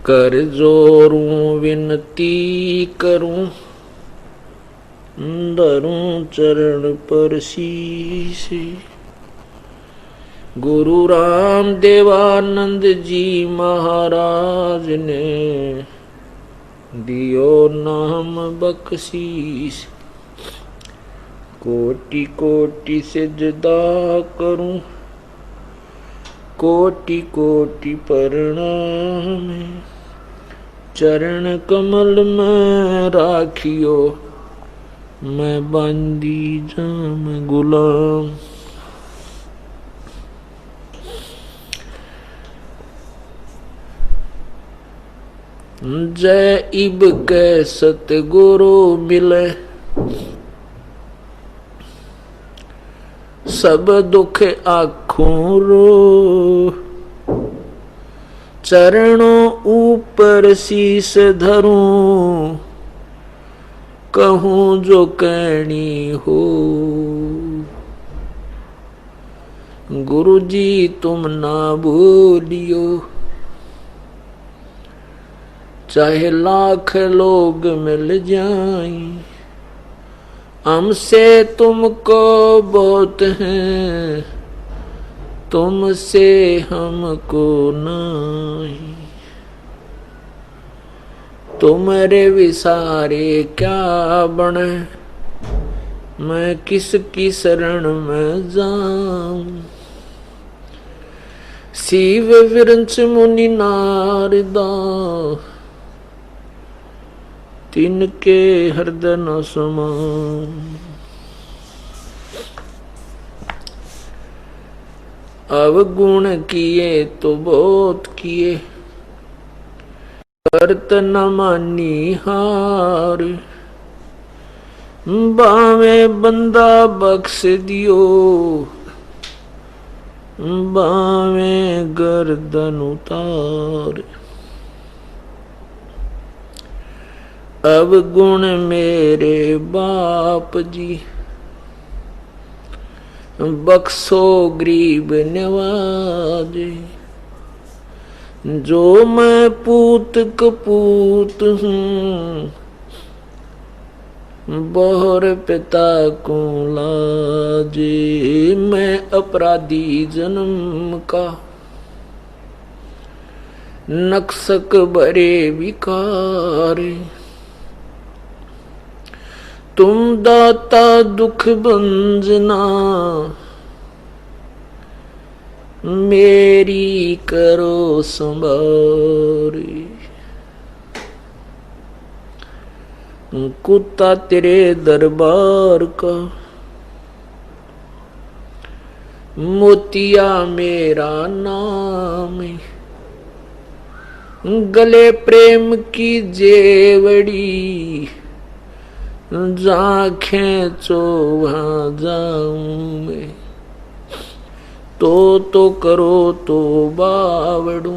कर जोरूं विनती करूं, धरूं चरण पर शीश। गुरु राम देवानंद जी महाराज ने दियो नाम बख्शीश। कोटि कोटि सिजदा करूं, कोटि कोटि प्रणाम। चरण कमल में राखियो, मैं बंदी जाम गुलाम। जय इब के सतगुरु मिले, सब दुख आँखों रो। चरणों ऊपर शीस धरूं, कहूँ जो कहनी हो। गुरु जी तुम ना भूलियो, चाहे लाख लोग मिल जाएं, हमसे तुमको बहुत है, तुमसे हमको नहीं। तुम्हारे विसारे क्या बने, मैं किसकी शरण में जाऊं। शिव विरंच मुनि नारदा, तिनके हृदय न समाऊं। अवगुण किए तो बहुत किए, करत न मानी हार। बावे बंदा बख्श दियो, बावे गर्दन उतार। अवगुण मेरे बाप जी, बख्शो गरीब नवाजे। जो मैं पूत कपूत हूँ, बहुर पिता को लाजे। मैं अपराधी जन्म का, नक्सक बरे विकार। तुम दाता दुख भंजना, मेरी करो संभार। कुत्ता तेरे दरबार का, मोतिया मेरा नाम। गले प्रेम की जेवड़ी, जहाँ खेचो वहाँ जाऊं मैं। तो करो तो बावड़ू,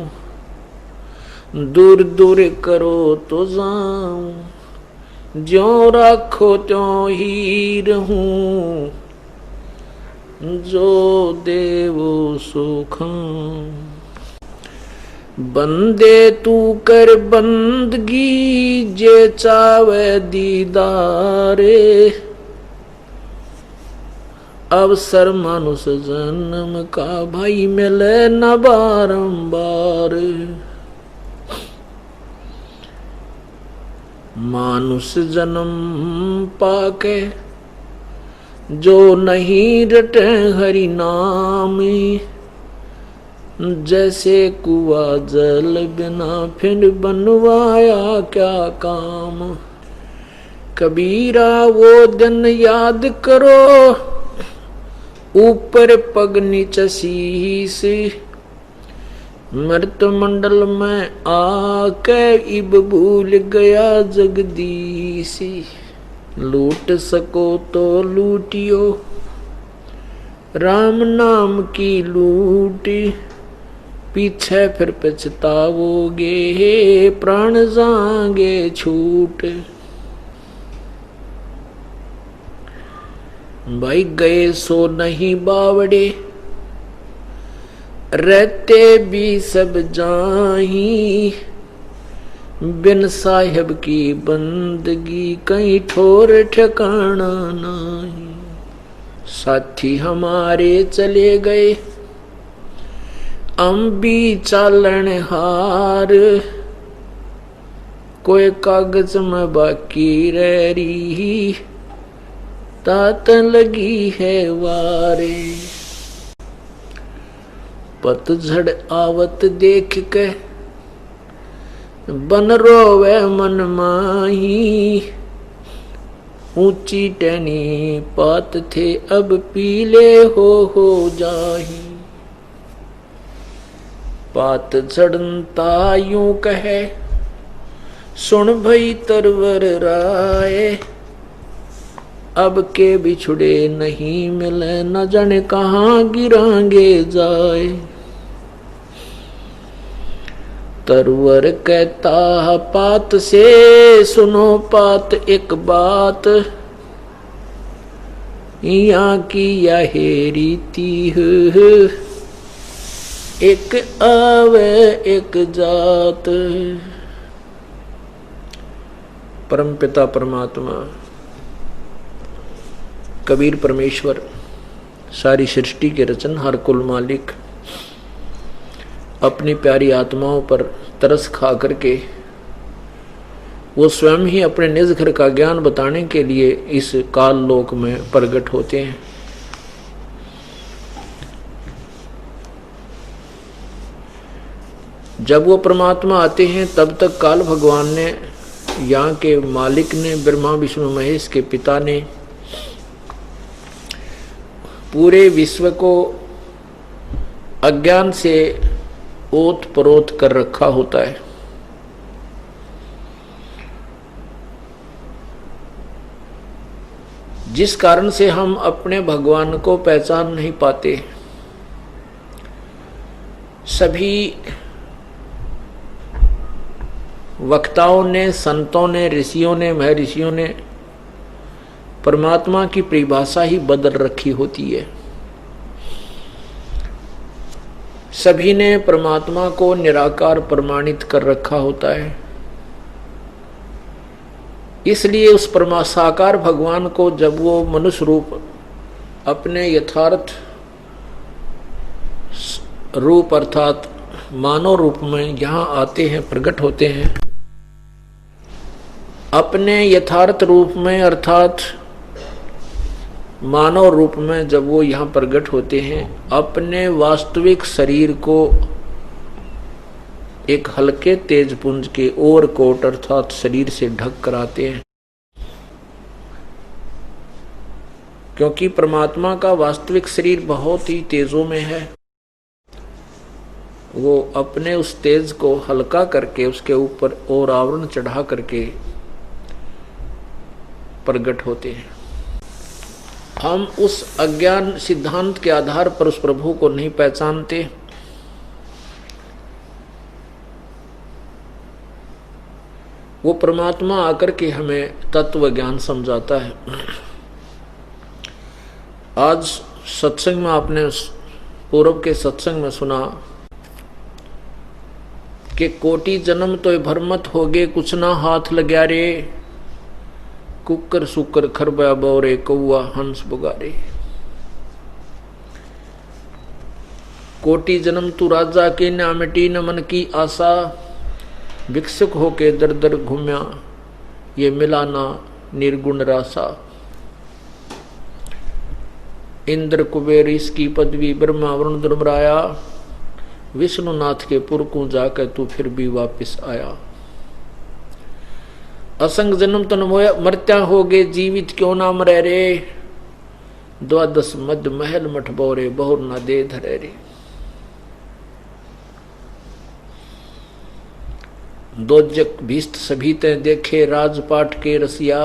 दूर दूर करो तो जाऊं। ज्यों राखो त्यों ही रहूं, जो देवो सो खाऊं। बंदे तू कर बंदगी, जे चावे दीदारे। अवसर मानुष जन्म का, भाई मिले न बारंबार। मानुष जन्म पाके, जो नहीं रटे हरि नाम। जैसे कुआ जल बिना फिर बनवाया क्या काम। कबीरा वो दिन याद करो, ऊपर पग नीचे शीश। मृत मंडल में आके इब भूल गया जगदीश। लूट सको तो लूटियो, राम नाम की लूटी। पीछे फिर पछताओगे, प्राण जाएंगे छूट। भाई गए सो नहीं बावड़े, रहते भी सब जाही। बिन साहिब की बंदगी कहीं ठोर ठिकाना नहीं। साथी हमारे चले गए अम्बी चालन हार, कोई कागज में बाकी रह रही तात लगी है वारे। पतझड़ आवत देख के बन रोवे मन माही, ऊंची टहनी पात थे अब पीले हो जाही। पात झड़ता यूं कहे सुन भई तरवर राय, अब के बिछुड़े नहीं मिले न जाने कहाँ गिरांगे जाए। तरवर कहता पात से सुनो पात एक बात, यहाँ की यह रीति एक आवे एक जात। परमपिता परमात्मा कबीर परमेश्वर सारी सृष्टि के रचनहार कुल मालिक अपनी प्यारी आत्माओं पर तरस खा करके वो स्वयं ही अपने निज घर का ज्ञान बताने के लिए इस काल लोक में प्रकट होते हैं। जब वो परमात्मा आते हैं तब तक काल भगवान ने, यहाँ के मालिक ने, ब्रह्मा विष्णु महेश के पिता ने पूरे विश्व को अज्ञान से ओत प्रोत कर रखा होता है। जिस कारण से हम अपने भगवान को पहचान नहीं पाते। सभी वक्ताओं ने, संतों ने, ऋषियों ने, महर्षियों ने परमात्मा की परिभाषा ही बदल रखी होती है। सभी ने परमात्मा को निराकार प्रमाणित कर रखा होता है। इसलिए उस साकार भगवान को जब वो मनुष्य रूप अपने यथार्थ रूप अर्थात मानव रूप में यहाँ आते हैं, प्रकट होते हैं, अपने यथार्थ रूप में अर्थात मानव रूप में जब वो यहाँ प्रकट होते हैं, अपने वास्तविक शरीर को एक हल्के तेज पुंज के ओवर कोट अर्थात शरीर से ढक कर आते हैं। क्योंकि परमात्मा का वास्तविक शरीर बहुत ही तेजों में है। वो अपने उस तेज को हल्का करके उसके ऊपर और आवरण चढ़ा करके प्रकट होते हैं। हम उस अज्ञान सिद्धांत के आधार पर उस प्रभु को नहीं पहचानते। वो परमात्मा आकर के हमें तत्व ज्ञान समझाता है। आज सत्संग में आपने पूर्व के सत्संग में सुना कि कोटि जन्म तो भरमत होगे कुछ ना हाथ लग्या रे, कुकर सुकर खरबा बोरे कौआ हंस बुगारे। कोटि जन्म तू राजा के ना मिटी न मन की आशा, भिक्षुक होके दर दर घूम्या ये मिला ना निर्गुण रासा। इंद्र कुबेर इसकी पदवी ब्रह्मा वरुण धर्मराया, विष्णुनाथ के पुर को जाकर तू फिर भी वापिस आया। असंग जन्म तन मरत्या होगे जीवित क्यों ना मरे रे, द्वादश मध्य महल मठ बोरे बहुर न दे धरे रे। दोजक भीष्ट सभी ते देखे राजपाट के रसिया,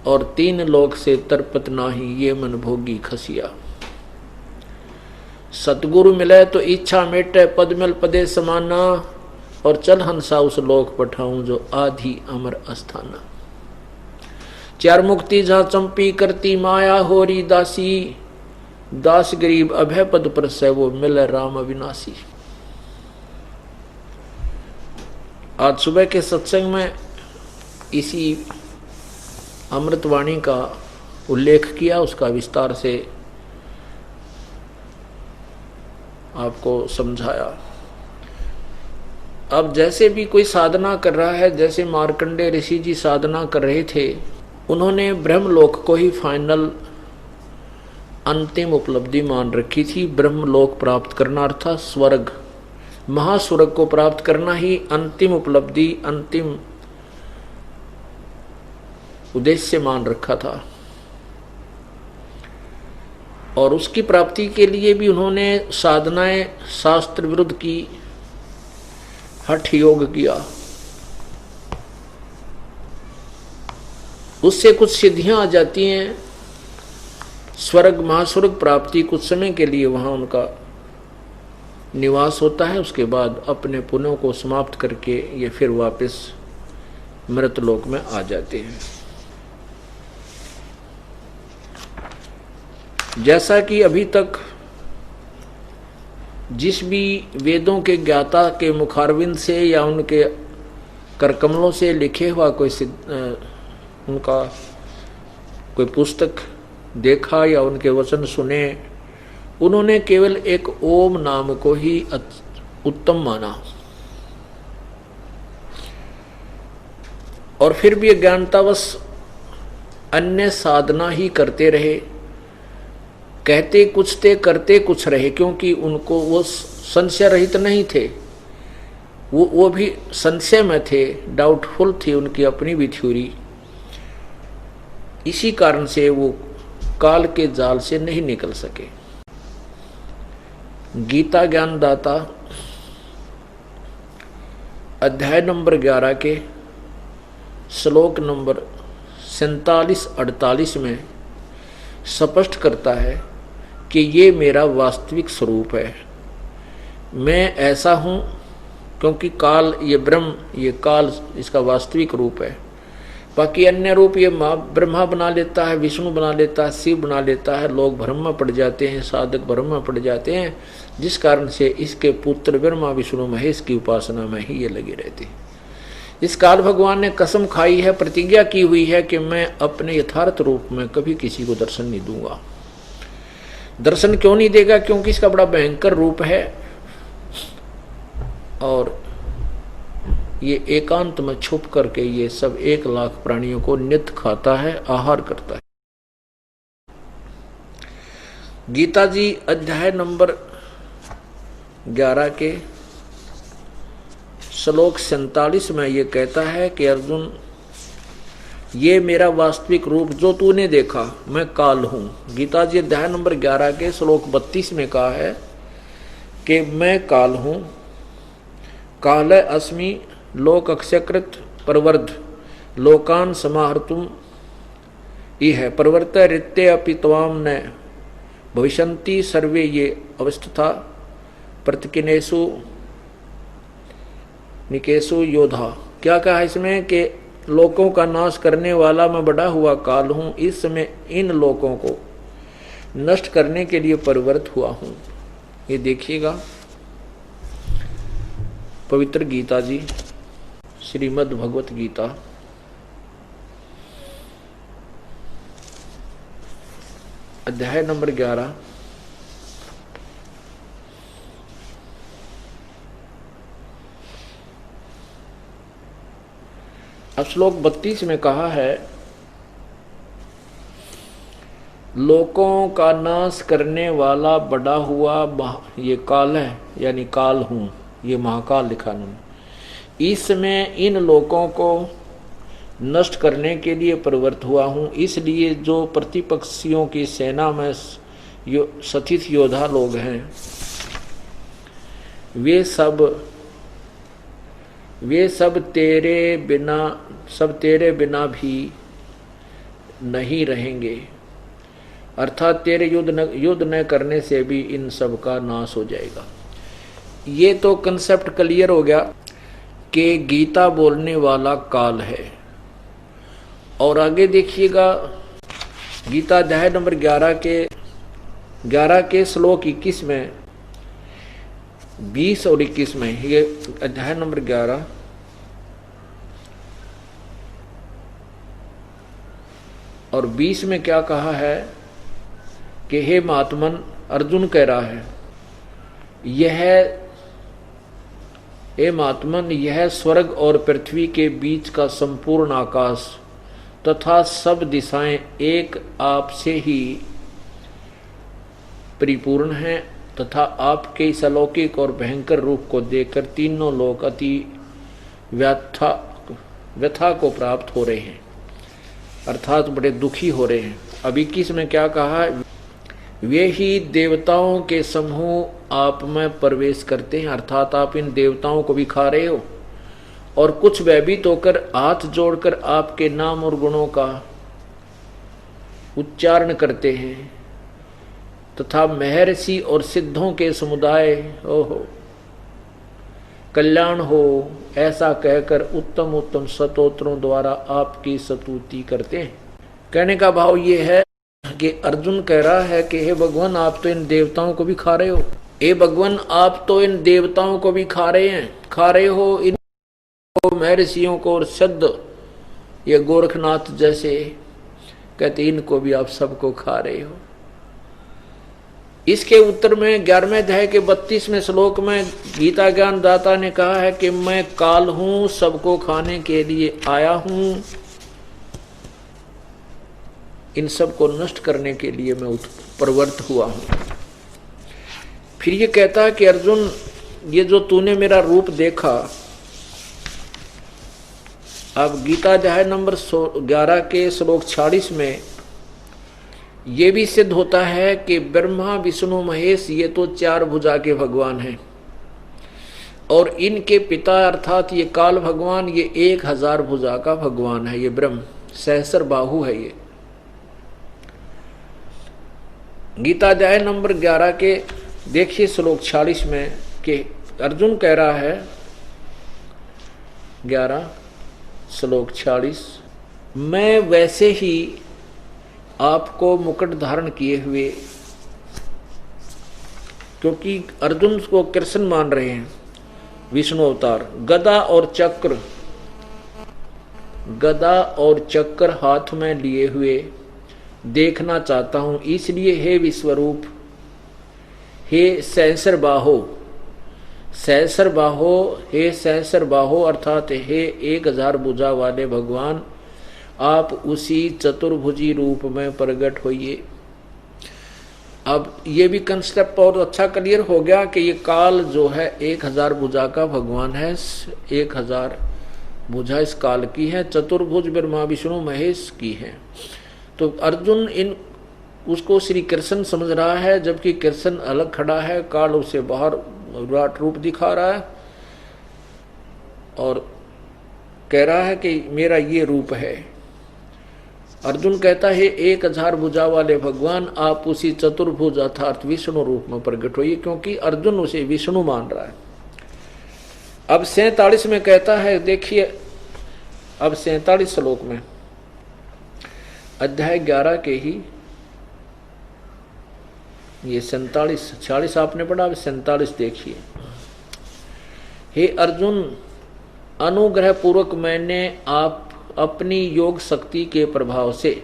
और तीन लोक से तरपत नाही ये मन भोगी खसिया। सतगुरु मिले तो इच्छा मेटे पद मिल पदे समाना, और चल हंसा उस लोक पठाऊं जो आधी अमर अस्थाना। चार मुक्ति जहाँ चंपी करती माया होरी दासी, दास गरीब अभय पद पर से वो मिल राम अविनाशी। आज सुबह के सत्संग में इसी अमृतवाणी का उल्लेख किया, उसका विस्तार से आपको समझाया। अब जैसे भी कोई साधना कर रहा है, जैसे मार्कंडेय ऋषि जी साधना कर रहे थे, उन्होंने ब्रह्मलोक को ही फाइनल अंतिम उपलब्धि मान रखी थी। ब्रह्मलोक प्राप्त करना अर्थात स्वर्ग, महास्वर्ग को प्राप्त करना ही अंतिम उपलब्धि, अंतिम उद्देश्य मान रखा था। और उसकी प्राप्ति के लिए भी उन्होंने साधनाएं शास्त्र विरुद्ध की, हठ योग किया। उससे कुछ सिद्धियां आ जाती हैं। स्वर्ग महास्वर्ग प्राप्ति कुछ समय के लिए वहां उनका निवास होता है, उसके बाद अपने पुण्यों को समाप्त करके ये फिर वापस मृतलोक में आ जाते हैं। जैसा कि अभी तक जिस भी वेदों के ज्ञाता के मुखारविंद से या उनके करकमलों से लिखे हुआ कोई उनका कोई पुस्तक देखा या उनके वचन सुने, उन्होंने केवल एक ओम नाम को ही उत्तम माना। और फिर भी अज्ञानतावश अन्य साधना ही करते रहे, कहते कुछ थे करते कुछ रहे, क्योंकि उनको वो संशय रहित नहीं थे, वो भी संशय में थे, डाउटफुल थी उनकी अपनी भी थ्योरी। इसी कारण से वो काल के जाल से नहीं निकल सके। गीता ज्ञानदाता अध्याय नंबर 11 के श्लोक नंबर 47-48 में स्पष्ट करता है कि ये मेरा वास्तविक स्वरूप है। मैं ऐसा हूँ क्योंकि काल, ये ब्रह्म, ये काल इसका वास्तविक रूप है। बाकी अन्य रूप ये ब्रह्मा बना लेता है, विष्णु बना लेता है, शिव बना लेता है। लोग भ्रम में पड़ जाते हैं, साधक भ्रम में पड़ जाते हैं, जिस कारण से इसके पुत्र ब्रह्मा विष्णु महेश की उपासना में ही ये लगे रहते हैं। इस काल भगवान ने कसम खाई है, प्रतिज्ञा की हुई है कि मैं अपने यथार्थ रूप में कभी किसी को दर्शन नहीं दूंगा। दर्शन क्यों नहीं देगा? क्योंकि इसका बड़ा भयंकर रूप है और ये एकांत में छुप करके ये सब 1 लाख प्राणियों को नित्य खाता है, आहार करता है। गीता जी अध्याय नंबर 11 के श्लोक 47 में ये कहता है कि अर्जुन, ये मेरा वास्तविक रूप जो तूने देखा, मैं काल हूं। गीता जी अध्याय नंबर 11 के श्लोक 32 में कहा है कि मैं काल हूं। काल अस्मि लोक अक्षकृत प्रवर्ध लोकान समाहर्तुम इह प्रवर्त ऋत्य अपि त्वाम न भविष्यन्ति सर्वे ये अवस्था प्रतिकिनेषु निकेशु योधा। क्या कहा इसमें कि लोकों का नाश करने वाला मैं बड़ा हुआ काल हूं, इस समय इन लोकों को नष्ट करने के लिए परिवर्त हुआ हूं। ये देखिएगा पवित्र गीता जी, श्रीमद् भगवत गीता अध्याय नंबर 11 अब श्लोक 32 में कहा है, लोकों का नाश करने वाला बड़ा हुआ ये काल है, यानी काल हूं, ये महाकाल लिखा उन्होंने। इसमें इन लोकों को नष्ट करने के लिए प्रवृत्त हुआ हूं। इसलिए जो प्रतिपक्षियों की सेना में सथित योद्धा लोग हैं, वे सब तेरे बिना भी नहीं रहेंगे। अर्थात तेरे युद्ध न करने से भी इन सब का नाश हो जाएगा। ये तो कंसेप्ट क्लियर हो गया कि गीता बोलने वाला काल है। और आगे देखिएगा गीता अध्याय नंबर 11 के श्लोक 21 में, 20 और 21 में, ये अध्याय नंबर 11 और 20 में क्या कहा है कि हे महात्मन, अर्जुन कह रहा है हे महात्मन, यह स्वर्ग और पृथ्वी के बीच का संपूर्ण आकाश तथा सब दिशाएं एक आपसे ही परिपूर्ण हैं तथा आपके इस अलौकिक और भयंकर रूप को देखकर तीनों लोग अति व्यथा को प्राप्त हो रहे हैं, अर्थात बड़े दुखी हो रहे हैं। अब 21 में क्या कहा, वे ही देवताओं के समूह आप में प्रवेश करते हैं, अर्थात आप इन देवताओं को भी खा रहे हो, और कुछ भयभीत होकर हाथ जोड़कर आपके नाम और गुणों का उच्चारण करते हैं तथा महर्षि और सिद्धों के समुदाय कल्याण हो ऐसा कहकर उत्तम उत्तम स्तोत्रों द्वारा आपकी स्तुति करते हैं। कहने का भाव ये है कि अर्जुन कह रहा है कि हे भगवान, आप तो इन देवताओं को भी खा रहे हो, हे भगवान आप तो इन देवताओं को भी खा रहे हो, इन महर्षियों को और सिद्ध ये गोरखनाथ जैसे कहते इनको भी आप सबको खा रहे हो। इसके उत्तर में 11वें अध्याय के 32वें श्लोक में गीता ज्ञान दाता ने कहा है कि मैं काल हूं, सबको खाने के लिए आया हूं, इन सब को नष्ट करने के लिए मैं प्रवृत्त हुआ हूं। फिर ये कहता है कि अर्जुन, ये जो तूने मेरा रूप देखा, अब गीता अध्याय नंबर 11 के श्लोक 46 में ये भी सिद्ध होता है कि ब्रह्मा विष्णु महेश ये तो 4 भुजा के भगवान हैं, और इनके पिता अर्थात ये काल भगवान ये 1000 भुजा का भगवान है, ये ब्रह्म सहस्र बाहु है। ये गीता अध्याय नंबर 11 के देखिए श्लोक 46 में कि अर्जुन कह रहा है, 11 श्लोक 46, मैं वैसे ही आपको मुकुट धारण किए हुए, क्योंकि अर्जुन को कृष्ण मान रहे हैं, विष्णु अवतार, गदा और चक्र हाथ में लिए हुए देखना चाहता हूं, इसलिए हे विश्वरूप, हे सहस्र बाहो अर्थात हे 1000 भुजा वाले भगवान, आप उसी चतुर्भुजी रूप में प्रकट होइए। अब ये भी कंसेप्ट और अच्छा क्लियर हो गया कि ये काल जो है 1000 भुजा का भगवान है, 1000 भुजा इस काल की है, चतुर्भुज ब्रह्मा विष्णु महेश की है। तो अर्जुन उसको श्री कृष्ण समझ रहा है, जबकि कृष्ण अलग खड़ा है, काल उसे बाहर विराट रूप दिखा रहा है और कह रहा है कि मेरा ये रूप है। अर्जुन कहता है 1000 भुजा वाले भगवान, आप उसी चतुर्भुज अर्थात विष्णु रूप में प्रकट होइए, क्योंकि अर्जुन उसे विष्णु मान रहा है। अब 47 में कहता है, देखिए अब 47 श्लोक में अध्याय 11 के ही ये 46 आपने पढ़ा, अब 47 देखिए। हे अर्जुन, अनुग्रह पूर्वक मैंने आप अपनी योग शक्ति के प्रभाव से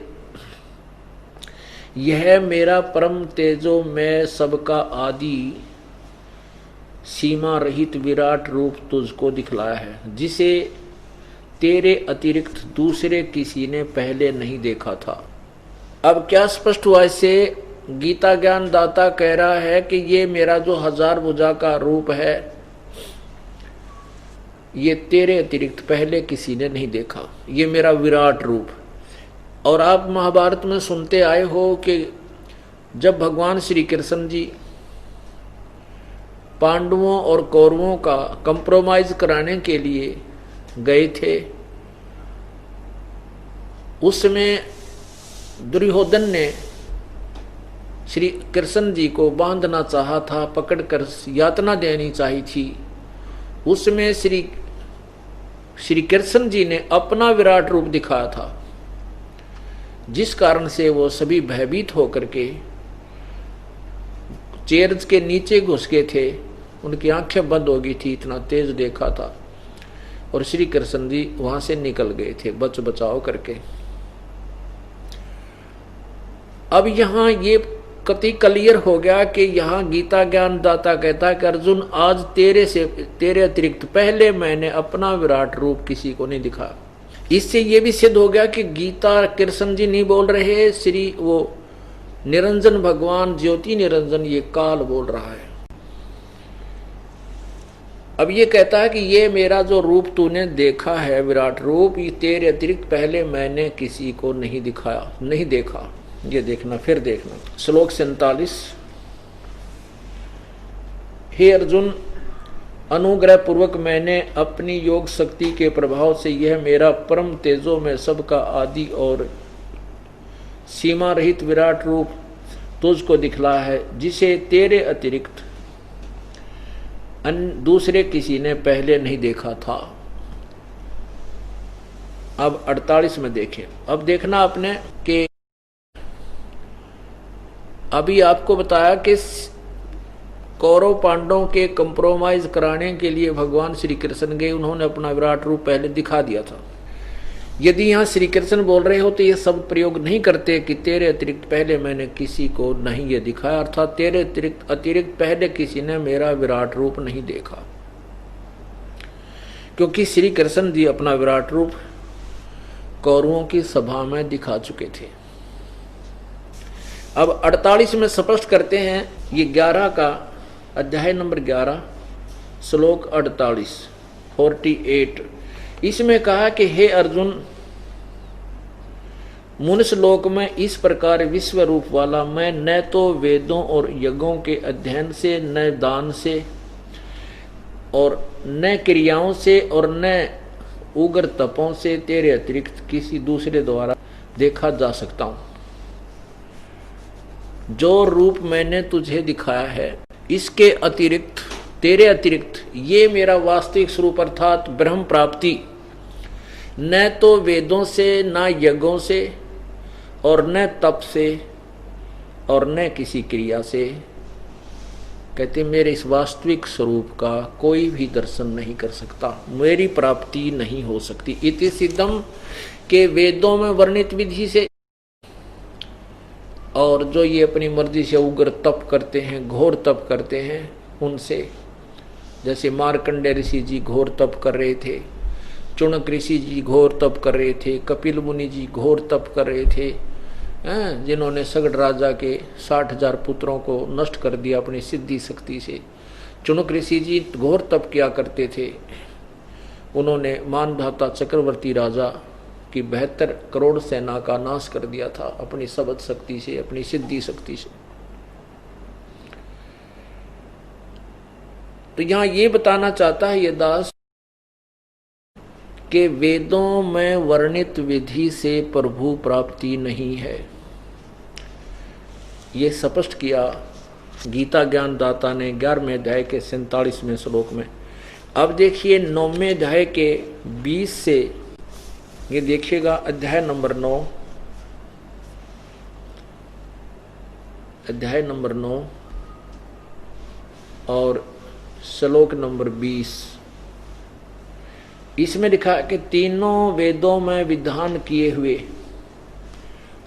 यह मेरा परम तेजो में सबका आदि सीमा रहित विराट रूप तुझको दिखलाया है, जिसे तेरे अतिरिक्त दूसरे किसी ने पहले नहीं देखा था। अब क्या स्पष्ट हुआ इससे? गीता ज्ञान दाता कह रहा है कि ये मेरा जो 1000 भुजा का रूप है, ये तेरे अतिरिक्त पहले किसी ने नहीं देखा, ये मेरा विराट रूप। और आप महाभारत में सुनते आए हो कि जब भगवान श्री कृष्ण जी पांडवों और कौरवों का कंप्रोमाइज कराने के लिए गए थे, उसमें दुर्योधन ने श्री कृष्ण जी को बांधना चाहा था, पकड़कर यातना देनी चाहिए थी। उसमें श्री कृष्ण जी ने अपना विराट रूप दिखाया था, जिस कारण से वो सभी भयभीत होकर के चेयर्स के नीचे घुस गए थे, उनकी आंखें बंद हो गई थी, इतना तेज देखा था। और श्री कृष्ण जी वहां से निकल गए थे बच बचाव करके। अब यहाँ ये कति क्लियर हो गया कि यहाँ गीता ज्ञान दाता कहता है कि अर्जुन आज तेरे अतिरिक्त पहले मैंने अपना विराट रूप किसी को नहीं दिखा। इससे ये भी सिद्ध हो गया कि गीता कृष्ण जी नहीं बोल रहे, श्री वो निरंजन भगवान ज्योति निरंजन ये काल बोल रहा है। अब ये कहता है कि ये मेरा जो रूप तूने देखा है विराट रूप, ये तेरे अतिरिक्त पहले मैंने किसी को नहीं दिखाया, नहीं देखा। ये देखना, फिर देखना। श्लोक 47। हे अर्जुन, अनुग्रह पूर्वक मैंने अपनी योग शक्ति के प्रभाव से यह मेरा परम तेजो में सबका आदि और सीमा रहित विराट रूप तुझको दिखला है, जिसे तेरे अतिरिक्त दूसरे किसी ने पहले नहीं देखा था। अब 48 में देखें। अब देखना आपने कि अभी आपको बताया कि कौरव पांडवों के कंप्रोमाइज कराने के लिए भगवान श्री कृष्ण गए, उन्होंने अपना विराट रूप पहले दिखा दिया था। यदि यहाँ श्री कृष्ण बोल रहे हो तो ये शब्द प्रयोग नहीं करते कि तेरे अतिरिक्त पहले मैंने किसी को नहीं ये दिखाया, अर्थात तेरे अतिरिक्त पहले किसी ने मेरा विराट रूप नहीं देखा, क्योंकि श्री कृष्ण जी अपना विराट रूप कौरवों की सभा में दिखा चुके थे। अब 48 में स्पष्ट करते हैं, ये 11 का अध्याय नंबर 11 श्लोक 48। इसमें कहा कि हे अर्जुन, मनुष्य लोक में इस प्रकार विश्व रूप वाला मैं न तो वेदों और यज्ञों के अध्ययन से, न दान से, और न क्रियाओं से, और न उग्र तपों से तेरे अतिरिक्त किसी दूसरे द्वारा देखा जा सकता हूं। जो रूप मैंने तुझे दिखाया है, इसके अतिरिक्त, तेरे अतिरिक्त ये मेरा वास्तविक स्वरूप अर्थात ब्रह्म प्राप्ति न तो वेदों से, न यज्ञों से, और न तप से, और न किसी क्रिया से, कहते मेरे इस वास्तविक स्वरूप का कोई भी दर्शन नहीं कर सकता, मेरी प्राप्ति नहीं हो सकती। इति सिद्धम के वेदों में वर्णित विधि से, और जो ये अपनी मर्जी से उग्र तप करते हैं, घोर तप करते हैं, उनसे, जैसे मार्कंडेय ऋषि जी घोर तप कर रहे थे, चुनक ऋषि जी घोर तप कर रहे थे, कपिल मुनि जी घोर तप कर रहे थे, जिन्होंने सगड़ राजा के 60,000 पुत्रों को नष्ट कर दिया अपनी सिद्धि शक्ति से। चुनक ऋषि जी घोर तप किया करते थे, उन्होंने मानधाता चक्रवर्ती राजा की 72 करोड़ सेना का नाश कर दिया था अपनी शब्द शक्ति से, अपनी सिद्धि शक्ति से। तो यहां ये बताना चाहता है ये दास कि वेदों में वर्णित विधि से प्रभु प्राप्ति नहीं है, ये स्पष्ट किया गीता ज्ञान दाता ने 11वें अध्याय के 47वें श्लोक में। अब देखिए 9वें अध्याय के 20 से, ये देखिएगा अध्याय नंबर 9, अध्याय नंबर 9 और श्लोक नंबर 20। इसमें लिखा है कि तीनों वेदों में विधान किए हुए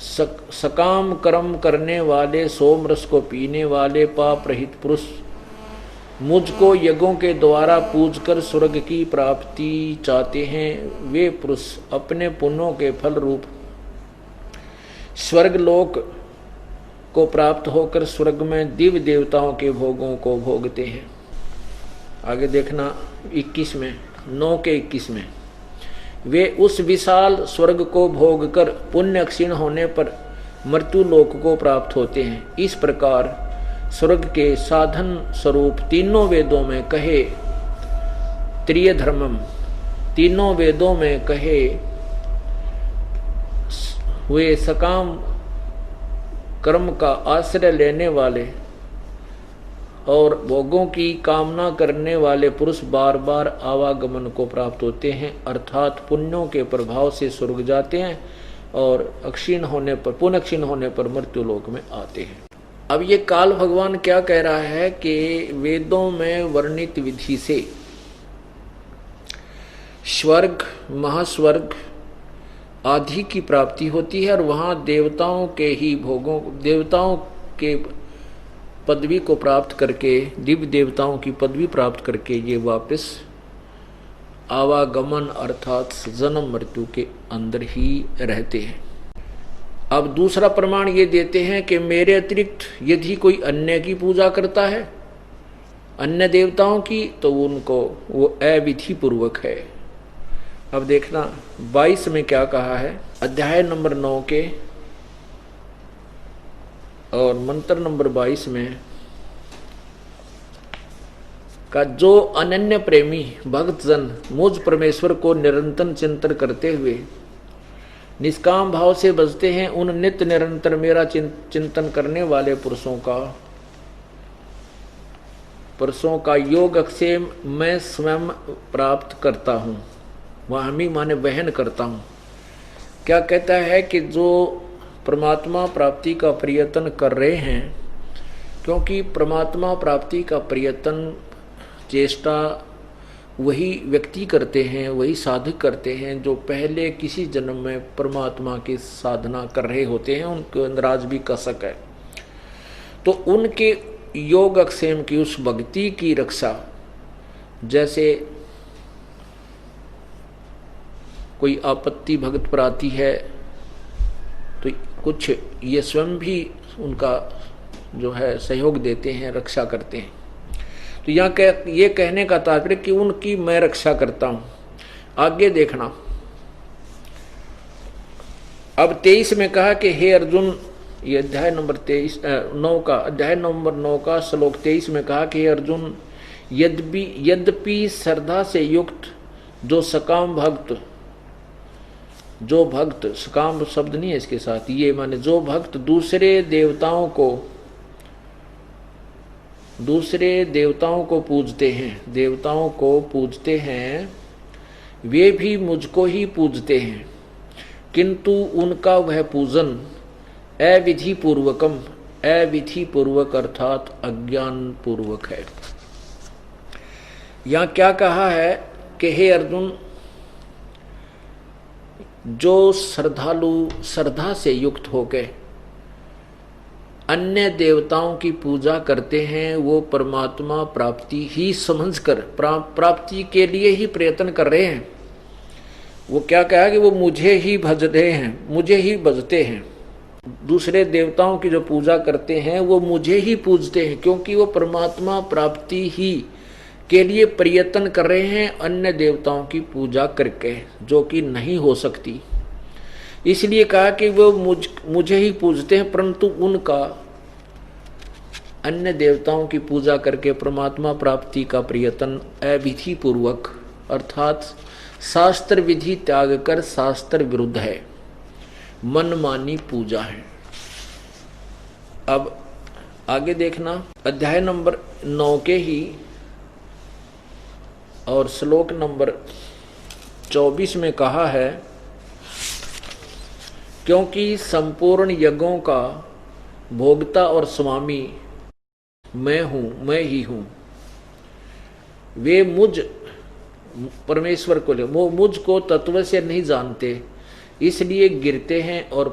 सकाम कर्म करने वाले, सोम रस को पीने वाले, पाप रहित पुरुष मुझको यज्ञों के द्वारा पूजकर स्वर्ग की प्राप्ति चाहते हैं। वे पुरुष अपने पुण्यों के फल रूप स्वर्ग लोक को प्राप्त होकर स्वर्ग में दिव्य देवताओं के भोगों को भोगते हैं। आगे देखना 21 में, 9 के 21 में, वे उस विशाल स्वर्ग को भोगकर पुण्य क्षीण होने पर मृत्यु लोक को प्राप्त होते हैं। इस प्रकार स्वर्ग के साधन स्वरूप तीनों वेदों में कहे त्रिय धर्मम, तीनों वेदों में कहे हुए सकाम कर्म का आश्रय लेने वाले और भोगों की कामना करने वाले पुरुष बार बार आवागमन को प्राप्त होते हैं, अर्थात पुण्यों के प्रभाव से स्वर्ग जाते हैं और अक्षीण होने पर, पुण्य क्षीण होने पर मृत्यु लोक में आते हैं। अब ये काल भगवान क्या कह रहा है कि वेदों में वर्णित विधि से स्वर्ग, महास्वर्ग, आधि की प्राप्ति होती है और वहां देवताओं के ही भोगों, देवताओं के पदवी को प्राप्त करके, दिव्य देवताओं की पदवी प्राप्त करके ये वापस आवागमन अर्थात जन्म मृत्यु के अंदर ही रहते हैं। अब दूसरा प्रमाण ये देते हैं कि मेरे अतिरिक्त यदि कोई अन्य की पूजा करता है, अन्य देवताओं की, तो उनको वो अविधि पूर्वक है। अब देखना 22 में क्या कहा है, अध्याय नंबर 9 के और मंत्र नंबर 22 में का, जो अनन्य प्रेमी भक्तजन मुझ परमेश्वर को निरंतर चिंतन करते हुए निष्काम भाव से बजते हैं, उन नित्य निरंतर मेरा चिंतन करने वाले पुरुषों का योग अक्षेम मैं स्वयं प्राप्त करता हूँ। वाहमी माने वहन करता हूँ। क्या कहता है कि जो परमात्मा प्राप्ति का प्रयत्न कर रहे हैं, क्योंकि परमात्मा प्राप्ति का प्रयत्न चेष्टा वही व्यक्ति करते हैं, वही साधक करते हैं जो पहले किसी जन्म में परमात्मा की साधना कर रहे होते हैं, उनके अंदर आज भी कसक है। तो उनके योग अक्षेम की उस भक्ति की रक्षा, जैसे कोई आपत्ति भक्त पर आती है तो कुछ ये स्वयं भी उनका जो है सहयोग देते हैं, रक्षा करते हैं। तो यहाँ ये कहने का तात्पर्य कि उनकी मैं रक्षा करता हूं। आगे देखना, अब 23 में कहा कि हे अर्जुन, ये अध्याय नंबर 9 का श्लोक 23 में कहा कि हे अर्जुन, यद्यपि श्रद्धा से युक्त जो सकाम भक्त, जो भक्त, सकाम शब्द नहीं है इसके साथ, ये माने जो भक्त दूसरे देवताओं को पूजते हैं, देवताओं को पूजते हैं, वे भी मुझको ही पूजते हैं, किंतु उनका वह पूजन अविधि पूर्वकम, अविधि पूर्वक अर्थात अज्ञान पूर्वक है। यहां क्या कहा है कि हे अर्जुन, जो श्रद्धालु श्रद्धा से युक्त होकर अन्य देवताओं की पूजा करते हैं, वो परमात्मा प्राप्ति ही समझकर प्राप्ति के लिए ही प्रयत्न कर रहे हैं। वो क्या कहा कि वो मुझे ही भज रहे हैं, मुझे ही भजते हैं। दूसरे देवताओं की जो पूजा करते हैं वो मुझे ही पूजते हैं, क्योंकि वो परमात्मा प्राप्ति ही के लिए प्रयत्न कर रहे हैं अन्य देवताओं की पूजा करके, जो कि नहीं हो सकती। इसलिए कहा कि वो मुझे ही पूजते हैं, परंतु उनका अन्य देवताओं की पूजा करके परमात्मा प्राप्ति का प्रयत्न अविधि पूर्वक अर्थात शास्त्र विधि त्याग कर शास्त्र विरुद्ध है, मनमानी पूजा है। अब आगे देखना, अध्याय नंबर 9 के ही और श्लोक नंबर 24 में कहा है, क्योंकि संपूर्ण यज्ञों का भोक्ता और स्वामी मैं हूं, मैं ही हूं। वे मुझ परमेश्वर को वो मुझको तत्व से नहीं जानते, इसलिए गिरते हैं और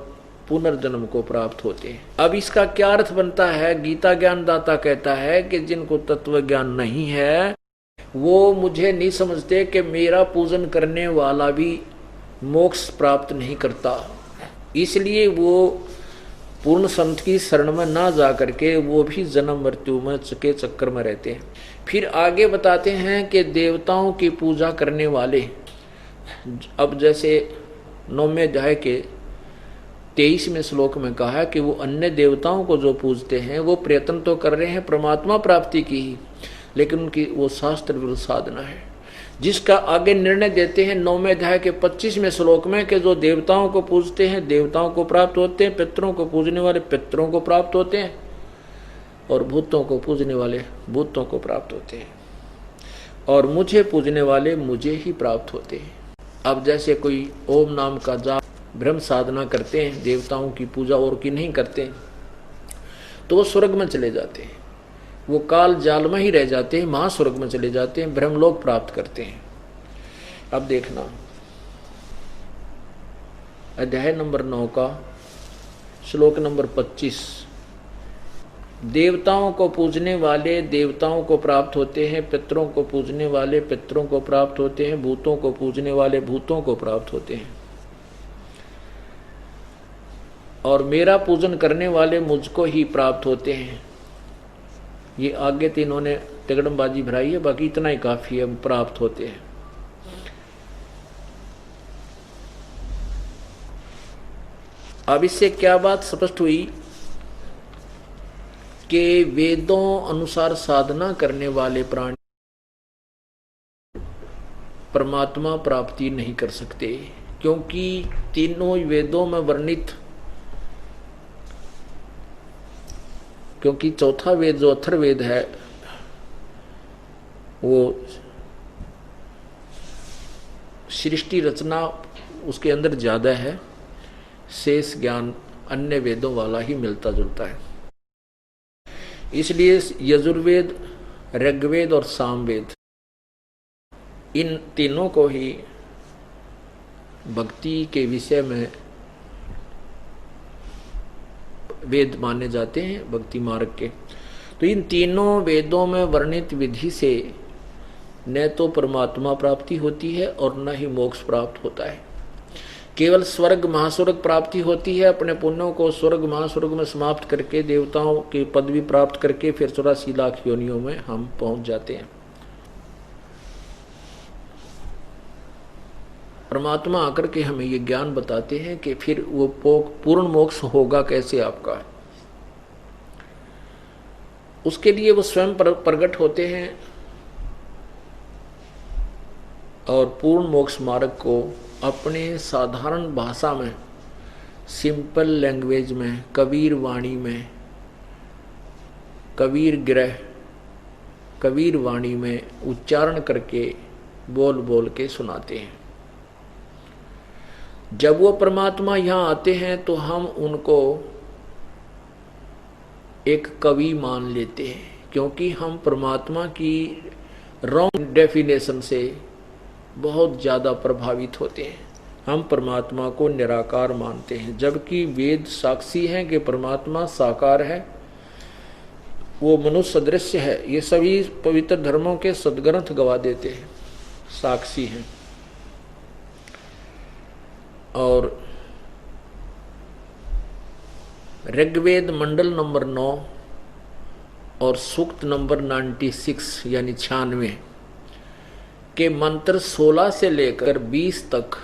पुनर्जन्म को प्राप्त होते हैं। अब इसका क्या अर्थ बनता है? गीता ज्ञानदाता कहता है कि जिनको तत्व ज्ञान नहीं है वो मुझे नहीं समझते कि मेरा पूजन करने वाला भी मोक्ष प्राप्त नहीं करता, इसलिए वो पूर्ण संत की शरण में ना जा करके वो भी जन्म मृत्यु में के चक्कर में रहते हैं। फिर आगे बताते हैं कि देवताओं की पूजा करने वाले, अब जैसे 9वें अध्याय के 23वें श्लोक में कहा कि वो अन्य देवताओं को जो पूजते हैं वो प्रयत्न तो कर रहे हैं परमात्मा प्राप्ति की ही, लेकिन उनकी वो शास्त्र विरुद्ध साधना है, जिसका आगे निर्णय देते हैं 9वें अध्याय के 25वें श्लोक में कि जो देवताओं को पूजते हैं देवताओं को प्राप्त होते हैं, पितरों को पूजने वाले पितरों को प्राप्त होते हैं, और भूतों को पूजने वाले भूतों को प्राप्त होते हैं, और मुझे पूजने वाले मुझे ही प्राप्त होते हैं। अब जैसे कोई ओम नाम का जाप ब्रह्म साधना करते हैं, देवताओं की पूजा और की नहीं करते, तो वो स्वर्ग में चले जाते हैं, वो काल जाल में ही रह जाते हैं, महास्वर्ग में चले जाते हैं, ब्रह्मलोक प्राप्त करते हैं। अब देखना, अध्याय नंबर 9 का श्लोक नंबर 25। देवताओं को पूजने वाले देवताओं को प्राप्त होते हैं, पितरों को पूजने वाले पितरों को प्राप्त होते हैं, भूतों को पूजने वाले भूतों को प्राप्त होते हैं, और मेरा पूजन करने वाले मुझको ही प्राप्त होते हैं। ये आगे तो इन्होंने तिगड़मबाजी भराई है, बाकी इतना ही काफी है, प्राप्त होते हैं। अब इससे क्या बात स्पष्ट हुई कि वेदों अनुसार साधना करने वाले प्राणी परमात्मा प्राप्ति नहीं कर सकते, क्योंकि तीनों वेदों में वर्णित, क्योंकि चौथा वेद जो अथर्ववेद है वो सृष्टि रचना उसके अंदर ज्यादा है, शेष ज्ञान अन्य वेदों वाला ही मिलता जुलता है। इसलिए यजुर्वेद, ऋग्वेद और सामवेद, इन तीनों को ही भक्ति के विषय में वेद माने जाते हैं, भक्ति मार्ग के। तो इन तीनों वेदों में वर्णित विधि से न तो परमात्मा प्राप्ति होती है और न ही मोक्ष प्राप्त होता है। केवल स्वर्ग महास्वर्ग प्राप्ति होती है। अपने पुण्यों को स्वर्ग महास्वर्ग में समाप्त करके देवताओं की पदवी प्राप्त करके फिर 84 लाख योनियों में हम पहुंच जाते हैं। परमात्मा आकर के हमें ये ज्ञान बताते हैं कि फिर वो पूर्ण मोक्ष होगा कैसे आपका। उसके लिए वो स्वयं प्रकट होते हैं और पूर्ण मोक्ष मार्ग को अपने साधारण भाषा में, सिंपल लैंग्वेज में, कबीर वाणी में, कबीर ग्रह, कबीर वाणी में उच्चारण करके बोल बोल के सुनाते हैं। जब वो परमात्मा यहाँ आते हैं तो हम उनको एक कवि मान लेते हैं, क्योंकि हम परमात्मा की रॉन्ग डेफिनेशन से बहुत ज़्यादा प्रभावित होते हैं। हम परमात्मा को निराकार मानते हैं, जबकि वेद साक्षी हैं कि परमात्मा साकार है, वो मनुष्य सदृश्य है। ये सभी पवित्र धर्मों के सदग्रंथ गवा देते हैं, साक्षी हैं। और ऋग्वेद मंडल नंबर 9 और सूक्त नंबर 96 यानी 96 के मंत्र 16 से लेकर 20 तक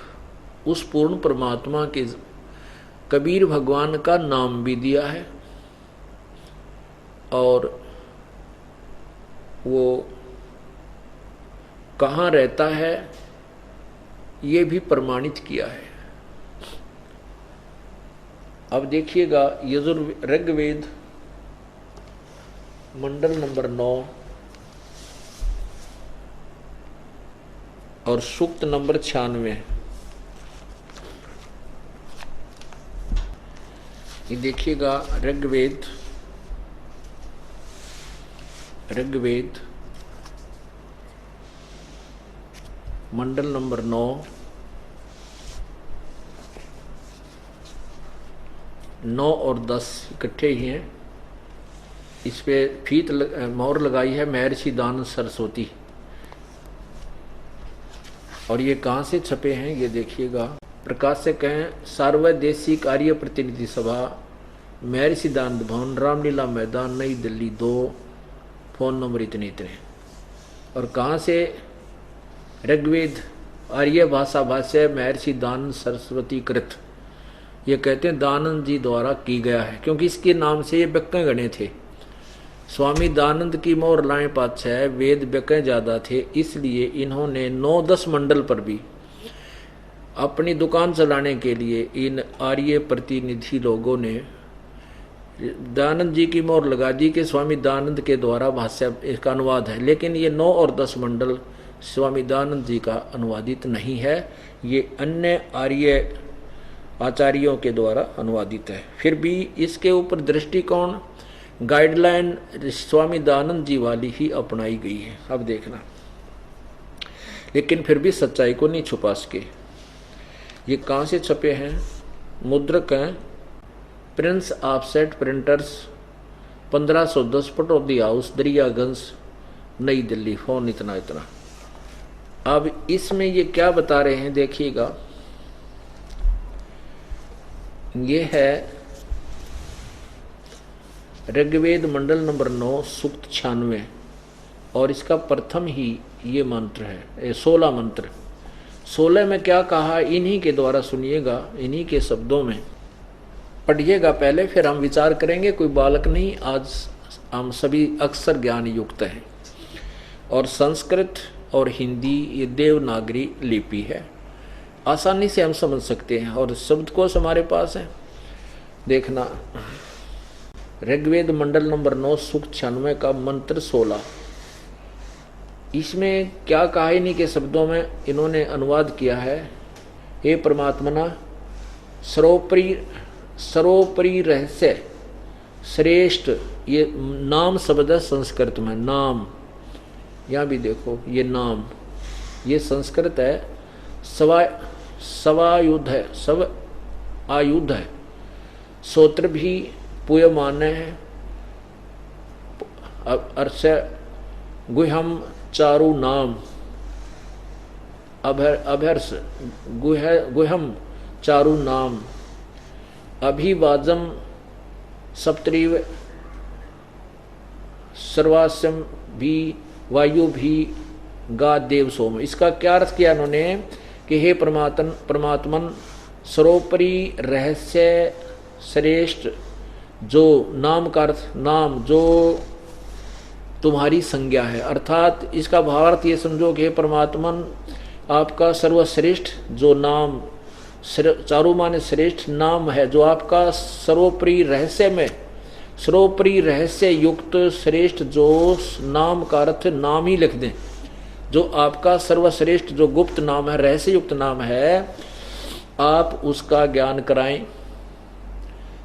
उस पूर्ण परमात्मा के कबीर भगवान का नाम भी दिया है और वो कहाँ रहता है ये भी प्रमाणित किया है। अब देखिएगा ऋग्वेद मंडल नंबर 9 और सूक्त नंबर 96। ये देखिएगा ऋग्वेद मंडल नंबर 9 और 10 इकट्ठे ही हैं। इस पे फीत मोहर लगाई है महर्षि दानंद सरस्वती। और ये कहाँ से छपे हैं ये देखिएगा। प्रकाशक हैं सार्वदेशिक आर्य प्रतिनिधि सभा, महर्षि दानंद भवन, रामलीला मैदान, नई दिल्ली 2, फोन नंबर इतने इतने। और कहाँ से? ऋग्वेद आर्य भाषा भाष्य महर्षि दानंद सरस्वती कृत। ये कहते हैं दानंद जी द्वारा की गया है, क्योंकि इसके नाम से ये बेक्कें गणे थे। स्वामी दानंद की मोर लाए पातशाह वेद बेक्कें ज्यादा थे, इसलिए इन्होंने 9-10 मंडल पर भी अपनी दुकान चलाने के लिए इन आर्य प्रतिनिधि लोगों ने दानंद जी की मोहर लगा दी कि स्वामी दानंद के द्वारा भाष्य इसका अनुवाद है। लेकिन ये 9 और 10 मंडल स्वामी दानंद जी का अनुवादित नहीं है, ये अन्य आर्य आचार्यों के द्वारा अनुवादित है। फिर भी इसके ऊपर दृष्टिकोण गाइडलाइन स्वामी दानंद जी वाली ही अपनाई गई है। अब देखना, लेकिन फिर भी सच्चाई को नहीं छुपा सके। ये कहाँ से छपे हैं? मुद्रक हैं Prince offset printers 1510 Pataudi house Daryaganj नई दिल्ली, फोन इतना इतना। अब इसमें ये क्या बता रहे हैं देखिएगा, ये है ऋग्वेद मंडल नंबर 9 सूक्त 96 और इसका प्रथम ही ये मंत्र है, 16 मंत्र। 16 में क्या कहा इन्हीं के द्वारा सुनिएगा, इन्हीं के शब्दों में पढ़िएगा पहले, फिर हम विचार करेंगे। कोई बालक नहीं, आज हम सभी अक्षर ज्ञान युक्त हैं। और संस्कृत और हिंदी ये देवनागरी लिपि है, आसानी से हम समझ सकते हैं और शब्दकोश हमारे पास है। देखना ऋग्वेद मंडल नंबर 9 सूक्त 96 का मंत्र 16, इसमें क्या कहा इन्हीं के शब्दों में इन्होंने अनुवाद किया है। हे परमात्मना, सर्वोपरि रहस्य श्रेष्ठ, ये नाम शब्द है संस्कृत में, नाम, यहाँ भी देखो ये नाम, ये संस्कृत है, सवायुध है, सब आयुध है, सूत्र भी पूयमाने है, अर्ष गुह्यम चारु नाम, अभर्ष गुह्यम चारु नाम, अभिवाजम सप्तरीव सर्वास्यम भी वायु भी गा देव सोम। इसका क्या अर्थ किया इन्होंने कि हे परमात्मन सर्वोपरि रहस्य श्रेष्ठ, जो नाम का अर्थ नाम, जो तुम्हारी संज्ञा है, अर्थात इसका भावार्थ ये समझो कि हे परमात्मन आपका सर्वश्रेष्ठ जो नाम, चारों माने श्रेष्ठ नाम है, जो आपका सर्वोपरि रहस्य में सर्वोपरि रहस्य युक्त श्रेष्ठ जो नाम का अर्थ नाम ही लिख दें, जो आपका सर्वश्रेष्ठ जो गुप्त नाम है, रहस्य युक्त नाम है, आप उसका ज्ञान कराएं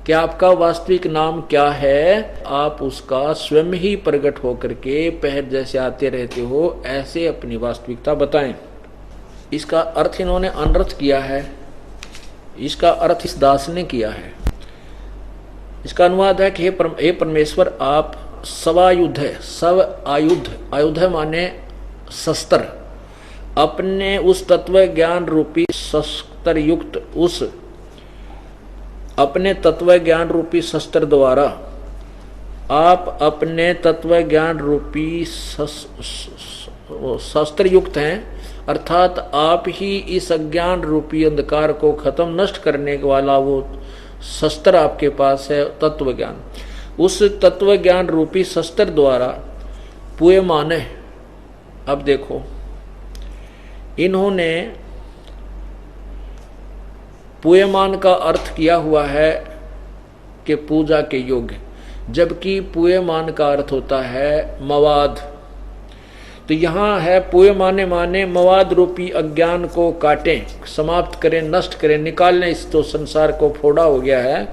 कि आपका वास्तविक नाम क्या है। आप उसका स्वयं ही प्रकट होकर के पहले जैसे आते रहते हो ऐसे अपनी वास्तविकता बताएं। इसका अर्थ इन्होंने अनर्थ किया है, इसका अर्थ इस दास ने किया है। इसका अनुवाद है कि हे परमेश्वर आप सवायुध है, सब आयुध, आयुध है माने शस्त्र, अपने उस तत्व ज्ञान रूपी शस्त्र युक्त, उस अपने तत्व ज्ञान रूपी शस्त्र द्वारा आप अपने तत्व ज्ञान रूपी शस्त्र युक्त हैं, अर्थात आप ही इस अज्ञान रूपी अंधकार को खत्म नष्ट करने वाला वो शस्त्र आपके पास है, तत्व ज्ञान। उस तत्व ज्ञान रूपी शस्त्र द्वारा पूयमान है। अब देखो इन्होंने पूयमान का अर्थ किया हुआ है कि पूजा के योग्य, जबकि पूयमान का अर्थ होता है मवाद। तो यहाँ है पूयमाने माने मवाद रूपी अज्ञान को काटें, समाप्त करें, नष्ट करें, निकाल लें, इस तो संसार को फोड़ा हो गया है,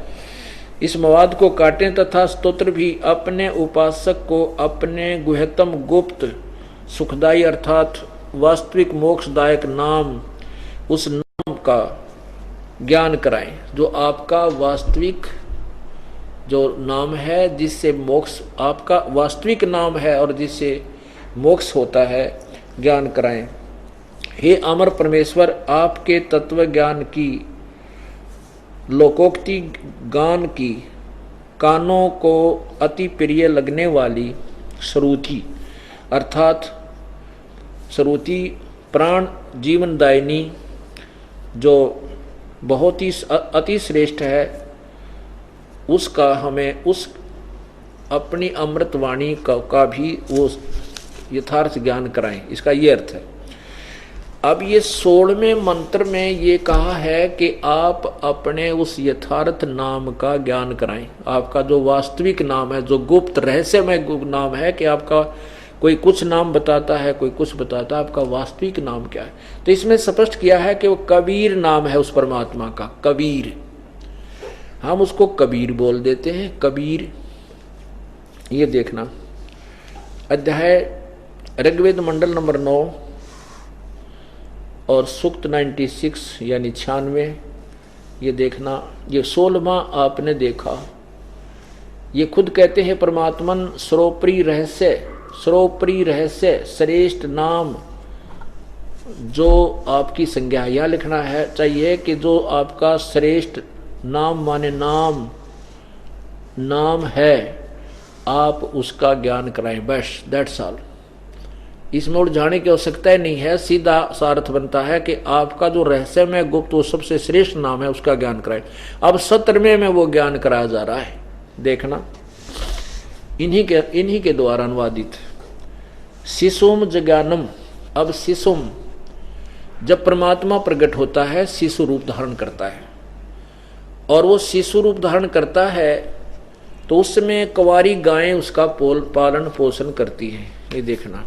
इस मवाद को काटें तथा स्तोत्र भी अपने उपासक को अपने गुह्यतम गुप्त सुखदायी अर्थात वास्तविक मोक्षदायक नाम, उस नाम का ज्ञान कराएं, जो आपका वास्तविक जो नाम है, जिससे मोक्ष आपका वास्तविक नाम है और जिससे मोक्ष होता है, ज्ञान कराएं। हे अमर परमेश्वर, आपके तत्व ज्ञान की लोकोक्ति गान की कानों को अति प्रिय लगने वाली श्रुति, अर्थात श्रुति प्राण जीवनदायिनी जो बहुत ही अति श्रेष्ठ है, उसका हमें उस अपनी अमृतवाणी का भी वो यथार्थ ज्ञान कराएं। इसका ये अर्थ है। अब ये 16वें मंत्र में ये कहा है कि आप अपने उस यथार्थ नाम का ज्ञान कराएं। आपका जो वास्तविक नाम है, जो गुप्त रहस्यमय नाम है, कि आपका कोई कुछ नाम बताता है, कोई कुछ बताता है, आपका वास्तविक नाम क्या है। तो इसमें स्पष्ट किया है कि वो कबीर नाम है उस परमात्मा का, कबीर। हम उसको कबीर बोल देते हैं, कबीर। ये देखना अध्याय ऋग्वेद मंडल नंबर 9 और सूक्त 96 यानी 96 ये देखना, ये 16वां आपने देखा। ये खुद कहते हैं परमात्मन सर्वोपरि रहस्य, सर्वोपरि रहस्य श्रेष्ठ नाम, जो आपकी संज्ञा यह लिखना है चाहिए कि जो आपका श्रेष्ठ नाम माने नाम, नाम है, आप उसका ज्ञान कराएं, बस दैट्स ऑल। इसमें उलझाने की आवश्यकता ही नहीं है, सीधा सार्थ बनता है कि आपका जो रहस्यमय गुप्त वो सबसे श्रेष्ठ नाम है उसका ज्ञान कराएं। अब 17वें में वो ज्ञान कराया जा रहा है, देखना, इन्हीं के द्वारा अनुवादित। शिशुम जज्ञानम। अब शिशुम, जब परमात्मा प्रकट होता है शिशु रूप धारण करता है, और वो शिशु रूप धारण करता है तो उसमें कुंवारी गायें उसका पालन पोषण करती हैं, ये देखना।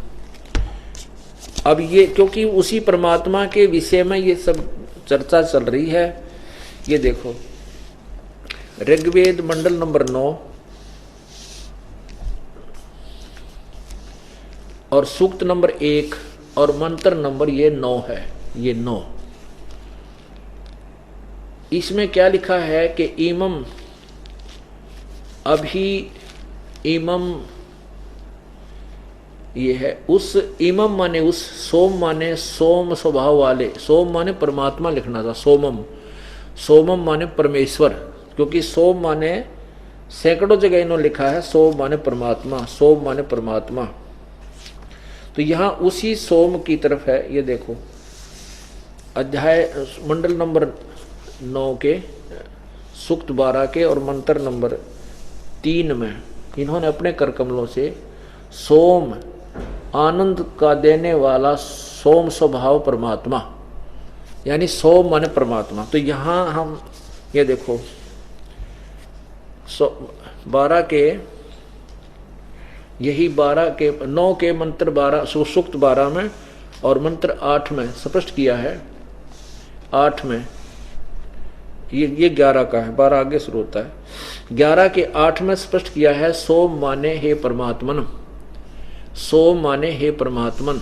अब ये क्योंकि उसी परमात्मा के विषय में ये सब चर्चा चल रही है, ये देखो ऋग्वेद मंडल नंबर 9 और सूक्त नंबर 1 और मंत्र नंबर ये 9 है, ये 9। इसमें क्या लिखा है कि इमम, अभी इमम, ये है उस, इमम माने उस, सोम माने सोम स्वभाव वाले, सोम माने परमात्मा लिखना था, सोमम, सोमम माने परमेश्वर, क्योंकि सोम माने सैकड़ों जगह इन्होंने लिखा है सोम माने परमात्मा, सोम माने परमात्मा। तो यहां उसी सोम की तरफ है, ये देखो अध्याय मंडल नंबर 9 के सूक्त 12 के और मंत्र नंबर 3 में इन्होंने अपने कर कमलों से सोम, आनंद का देने वाला सोम स्वभाव परमात्मा, यानी सोम माने परमात्मा। तो यहां हम ये देखो 12 के, यही 12 के 9 के मंत्र 12 सूक्त 12 में और मंत्र 8 में स्पष्ट किया है। 8 में ये 11 का है, 12 आगे शुरू होता है। 11 के 8 में स्पष्ट किया है सोम माने हे परमात्मन, सोम माने हे परमात्मन।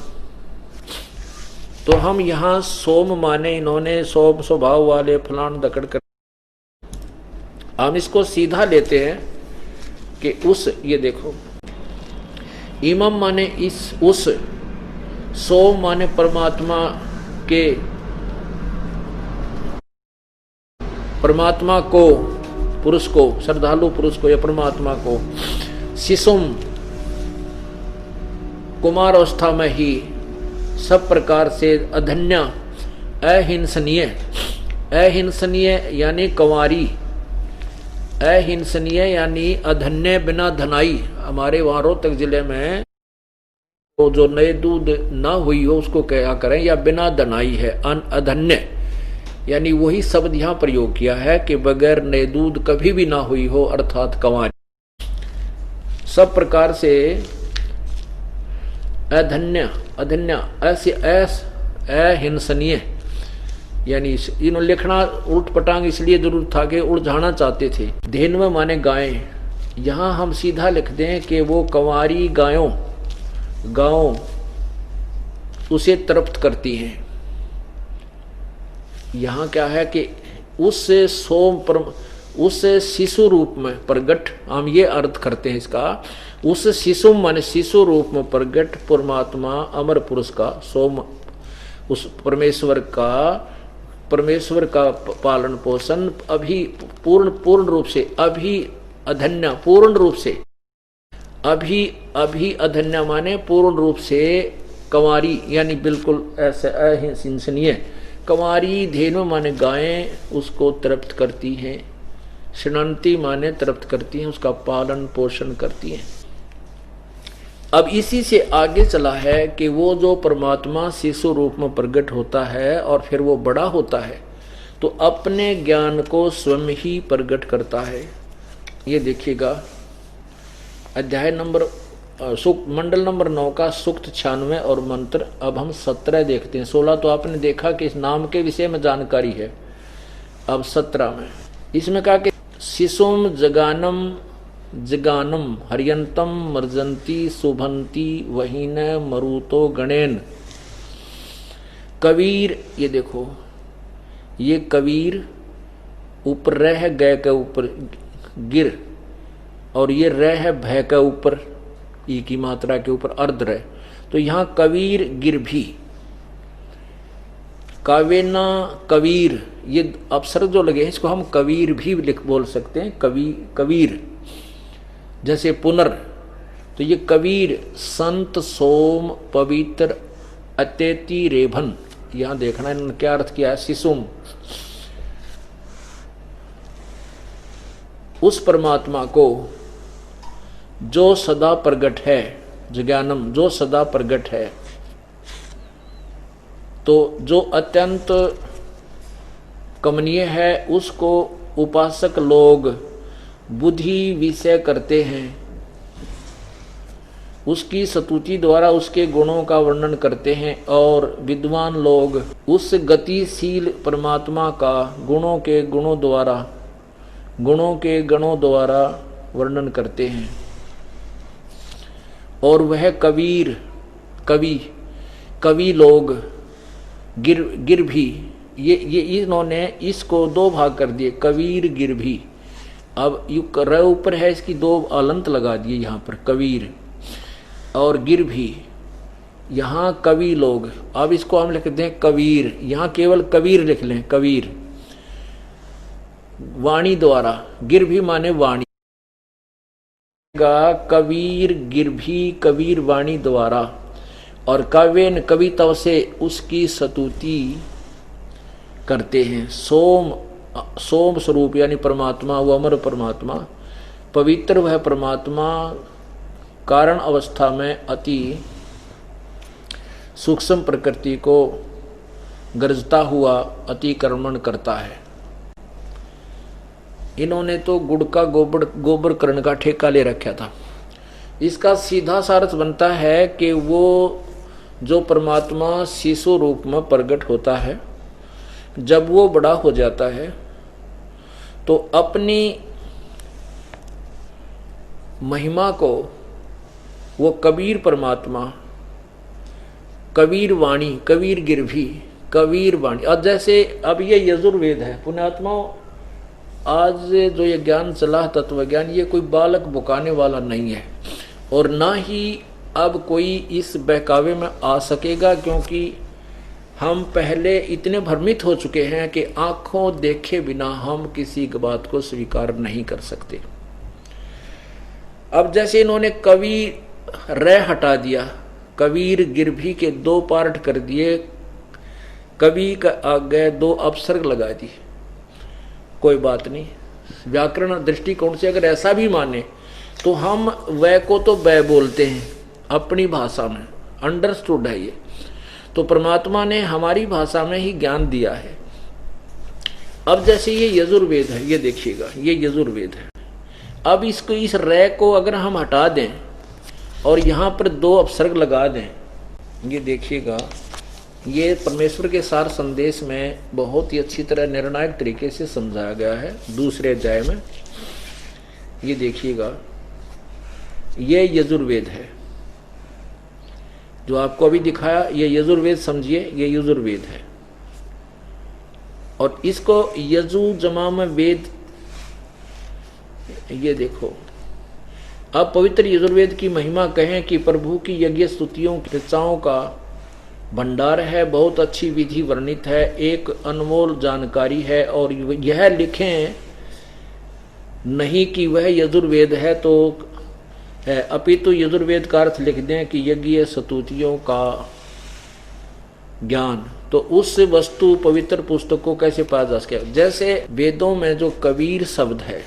तो हम यहां सोम माने इन्होंने सोम स्वभाव वाले फलान दकड़ कर, हम इसको सीधा लेते हैं कि उस, ये देखो इमम माने इस, उस, सोम माने परमात्मा के, परमात्मा को, पुरुष को, श्रद्धालु पुरुष को या परमात्मा को, शिशुम कुमार अवस्था में ही सब प्रकार से अधन्य, अहिंसनीय, अहिंसनीय यानी कंवारी, अहिंसनीय यानी अधन्य बिना धनाई। हमारे वहां रोहतक जिले में तो जो नए दूध ना हुई हो उसको क्या करें, या बिना धनाई है, अधन्य, यानी वही शब्द यहां प्रयोग किया है कि बगैर नए दूध कभी भी ना हुई हो, अर्थात कंवारी। सब प्रकार से अधन्य, अधन्य ऐसे अहिंसनीय, यानी इन्होंने लिखना उल्ट पटांग इसलिए जरूर था कि उलझाना चाहते थे। धेनव माने गायें, यहां हम सीधा लिख दें कि वो कंवारी गायों, गायों उसे तृप्त करती हैं। यहां क्या है कि उससे सोम पर, उससे शिशु रूप में प्रगट, हम ये अर्थ करते हैं इसका, उस शिशु माने शिशु रूप में प्रगट परमात्मा अमर पुरुष का, सोम उस परमेश्वर का पालन पोषण अभी पूर्ण रूप से, अभी अधन्य पूर्ण रूप से, अभी अधन्य माने पूर्ण रूप से कंवारी, यानी बिल्कुल ऐसे अहिंसनीय कंवारी। धेनु माने गायें उसको तृप्त करती हैं, शृणंती माने तृप्त करती हैं, उसका पालन पोषण करती हैं। अब इसी से आगे चला है कि वो जो परमात्मा शिशु रूप में प्रकट होता है और फिर वो बड़ा होता है तो अपने ज्ञान को स्वयं ही प्रकट करता है। ये देखिएगा अध्याय नंबर मंडल नंबर 9 का सूक्त 96 और मंत्र। अब हम 17 देखते हैं। 16 तो आपने देखा कि इस नाम के विषय में जानकारी है। अब 17 में इसमें कहा कि शिशुम जगानम जगानम हरियंतम मर्जंती शुभंती वहीन मरुतो गणेन। कबीर, ये देखो ये कबीर ऊपर रह है गय के ऊपर गिर, और ये रह है भय के ऊपर ई की मात्रा के ऊपर अर्ध रह। तो यहां कबीर गिर भी, कावेना कबीर, ये अवसर जो लगे हैं इसको हम कबीर भी लिख बोल सकते हैं, कबीर जैसे पुनर। तो ये कबीर संत सोम पवित्र अत्यति रेभन, यहां देखना इन्होंने क्या अर्थ किया है। शिशुम, उस परमात्मा को जो सदा प्रगट है, ज्ञानम जो सदा प्रगट है, तो जो अत्यंत कमनीय है उसको उपासक लोग बुद्धि विषय करते हैं, उसकी स्तुति द्वारा उसके गुणों का वर्णन करते हैं, और विद्वान लोग उस गतिशील परमात्मा का गुणों के गणों द्वारा वर्णन करते हैं। और वह कवि लोग गिर भी, ये इन्होंने इसको दो भाग कर दिए, कबीर गिर भी। अब यू र ऊपर है, इसकी दो अलंत लगा दिए यहाँ पर, कबीर और गिर भी। यहाँ कवि लोग, अब इसको हम लिखते हैं कबीर, यहाँ केवल कबीर लिख लें, कबीर वाणी द्वारा, गिर भी माने वाणी, कबीर गिर भी कबीर वाणी द्वारा, और काव्यन कविता से उसकी स्तुति करते हैं। सोम स्वरूप यानी परमात्मा, वो अमर परमात्मा, पवित्र वह परमात्मा कारण अवस्था में अति सूक्ष्म प्रकृति को गरजता हुआ अतिक्रमण करता है। इन्होंने तो गुड़ का गोबर करण का ठेका ले रखा था। इसका सीधा सार्थ बनता है कि वो जो परमात्मा शिशु रूप में प्रकट होता है, जब वो बड़ा हो जाता है तो अपनी महिमा को वो कबीर परमात्मा, कबीर वाणी, कबीर गिरभी, कबीर वाणी। और जैसे अब ये यजुर्वेद है पुण्यात्माओं, आज जो ये ज्ञान चला तत्व ज्ञान, ये कोई बालक बुकाने वाला नहीं है, और ना ही अब कोई इस बहकावे में आ सकेगा, क्योंकि हम पहले इतने भ्रमित हो चुके हैं कि आंखों देखे बिना हम किसी बात को स्वीकार नहीं कर सकते। अब जैसे इन्होंने कवि रे हटा दिया, कबीर गिरभी के दो पार्ट कर दिए, कवि का आगे दो अपसर्ग लगा दी, कोई बात नहीं। व्याकरण दृष्टिकोण से अगर ऐसा भी माने तो हम वह को तो वह बोलते हैं अपनी भाषा में, अंडरस्टूड है ये। तो परमात्मा ने हमारी भाषा में ही ज्ञान दिया है। अब जैसे ये यजुर्वेद है, ये देखिएगा ये यजुर्वेद है। अब इसको इस रे को अगर हम हटा दें और यहाँ पर दो अपसर्ग लगा दें, ये देखिएगा, ये परमेश्वर के सार संदेश में बहुत ही अच्छी तरह निर्णायक तरीके से समझाया गया है दूसरे अध्याय में। ये देखिएगा, ये यजुर्वेद है जो आपको अभी दिखाया, ये यजुर्वेद समझिए, ये यजुर्वेद है। और इसको यजु जमा में वेद, ये देखो। अब पवित्र यजुर्वेद की महिमा कहें कि प्रभु की यज्ञ स्तुतियों की ऋचाओं का भंडार है, बहुत अच्छी विधि वर्णित है, एक अनमोल जानकारी है। और यह लिखें नहीं कि वह यजुर्वेद है तो है, अपितु यजुर्वेद का अर्थ लिख दें कि यज्ञ स्तुतियों का ज्ञान। तो उस वस्तु पवित्र पुस्तक को कैसे पाया जा सके? जैसे वेदों में जो कबीर शब्द है,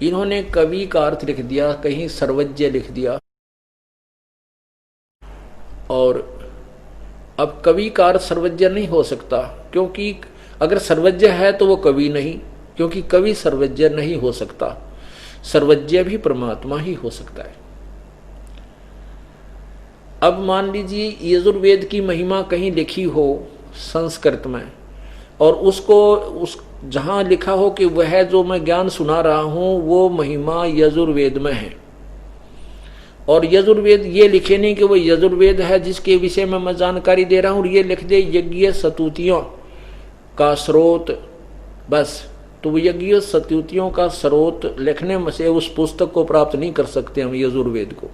इन्होंने कवि का अर्थ लिख दिया, कहीं सर्वज्ञ लिख दिया। और अब कवि का अर्थ सर्वज्ञ नहीं हो सकता, क्योंकि अगर सर्वज्ञ है तो वो कवि नहीं, क्योंकि कवि सर्वज्ञ नहीं हो सकता। सर्वज्ञ भी परमात्मा ही हो सकता है। अब मान लीजिए यजुर्वेद की महिमा कहीं लिखी हो संस्कृत में, और उसको जहां लिखा हो कि वह जो मैं ज्ञान सुना रहा हूं वो महिमा यजुर्वेद में है, और यजुर्वेद ये लिखे नहीं कि वो यजुर्वेद है जिसके विषय में मैं जानकारी दे रहा हूं, और ये लिख दे यज्ञ स्तुतियों का स्रोत, बस तो वो यज्ञ सतुतियों का स्रोत लिखने में से उस पुस्तक को प्राप्त नहीं कर सकते हम यजुर्वेद को।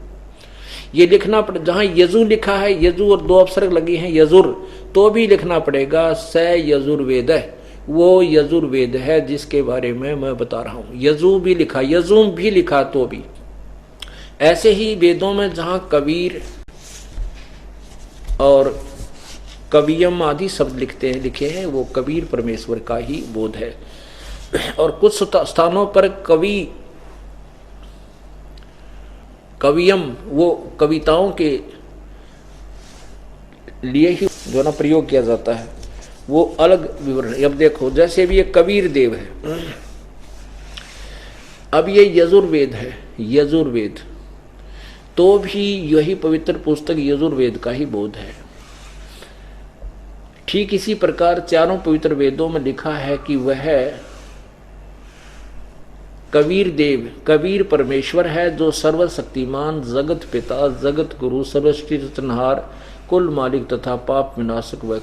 ये लिखना पड़े, जहां यजु लिखा है, यजु और दो अपसर्ग लगी हैं यजुर, तो भी लिखना पड़ेगा स यजुर्वेद है। वो यजुर्वेद है जिसके बारे में मैं बता रहा हूं। यजु भी लिखा, यजुम भी लिखा तो भी। ऐसे ही वेदों में जहां कबीर और कवियम आदि शब्द लिखे हैं वो कबीर परमेश्वर का ही बोध है। और कुछ स्थानों पर कवियम वो कविताओं के लिए ही जो ना प्रयोग किया जाता है, वो अलग विवरण। अब देखो जैसे भी ये कबीर देव है, अब ये यजुर्वेद है, यजुर्वेद तो भी यही पवित्र पुस्तक यजुर्वेद का ही बोध है। ठीक इसी प्रकार चारों पवित्र वेदों में लिखा है कि वह कबीर देव, कबीर परमेश्वर है जो सर्वशक्तिमान, जगत पिता, जगत गुरु, सर्वसृष्टि रचनहार, कुल मालिक तथा पाप विनाशक व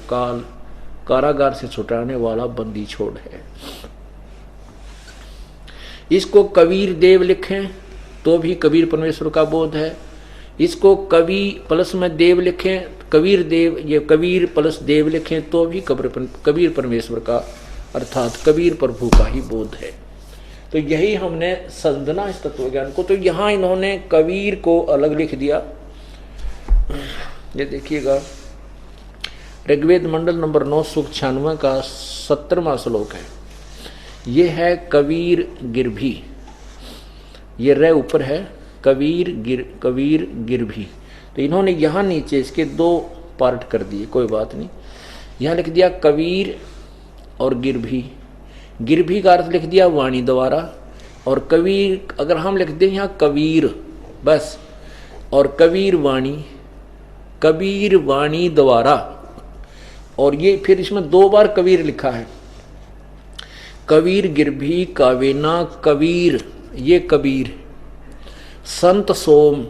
कारागार से छुटाने वाला बंदी छोड़ है। इसको कबीर देव लिखें तो भी कबीर परमेश्वर का बोध है। इसको कवि प्लस में देव लिखें, कबीर देव, ये कबीर प्लस देव लिखें तो भी कबीर परमेश्वर का अर्थात कबीर प्रभु का ही बोध है। तो यही हमने समझना इस तत्व ज्ञान को। तो यहां इन्होंने कबीर को अलग लिख दिया। ये देखिएगा ऋग्वेद मंडल नंबर 9 सूक्त 96 का 70वां श्लोक है। ये है कबीर गिरभी, ये रे ऊपर है, कबीर गिरभी। तो इन्होंने यहाँ नीचे इसके 2 पार्ट कर दिए, कोई बात नहीं। यहाँ लिख दिया कबीर और गिरभी, गिरभी का अर्थ लिख दिया वाणी द्वारा, और कबीर अगर हम लिख दें यहाँ कबीर बस, और कबीर वाणी द्वारा। और ये फिर इसमें 2 बार कबीर लिखा है, कबीर गिरभी कावेना कबीर, ये कबीर। संत सोम,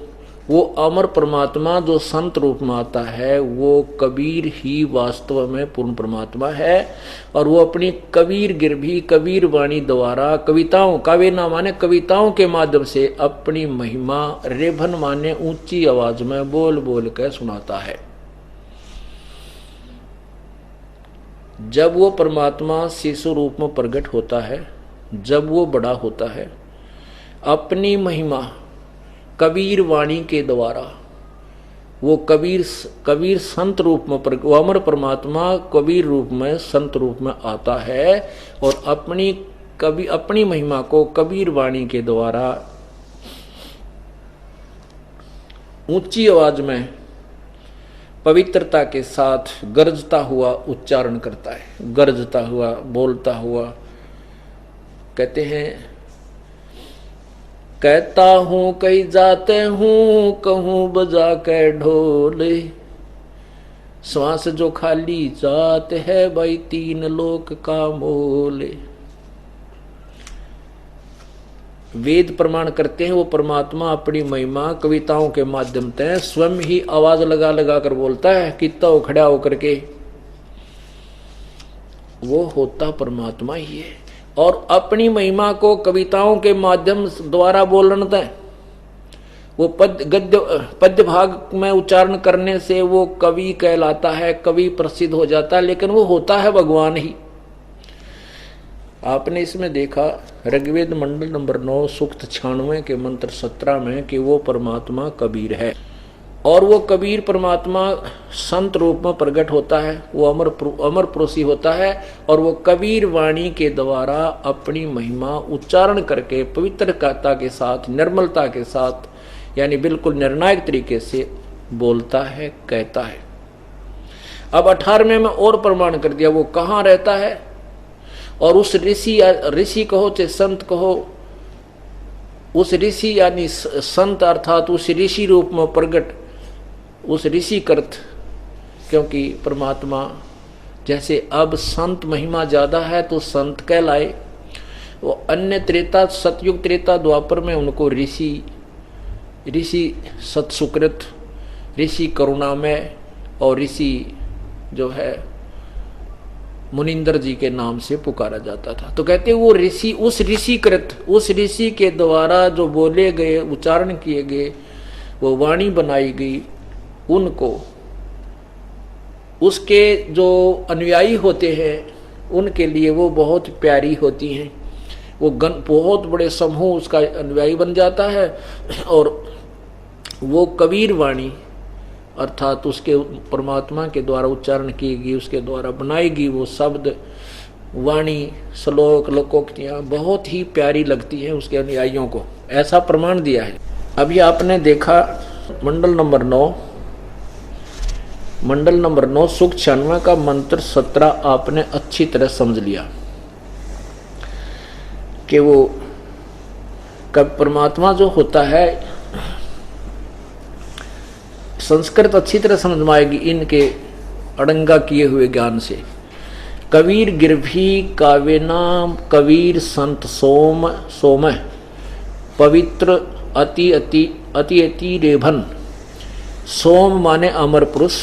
वो अमर परमात्मा जो संत रूप में आता है, वो कबीर ही वास्तव में पूर्ण परमात्मा है। और वो अपनी कबीर गिरभी, कबीर वाणी द्वारा कविताओं, कावेना माने कविताओं के माध्यम से अपनी महिमा, रेभन माने ऊंची आवाज में बोल बोल कर सुनाता है। जब वो परमात्मा शिशु रूप में प्रकट होता है, जब वो बड़ा होता है, अपनी महिमा कबीर वाणी के द्वारा वो कबीर संत रूप में, वो अमर परमात्मा कबीर रूप में, संत रूप में आता है और अपनी महिमा को कबीर वाणी के द्वारा ऊंची आवाज में पवित्रता के साथ गरजता हुआ उच्चारण करता है, गरजता हुआ, बोलता हुआ। कहते हैं कहता हूँ कहीं जाते हूँ, कहूँ बजा के ढोल, श्वास जो खाली जात है भाई 3 लोक का मोल। वेद प्रमाण करते हैं वो परमात्मा अपनी महिमा कविताओं के माध्यम से स्वयं ही आवाज लगा लगा कर बोलता है, कितना हो खड़ा होकर के, वो होता परमात्मा ही है। और अपनी महिमा को कविताओं के माध्यम द्वारा बोलना है, वो पद्य भाग में उच्चारण करने से वो कवि कहलाता है, कवि प्रसिद्ध हो जाता है, लेकिन वो होता है भगवान ही। आपने इसमें देखा ऋग्वेद मंडल नंबर 9 सूक्त 96 के मंत्र 17 में कि वो परमात्मा कबीर है, और वो कबीर परमात्मा संत रूप में प्रकट होता है, वो अमर पुरुषी होता है, और वो कबीर वाणी के द्वारा अपनी महिमा उच्चारण करके पवित्रता के साथ, निर्मलता के साथ, यानी बिल्कुल निर्णायक तरीके से बोलता है, कहता है। अब 18वें में और प्रमाण कर दिया वो कहाँ रहता है, और उस ऋषि कहो चाहे संत कहो, उस ऋषि यानी संत अर्थात उस ऋषि रूप में प्रकट, उस ऋषि कर्त, क्योंकि परमात्मा जैसे अब संत महिमा ज्यादा है तो संत कहलाए, वो अन्य त्रेता, सतयुग त्रेता द्वापर में उनको ऋषि सत्सुकृत, ऋषि करुणामय और ऋषि जो है मुनिंदर जी के नाम से पुकारा जाता था। तो कहते वो ऋषि, उस ऋषिकृत, उस ऋषि के द्वारा जो बोले गए, उच्चारण किए गए, वो वाणी बनाई गई, उनको, उसके जो अनुयायी होते हैं उनके लिए वो बहुत प्यारी होती हैं। वो बहुत बड़े समूह उसका अनुयायी बन जाता है। और वो कबीर वाणी अर्थात उसके परमात्मा के द्वारा उच्चारण की गई, उसके द्वारा बनाई गई वो शब्द, वाणी, श्लोक, लोकोक्तियाँ बहुत ही प्यारी लगती हैं उसके अनुयायियों को, ऐसा प्रमाण दिया है। अभी आपने देखा मंडल नंबर 9, मंडल नंबर 9 सुख 96 का मंत्र 17 आपने अच्छी तरह समझ लिया कि वो कब परमात्मा जो होता है, संस्कृत अच्छी तरह समझ में आएगी इनके अड़ंगा किए हुए ज्ञान से। कबीर गिरभी कावेना कबीर संत सोम सोम पवित्र अति अति अति अति रेभन। सोम माने अमर पुरुष।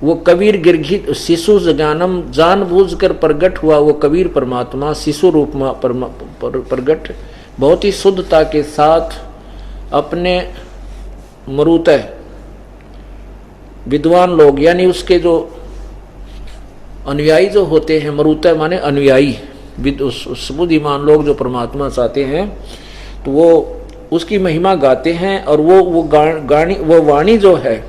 वो कबीर गिरघित शिशु ज्ञानम, जानबूझकर प्रगट हुआ वो कबीर परमात्मा शिशु रूप में प्रगट, बहुत ही शुद्धता के साथ अपने मरुतः विद्वान लोग, यानी उसके जो अनुयायी जो होते हैं, मरुतः माने अनुयायी, बुद्धिमान लोग जो परमात्मा चाहते हैं, तो वो उसकी महिमा गाते हैं। और वो वाणी जो है,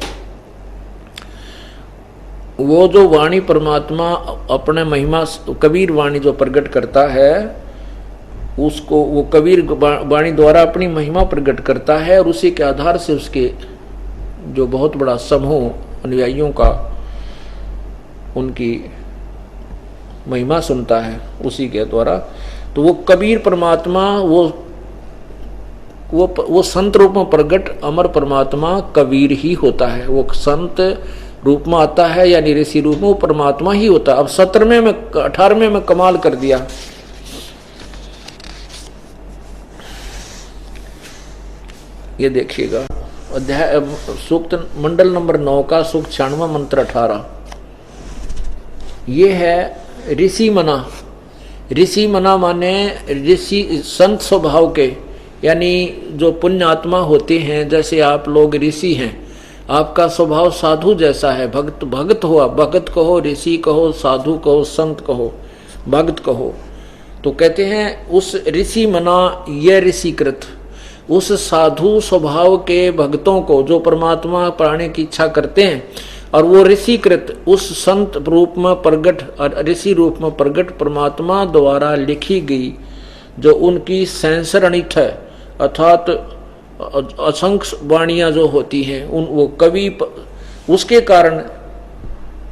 वो जो वाणी परमात्मा अपने महिमा कबीर वाणी जो प्रकट करता है, उसको वो कबीर वाणी द्वारा अपनी महिमा प्रकट करता है। और उसी के आधार से उसके जो बहुत बड़ा समूह अनुयायियों का उनकी महिमा सुनता है उसी के द्वारा। तो वो कबीर परमात्मा वो संत रूप में प्रकट अमर परमात्मा कबीर ही होता है। वो संत रूप में आता है यानी ऋषि रूप में, वो परमात्मा ही होता है। अब 17वें में 18वें में कमाल कर दिया। ये देखिएगा अध्याय सूक्त मंडल नंबर 9 का सूक्त 96 मंत्र 18। ये है ऋषि मना। ऋषि मना माने ऋषि संत स्वभाव के, यानी जो पुण्य आत्मा होते हैं, जैसे आप लोग ऋषि हैं, आपका स्वभाव साधु जैसा है, भक्त हुआ, भगत कहो, ऋषि कहो, साधु कहो, संत कहो, भक्त कहो। तो कहते हैं उस ऋषि मना, यह ऋषिकृत, उस साधु स्वभाव के भक्तों को जो परमात्मा पाने की इच्छा करते हैं, और वो ऋषिकृत उस संत रूप में प्रगट और ऋषि रूप में प्रगट परमात्मा द्वारा लिखी गई जो उनकी सैंसरणित है, अर्थात असंख्य वाणियाँ जो होती हैं, वो कवि, उसके कारण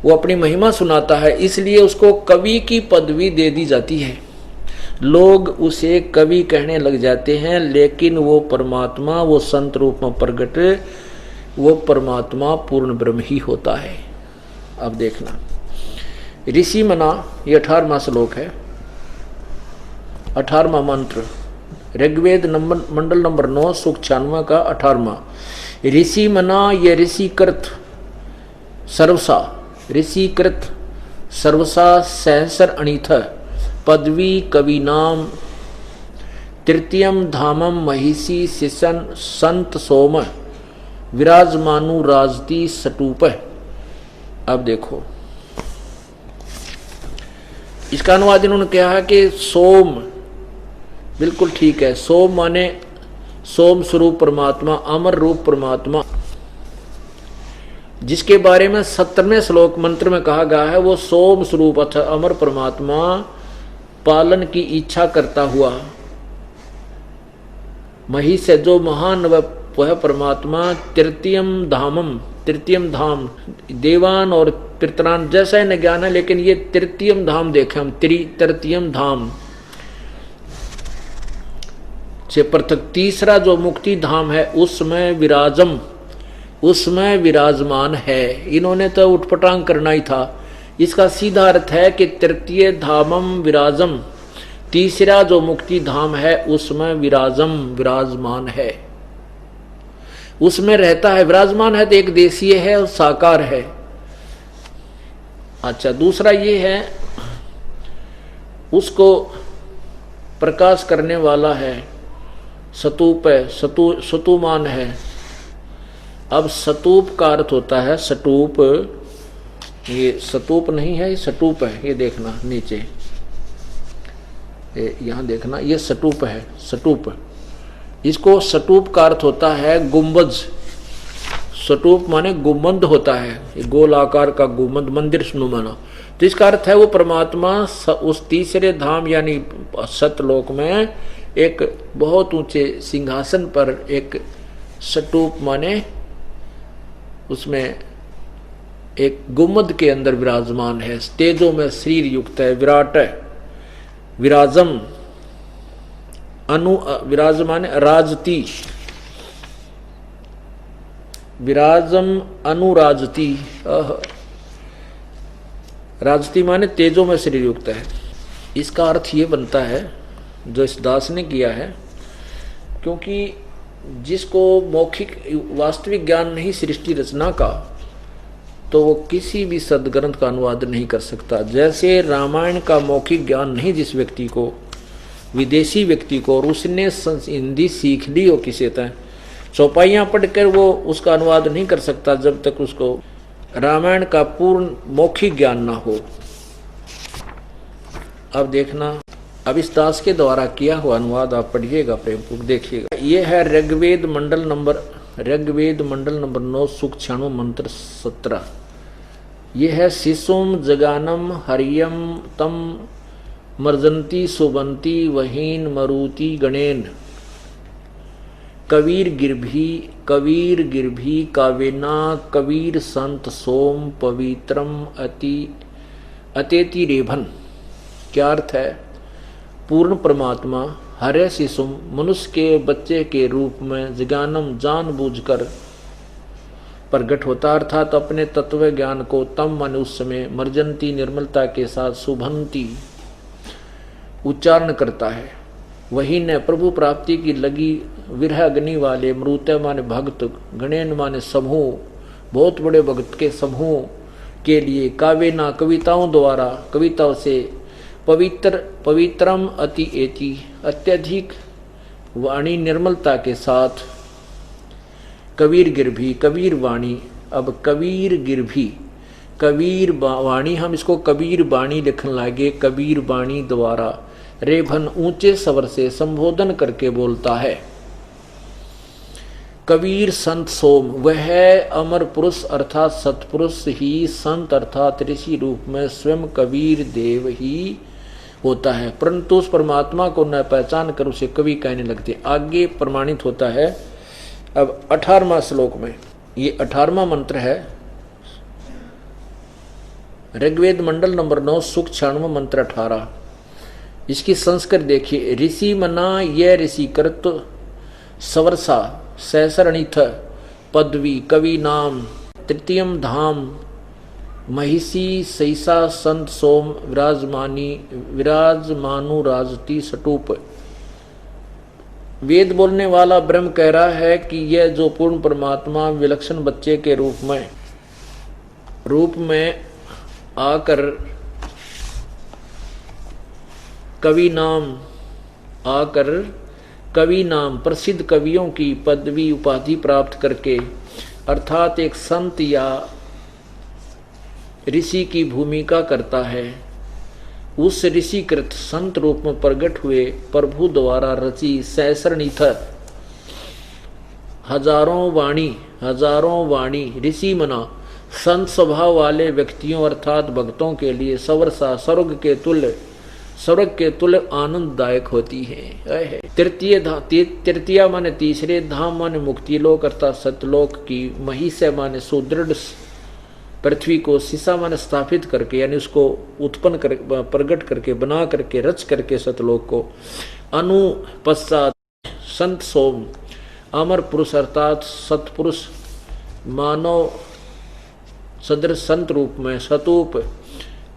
वो अपनी महिमा सुनाता है, इसलिए उसको कवि की पदवी दे दी जाती है। लोग उसे कवि कहने लग जाते हैं, लेकिन वो परमात्मा, वो संत रूप में प्रगट, वो परमात्मा पूर्ण ब्रह्म ही होता है। अब देखना ऋषि मना, ये 18वां श्लोक है, 18वां मंत्र, ऋग्वेद मंडल नंबर 9 सूक्त 96 का 18वां। ऋषि मना, ये ऋषिकृत सर्वसा, ऋषिकृत सर्वसा सहसर अणिथ पदवी कवि नाम तृतीयम धामम महिषी शिशन संत सोम विराजमानु राजती सटूप। अब देखो इसका अनुवाद इन्होंने कहा है कि सोम, बिल्कुल ठीक है। सोम माने सोम स्वरूप परमात्मा, अमर रूप परमात्मा, जिसके बारे में 17वें श्लोक मंत्र में कहा गया है, वो सोम स्वरूप अर्थात अमर परमात्मा पालन की इच्छा करता हुआ मही से जो महान वह परमात्मा तृतीयम धामम, तृतीयम धाम देवान और पितरान जैसा ही न ज्ञान है, लेकिन ये तृतीयम धाम देखे हम, तृतीयम धाम से पृथक तीसरा जो मुक्ति धाम है उसमें विराजम, उसमें विराजमान है। इन्होंने तो उठपटांग करना ही था। इसका सीधा अर्थ है कि तृतीय धामम विराजम, तीसरा जो मुक्ति धाम है उसमें विराजम विराजमान है, उसमें रहता है। विराजमान है तो एक देशीय है और साकार है। अच्छा, दूसरा ये है, उसको प्रकाश करने वाला है, स्तूप है, सतुमान है। अब स्तूप का अर्थ होता है स्तूप, ये स्तूप नहीं है, ये स्तूप है, ये देखना नीचे, यहां देखना, ये स्तूप है, स्तूप। इसको स्तूप का अर्थ होता है गुंबज। स्तूप माने गुंबद होता है, ये गोल आकार का गुंबद, मंदिर नुमाना। तो इसका अर्थ है वो परमात्मा उस तीसरे धाम यानी सतलोक में एक बहुत ऊंचे सिंहासन पर एक स्तूप माने उसमें एक गुंबद के अंदर विराजमान है, तेजो में शरीर युक्त है, विराट है, विराजम विराजमान राजती, विराजम अनुराजती, राजती माने तेजो में शरीर युक्त है। इसका अर्थ ये बनता है जो इस दास ने किया है, क्योंकि जिसको मौखिक वास्तविक ज्ञान नहीं सृष्टि रचना का, तो वो किसी भी सदग्रंथ का अनुवाद नहीं कर सकता। जैसे रामायण का मौखिक ज्ञान नहीं जिस व्यक्ति को, विदेशी व्यक्ति को, और उसने हिंदी सीख ली हो किसी तरह, चौपाइयाँ पढ़कर वो उसका अनुवाद नहीं कर सकता जब तक उसको रामायण का पूर्ण मौखिक ज्ञान ना हो। अब देखना, अब इस दास के द्वारा किया हुआ अनुवाद आप पढ़िएगा, प्रेमपूर्वक देखिएगा। ये है ऋग्वेद मंडल नंबर 9 सुख 96 मंत्र 17। ये है शिशुम जगानम हरियम तम मर्जंती सुबंती वहीन मरुति गणेन कबीर गिरभी कावेना कबीर संत सोम पवित्रम अतेति रेभन। क्या अर्थ है? पूर्ण परमात्मा हरे शिशुम मनुष्य के बच्चे के रूप में जगानम जानबूझकर प्रकट होता, अर्थात अपने तत्व ज्ञान को तम मन उस समय मर्जंती निर्मलता के साथ सुभंती उच्चारण करता है। वही ने प्रभु प्राप्ति की लगी विरह अग्नि वाले मृत्य माने भक्त, गणेन माने समूह, बहुत बड़े भक्त के समूह के लिए काव्यना कविताओं द्वारा, कविताओं से पवित्रम अति एति अत्यधिक वाणी निर्मलता के साथ कबीर गिरभी कबीर वाणी। अब कबीर गिरभी कबीर वाणी, हम इसको कबीर वाणी लिखने लगे। कबीर वाणी द्वारा रेभन ऊंचे स्वर से संबोधन करके बोलता है। कबीर संत सोम, वह अमर पुरुष अर्थात सतपुरुष ही संत अर्थात ऋषि रूप में स्वयं कबीर देव ही होता है, परंतु उस परमात्मा को न पहचान कर उसे कवि कहने लगते। आगे प्रमाणित होता है अब 18वां श्लोक में। ये 18वां मंत्र है, ऋग्वेद मंडल नंबर 9 सुख 96 मंत्र 18। इसकी संस्कृत देखिए। ऋषि मना ये ऋषि कृत सवरसा सहसरणिथ पदवी कवि नाम तृतीयम धाम महिषी सैसा संत सोम विराजमानु राजती सटूप। वेद बोलने वाला ब्रह्म कह रहा है कि यह जो पूर्ण परमात्मा विलक्षण बच्चे के रूप में आकर कवि नाम प्रसिद्ध कवियों की पदवी उपाधि प्राप्त करके, अर्थात एक संत या ऋषि की भूमिका करता है, उस ऋषिकृत संत रूप में प्रकट हुए प्रभु द्वारा रची सहस्रनिथ हजारों वाणी ऋषि मना संत स्वभाव वाले व्यक्तियों अर्थात भक्तों के लिए सवरसा स्वर्ग के तुल्य आनंददायक होती है। तृतीय माने तीसरे, धाम माने मुक्ति लोक अर्थात सतलोक की, महिष माने सुदृढ़ पृथ्वी को, सीसा माने स्थापित करके यानी उसको उत्पन्न कर प्रकट करके बना करके रच करके सतलोक को, अनु पश्चात संत सोम अमर पुरुष अर्थात सतपुरुष मानव सदृश संत रूप में सतूप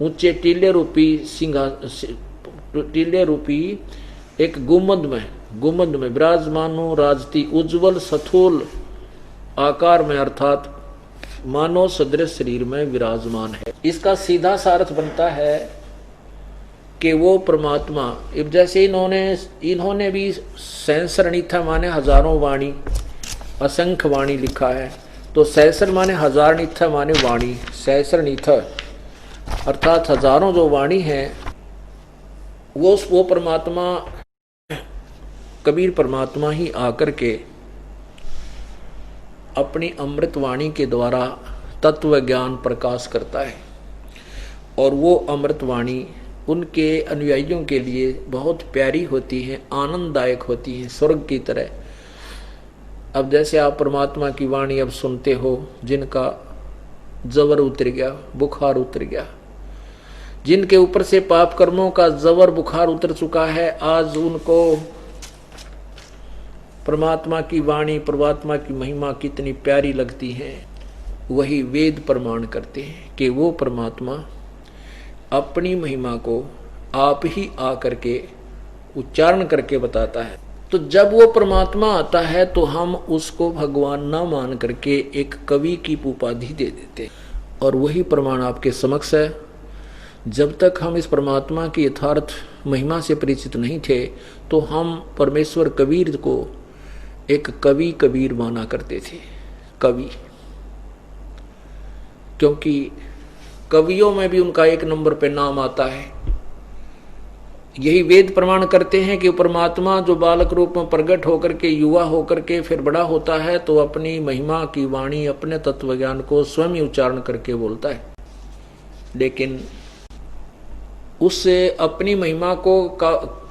ऊंचे टीले रूपी एक गुम्मद में विराजमानो राजती उज्जवल सथूल आकार में अर्थात मानव सदृश शरीर में विराजमान है। इसका सीधा सा अर्थ बनता है कि वो परमात्मा, जैसे इन्होंने भी सहस्रनीथा माने हजारों वाणी, असंख्य वाणी लिखा है, तो सहस्र माने हजार, निथा माने वाणी, सहस्रनीथा अर्थात हजारों जो वाणी है वो परमात्मा, कबीर परमात्मा ही आकर के अपनी अमृत वाणी के द्वारा तत्व ज्ञान प्रकाश करता है। और वो अमृत वाणी उनके अनुयायियों के लिए बहुत प्यारी होती है, आनंददायक होती है, स्वर्ग की तरह। अब जैसे आप परमात्मा की वाणी अब सुनते हो, जिनका जबर उतर गया, बुखार उतर गया, जिनके ऊपर से पाप कर्मों का जबर बुखार उतर चुका है, आज उनको परमात्मा की वाणी, परमात्मा की महिमा कितनी प्यारी लगती है। वही वेद प्रमाण करते हैं कि वो परमात्मा अपनी महिमा को आप ही आकर के उच्चारण करके बताता है। तो जब वो परमात्मा आता है तो हम उसको भगवान ना मान करके एक कवि की उपाधि दे देते। और वही प्रमाण आपके समक्ष है। जब तक हम इस परमात्मा की यथार्थ महिमा से परिचित नहीं थे तो हम परमेश्वर कबीर को एक कवि कबीर माना करते थे, कवि, क्योंकि कवियों में भी उनका एक नंबर पे नाम आता है। यही वेद प्रमाण करते हैं कि परमात्मा जो बालक रूप में प्रकट होकर के, युवा होकर के फिर बड़ा होता है तो अपनी महिमा की वाणी, अपने तत्व ज्ञान को स्वयं ही उच्चारण करके बोलता है। लेकिन उससे अपनी महिमा को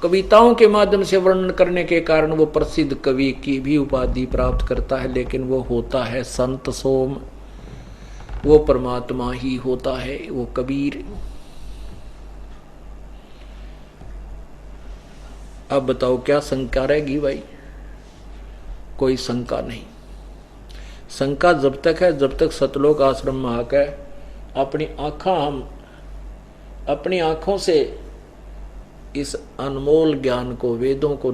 कविताओं के माध्यम से वर्णन करने के कारण वो प्रसिद्ध कवि की भी उपाधि प्राप्त करता है। लेकिन वो होता है संत सोम, वो परमात्मा ही होता है, वो कबीर। अब बताओ क्या शंका रहेगी भाई? कोई शंका नहीं। शंका जब तक है जब तक सतलोक आश्रम में आकर अपनी आंखों से इस अनमोल ज्ञान को, वेदों को,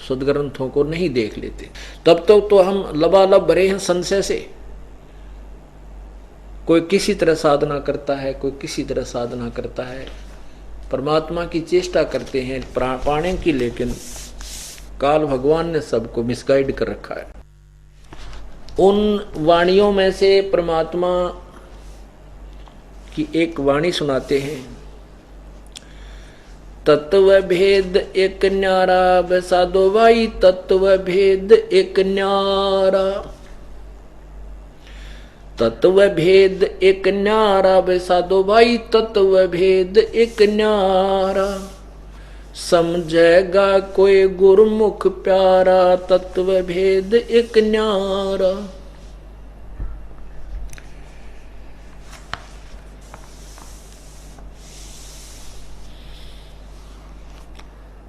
सदग्रंथों को नहीं देख लेते, तब तक तो हम लबालब भरे हैं संशय से। कोई किसी तरह साधना करता है, कोई किसी तरह साधना करता है, परमात्मा की चेष्टा करते हैं पाने की, लेकिन काल भगवान ने सबको मिसगाइड कर रखा है। उन वाणियों में से परमात्मा की एक वाणी सुनाते हैं। तत्व भेद एक न्यारा बसादो भाई, तत्व भेद एक न्यारा, तत्व भेद एक न्यारा बसादो भाई, तत्व भेद एक न्यारा, समझेगा कोई गुरमुख प्यारा, तत्व भेद एक न्यारा।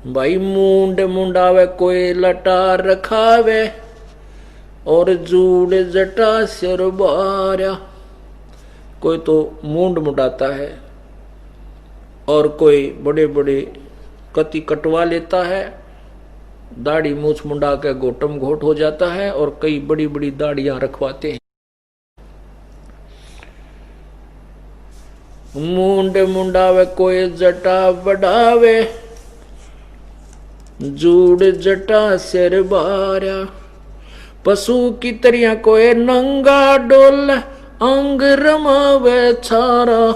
भाई मूंड मुंडावे कोई लटा रखावे, और जूड़ जटा सिर बार्या। कोई तो मूंड मुंडाता है और कोई बड़े बड़े कति कटवा लेता है, दाढ़ी मूछ मुंडा के गोटम घोट हो जाता है, और कई बड़ी बड़ी दाढ़ियां रखवाते हैं। मूंड मुंडावे कोई जटा बढ़ावे, जूड़ जटा सिर बार्या। पशु की तरिया कोई नंगा डोल, अंग रमावे छारा,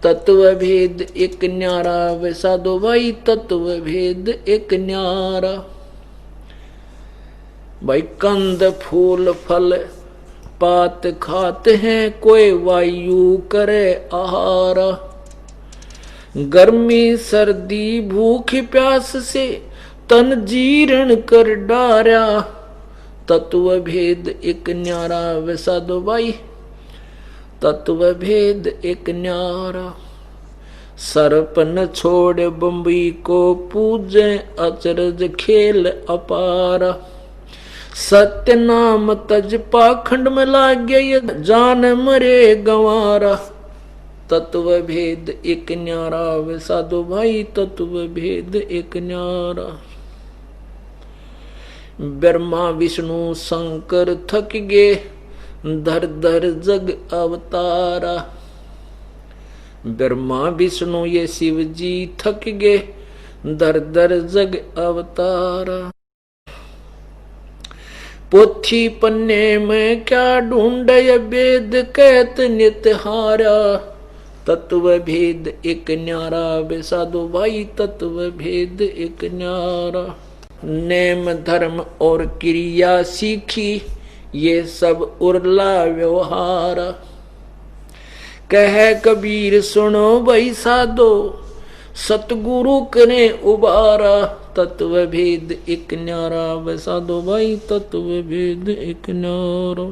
तत्व भेद एक न्यारा वैसा दो भाई, तत्व भेद एक न्यारा। भाई कंद फूल फल पात खाते हैं, कोई वायु करे आहारा, गर्मी सर्दी भूख प्यास से तन जीर्ण कर डारा, तत्व भेद एक न्यारा वैसा दो भाई, तत्व भेद एक न्यारा। सरपन छोड़ बम्बई को पूजे, अचरज खेल अपारा, सत्य नाम तज पाखंड में लागे, जान मरे गंवारा, तत्व भेद एक न्यारा वैसा दो भाई, तत्व भेद एक न्यारा। ब्रह्मा विष्णु शंकर थक गे, धर धर जग अवतारा। ब्रह्मा विष्णु ये शिव जी थक गए, धर धर जग अवतारा। पोथी पन्ने में क्या ढूंढे वेद कहत नित हारा। तत्व भेद एक न्यारा, बे साधु भाई तत्व भेद एक न्यारा। नेम धर्म और क्रिया सीखी, ये सब उर्ला व्यवहार। कह कबीर सुनो भाई साधो, सतगुरु करे उबारा। तत्व भेद एक न्यारा, बे साधु भाई तत्व भेद एक न्यारा।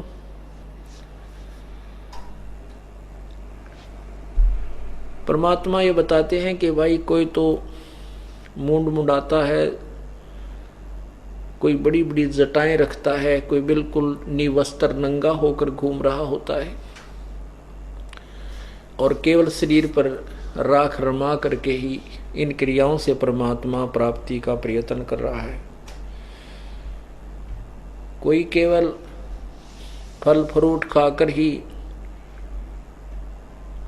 परमात्मा ये बताते हैं कि भाई कोई तो मुंड मुंडाता है, कोई बड़ी बड़ी जटाएं रखता है, कोई बिल्कुल निवस्त्र नंगा होकर घूम रहा होता है और केवल शरीर पर राख रमा करके ही इन क्रियाओं से परमात्मा प्राप्ति का प्रयत्न कर रहा है। कोई केवल फल फ्रूट खाकर ही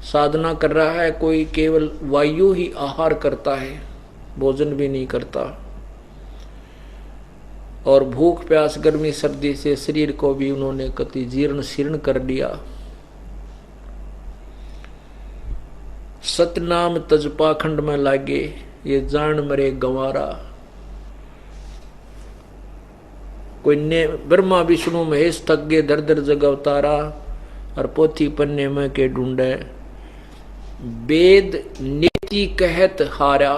साधना कर रहा है, कोई केवल वायु ही आहार करता है, भोजन भी नहीं करता और भूख प्यास गर्मी सर्दी से शरीर को भी उन्होंने कति जीर्ण शीर्ण कर लिया। सतनाम तज पाखंड में लागे, ये जान मरे गंवारा। कोई ने ब्रह्मा विष्णु महेश थक गए, दर दर जग अवतारा। और पोथी पन्ने में के ढूंढे वेद नीति कहत हारा।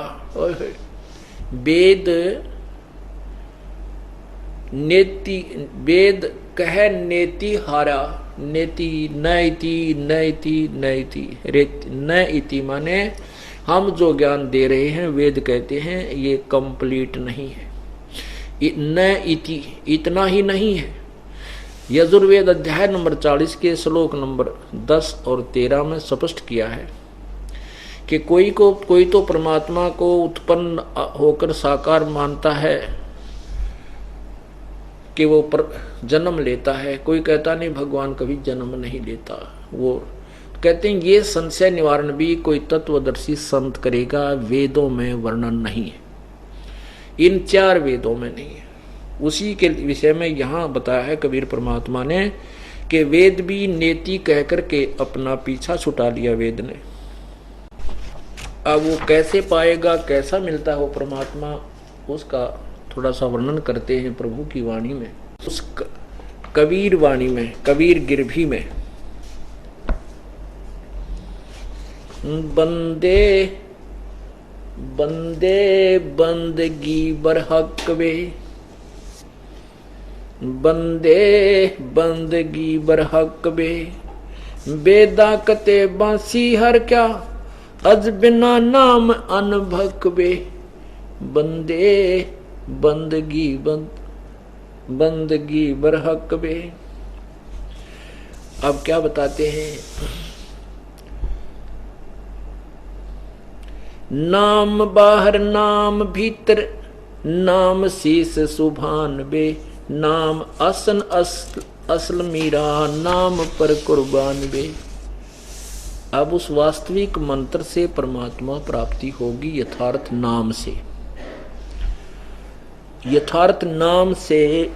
वेद नेति, वेद कह नेति हारा। नेति नैति नैति नैति रेति न इति माने हम जो ज्ञान दे रहे हैं वेद कहते हैं ये कंप्लीट नहीं है। न इति इतना ही नहीं है। यजुर्वेद अध्याय नंबर 40 के श्लोक नंबर 10 और 13 में स्पष्ट किया है कि कोई तो परमात्मा को उत्पन्न होकर साकार मानता है कि वो जन्म लेता है, कोई कहता नहीं भगवान कभी जन्म नहीं लेता। वो कहते हैं ये संशय निवारण भी कोई तत्वदर्शी संत करेगा, वेदों में वर्णन नहीं है, इन 4 वेदों में नहीं है। उसी के विषय में यहाँ बताया है कबीर परमात्मा ने कि वेद भी नेति कह करके अपना पीछा छुटा लिया वेद ने। अब वो कैसे पाएगा, कैसा मिलता है वो परमात्मा, उसका थोड़ा सा वर्णन करते हैं प्रभु की वाणी में, उस कबीर वाणी में, कबीर गिरभी में। बंदे बंदे बंदगी बरहक वे, बंदे बंदगी बरहक वे। बेदा कते बांसी हर क्या, अज बिना नाम अनभक वे। बंदे बंदगी बंदगी बरहक वे। अब क्या बताते हैं, नाम बाहर नाम भीतर, नाम शीस सुभान बे। नाम असन असल मीरा, नाम पर कुर्बान बे। अब उस वास्तविक मंत्र से परमात्मा प्राप्ति होगी यथार्थ नाम से। यथार्थ नाम से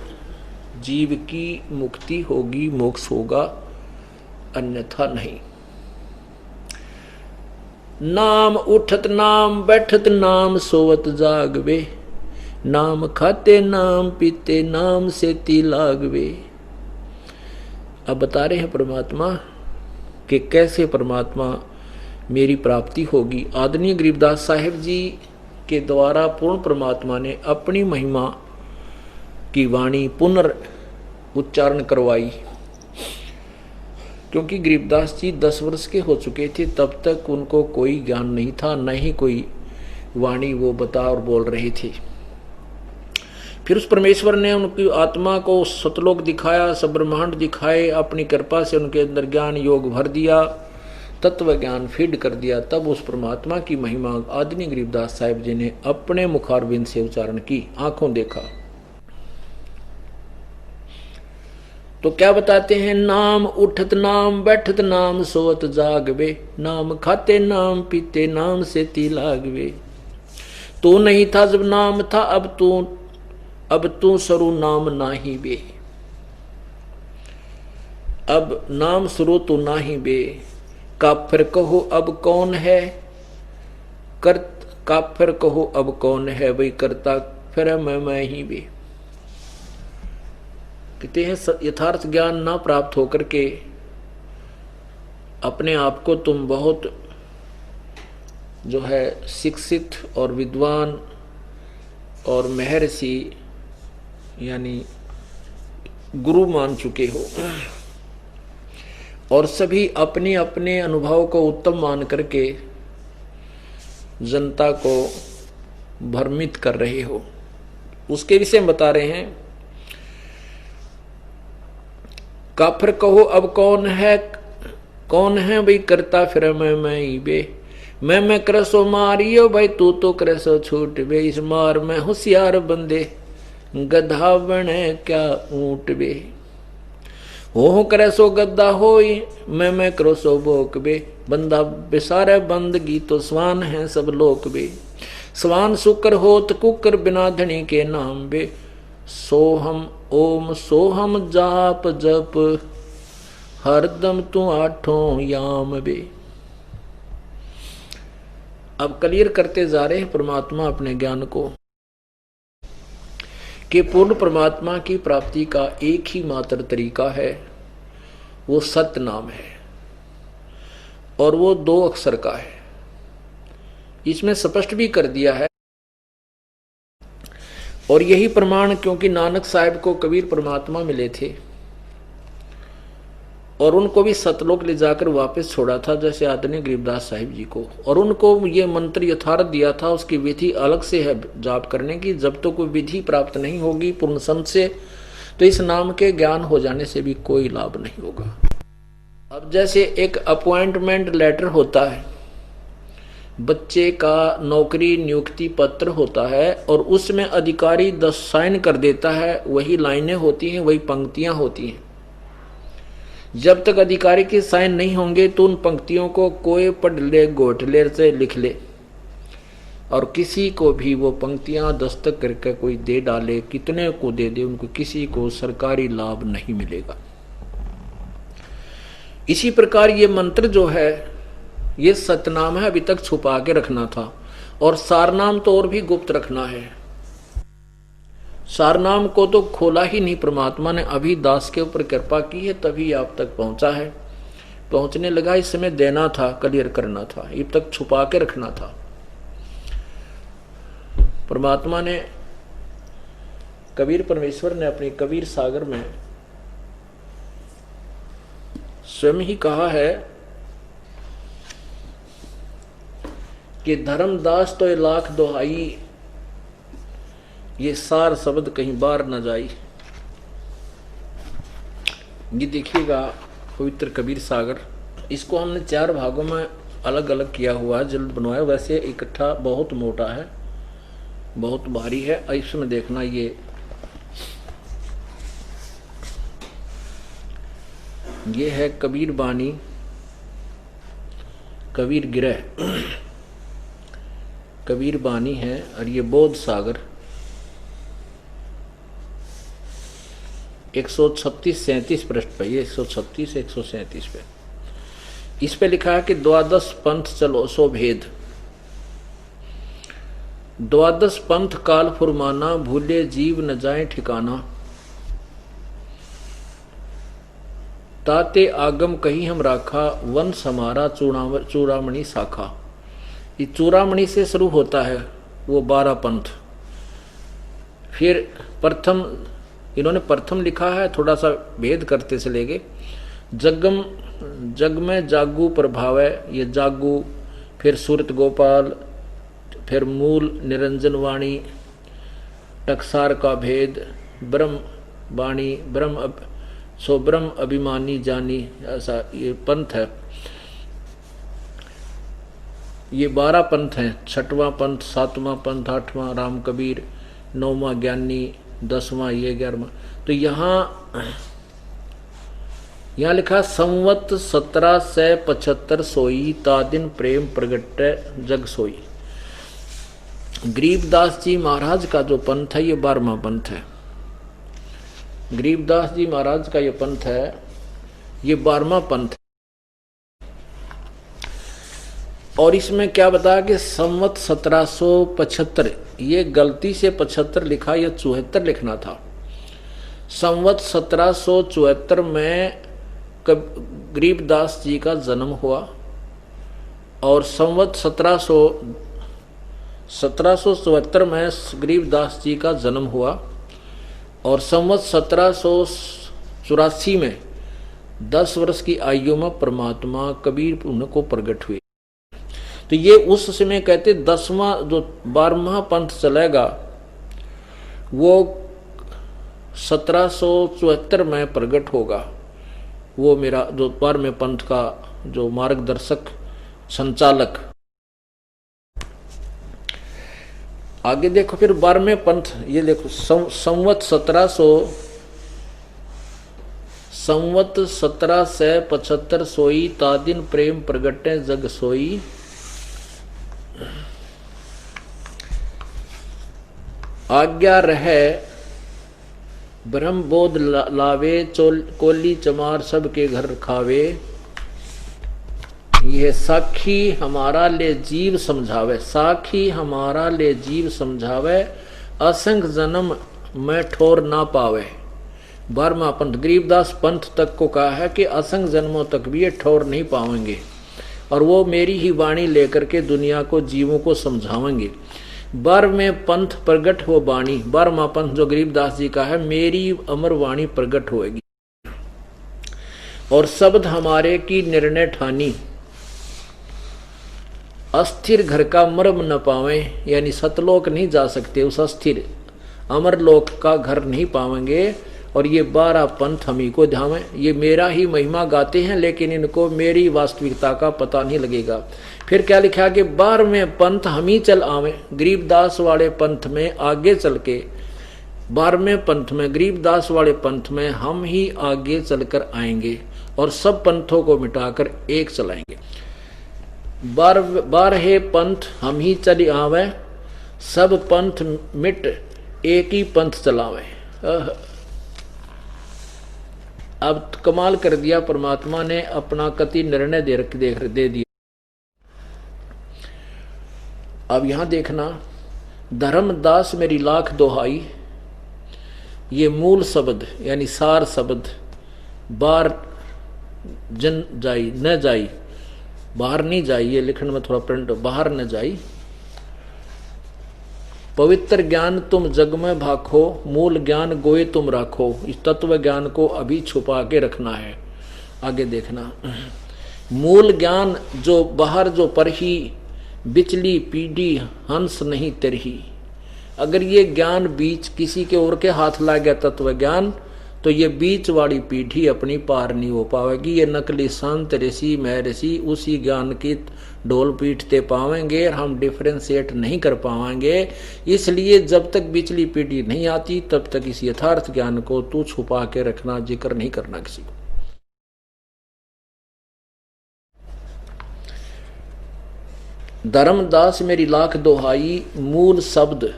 जीव की मुक्ति होगी, मोक्ष होगा, अन्यथा नहीं। नाम उठत नाम बैठत नाम सोवत जागवे। नाम खाते नाम पीते नाम से ती लागवे। अब बता रहे हैं परमात्मा कि कैसे परमात्मा मेरी प्राप्ति होगी। आदरणीय गरीबदास साहिब जी के द्वारा पूर्ण परमात्मा ने अपनी महिमा की वाणी पुनर् उच्चारण करवाई, क्योंकि गरीबदास जी 10 वर्ष के हो चुके थे, तब तक उनको कोई ज्ञान नहीं था, न ही कोई वाणी वो बता और बोल रहे थे। फिर उस परमेश्वर ने उनकी आत्मा को सतलोक दिखाया, सब ब्रह्मांड दिखाए, अपनी कृपा से उनके अंदर ज्ञान योग भर दिया, तत्व ज्ञान फीड कर दिया। तब उस परमात्मा की महिमा आदरणीय गरीबदास साहिब जी ने अपने मुखारविंद से उच्चारण की, आंखों देखा। तो क्या बताते हैं, नाम उठत नाम बैठत नाम सोत जागवे, नाम खाते नाम पीते नाम से ती लागवे। तू नहीं था जब नाम था, अब तू सरू नाम नाही बे। अब नाम सरू तू नाही बे। काफिर कहो अब कौन है, काफिर कहो अब कौन है, वही करता फिर मैं ही बे। कहते हैं यथार्थ ज्ञान ना प्राप्त होकर के अपने आप को तुम बहुत जो है शिक्षित और विद्वान और महर्षि यानी गुरु मान चुके हो, और सभी अपने अपने अनुभव को उत्तम मान करके जनता को भ्रमित कर रहे हो। उसके विषय में बता रहे हैं, काफिर कहो अब कौन है भाई करता फिर मैं ही बे। मैं करसो मारियो भाई तू तो करसो छूट बे। इस मार में होशियार बंदे गधा बने क्या ऊंट बे। हो करे सो गद्दा होई मैं करो सो बोक बे। बंदा बेसारे बंदगी तो स्वान है सब लोक बे। स्वान सुकर होत कुकर बिना धनी के नाम बे। सोहम ओम सोहम जाप जप हरदम तू आठों याम बे। अब क्लियर करते जा रहे हैं परमात्मा अपने ज्ञान को कि पूर्ण परमात्मा की प्राप्ति का एक ही मात्र तरीका है, वो सत्य नाम है और वो 2 अक्षर का है। इसमें स्पष्ट भी कर दिया है और यही प्रमाण, क्योंकि नानक साहब को कबीर परमात्मा मिले थे और उनको भी सतलोक ले जाकर वापस छोड़ा था, जैसे आदरणीय गरीबदास साहिब जी को। और उनको ये मंत्र यथार्थ दिया था, उसकी विधि अलग से है जाप करने की। जब तक तो कोई विधि प्राप्त नहीं होगी पूर्ण संत से, तो इस नाम के ज्ञान हो जाने से भी कोई लाभ नहीं होगा। अब जैसे एक अपॉइंटमेंट लेटर होता है, बच्चे का नौकरी नियुक्ति पत्र होता है और उसमें अधिकारी 10 साइन कर देता है, वही लाइनें होती हैं, वही पंक्तियां होती हैं। जब तक अधिकारी के साइन नहीं होंगे तो उन पंक्तियों को कोई पढ़ ले, गोठले से लिख ले और किसी को भी वो पंक्तियां दस्तक करके कोई दे डाले, कितने को दे दे, उनको किसी को सरकारी लाभ नहीं मिलेगा। इसी प्रकार ये मंत्र जो है ये सतनाम है, अभी तक छुपा के रखना था और सारनाम तो और भी गुप्त रखना है। सारनाम को तो खोला ही नहीं, परमात्मा ने अभी दास के ऊपर कृपा की है तभी आप तक पहुंचा है। पहुंचने लगा, इस समय देना था, क्लियर करना था, अब तक छुपा के रखना था। परमात्मा ने, कबीर परमेश्वर ने अपनी कबीर सागर में स्वयं ही कहा है कि धर्मदास तो 1,00,000 दोहाई, ये सार शब्द कहीं बाहर न जाई। ये देखिएगा पवित्र कबीर सागर, इसको हमने 4 भागों में अलग अलग किया हुआ है, जल्द बनवाया। वैसे इकट्ठा बहुत मोटा है, बहुत भारी है। इसमें देखना, ये है कबीर बानी, कबीर गिरह, कबीर बानी है, और ये बोध सागर 136-37 पृष्ठ पे, ये 136-137 पे। इस पे लिखा है कि 12 पंथ चलो सो भेद, 12 पंथ काल फुरमाना, भूले जीव न जाए ठिकाना। ताते आगम कही हम राखा, वंश हमारा चूड़ामणि शाखा। ये चूड़ामणि से शुरू होता है वो 12 पंथ। फिर प्रथम, इन्होंने प्रथम लिखा है, थोड़ा सा भेद करते चले गए। जग में जागू प्रभाव है, ये जागू, फिर सूरत गोपाल, फिर मूल निरंजन वाणी, टकसार का भेद, ब्रह्म वाणी, ब्रह्म अभिमानी जानी, ऐसा ये पंथ है। ये 12 पंथ हैं, 6वां पंथ, 7वां पंथ, 8वां राम कबीर, 9वां ज्ञानी, 10वां ये 11वां। तो यहाँ यहाँ लिखा संवत 1775 सोई ता दिन प्रेम प्रगट जग सोई। गरीबदास जी महाराज का जो पंथ है ये 12वां पंथ है। गरीबदास जी महाराज का ये पंथ है, ये 12वां पंथ है। और इसमें क्या बताया कि संवत 1775, ये गलती से 75 लिखा, यह 74 लिखना था। संवत 1774 में गरीबदास जी का जन्म हुआ और संवत 1774 में गरीबदास जी का जन्म हुआ और संवत 1784 में 10 वर्ष की आयु में परमात्मा कबीर उनको प्रकट हुए। तो ये उस समय कहते 10वां जो 12वां पंथ चलेगा वो 1774 में प्रकट होगा। वो मेरा जो 12वें पंथ का जो मार्गदर्शक संचालक। आगे देखो फिर 12वें पंथ, ये देखो संवत 1775 सोई ता दिन प्रेम प्रगटे जग सोई। आज्ञा रहे ब्रह्म बोध लावे कोली चमार सबके घर खावे। यह साखी हमारा ले जीव समझावे, साखी हमारा ले जीव समझावे, असंख जन्म में ठोर ना पावे। 12वां पंथ गरीबदास पंथ तक को कहा है कि असंख्य जन्मों तक भी ये ठौर नहीं पाएंगे और वो मेरी ही वाणी लेकर के दुनिया को जीवों को समझावेंगे। 12वें पंथ प्रगट हो वाणी, 12वां पंथ जो गरीबदास जी का है, मेरी अमर वाणी प्रगट होएगी और शब्द हमारे की निर्णय ठानी। अस्थिर घर का मर्म न पावे, यानी सतलोक नहीं जा सकते, उस अस्थिर अमरलोक का घर नहीं पावेंगे। और ये 12 पंथ हम ही को ध्यान, ये मेरा ही महिमा गाते हैं लेकिन इनको मेरी वास्तविकता का पता नहीं लगेगा। फिर क्या लिखा कि 12वें पंथ हम ही चल आवे। गरीबदास वाले पंथ में आगे चल के 12वें पंथ में गरीबदास वाले पंथ में हम ही आगे चलकर आएंगे और सब पंथों को मिटाकर एक चलाएंगे। 12 पंथ हम ही चल आवे, सब पंथ मिट एक ही पंथ चलावे। अब कमाल कर दिया परमात्मा ने, अपना कति निर्णय दे दिया। अब यहां देखना, धर्मदास मेरी लाख दोहाई, ये मूल शब्द यानी सार शब्द। बाहर जन जाई न जाई, बाहर नहीं जाई, ये लिखने में थोड़ा प्रिंट, बाहर न जाई। पवित्र ज्ञान तुम जग में भाखो, मूल ज्ञान गोए तुम राखो। इस तत्व ज्ञान को अभी छुपा के रखना है। आगे देखना, मूल ज्ञान जो बाहर जो पर ही, बिचली पीढ़ी हंस नहीं तरही। अगर ये ज्ञान बीच किसी के और के हाथ ला गया तत्व ज्ञान, तो ये बीच वाली पीढ़ी अपनी पार नहीं हो पाएगी। ये नकली संत ऋषि महर्षि उसी ज्ञान की ढोल पीटते पाएंगे और हम डिफ्रेंशिएट नहीं कर पाएंगे। इसलिए जब तक बिचली पीढ़ी नहीं आती तब तक इस यथार्थ ज्ञान को तू छुपा के रखना, जिक्र नहीं करना किसी को। धर्मदास मेरी लाख दोहाई, मूल शब्द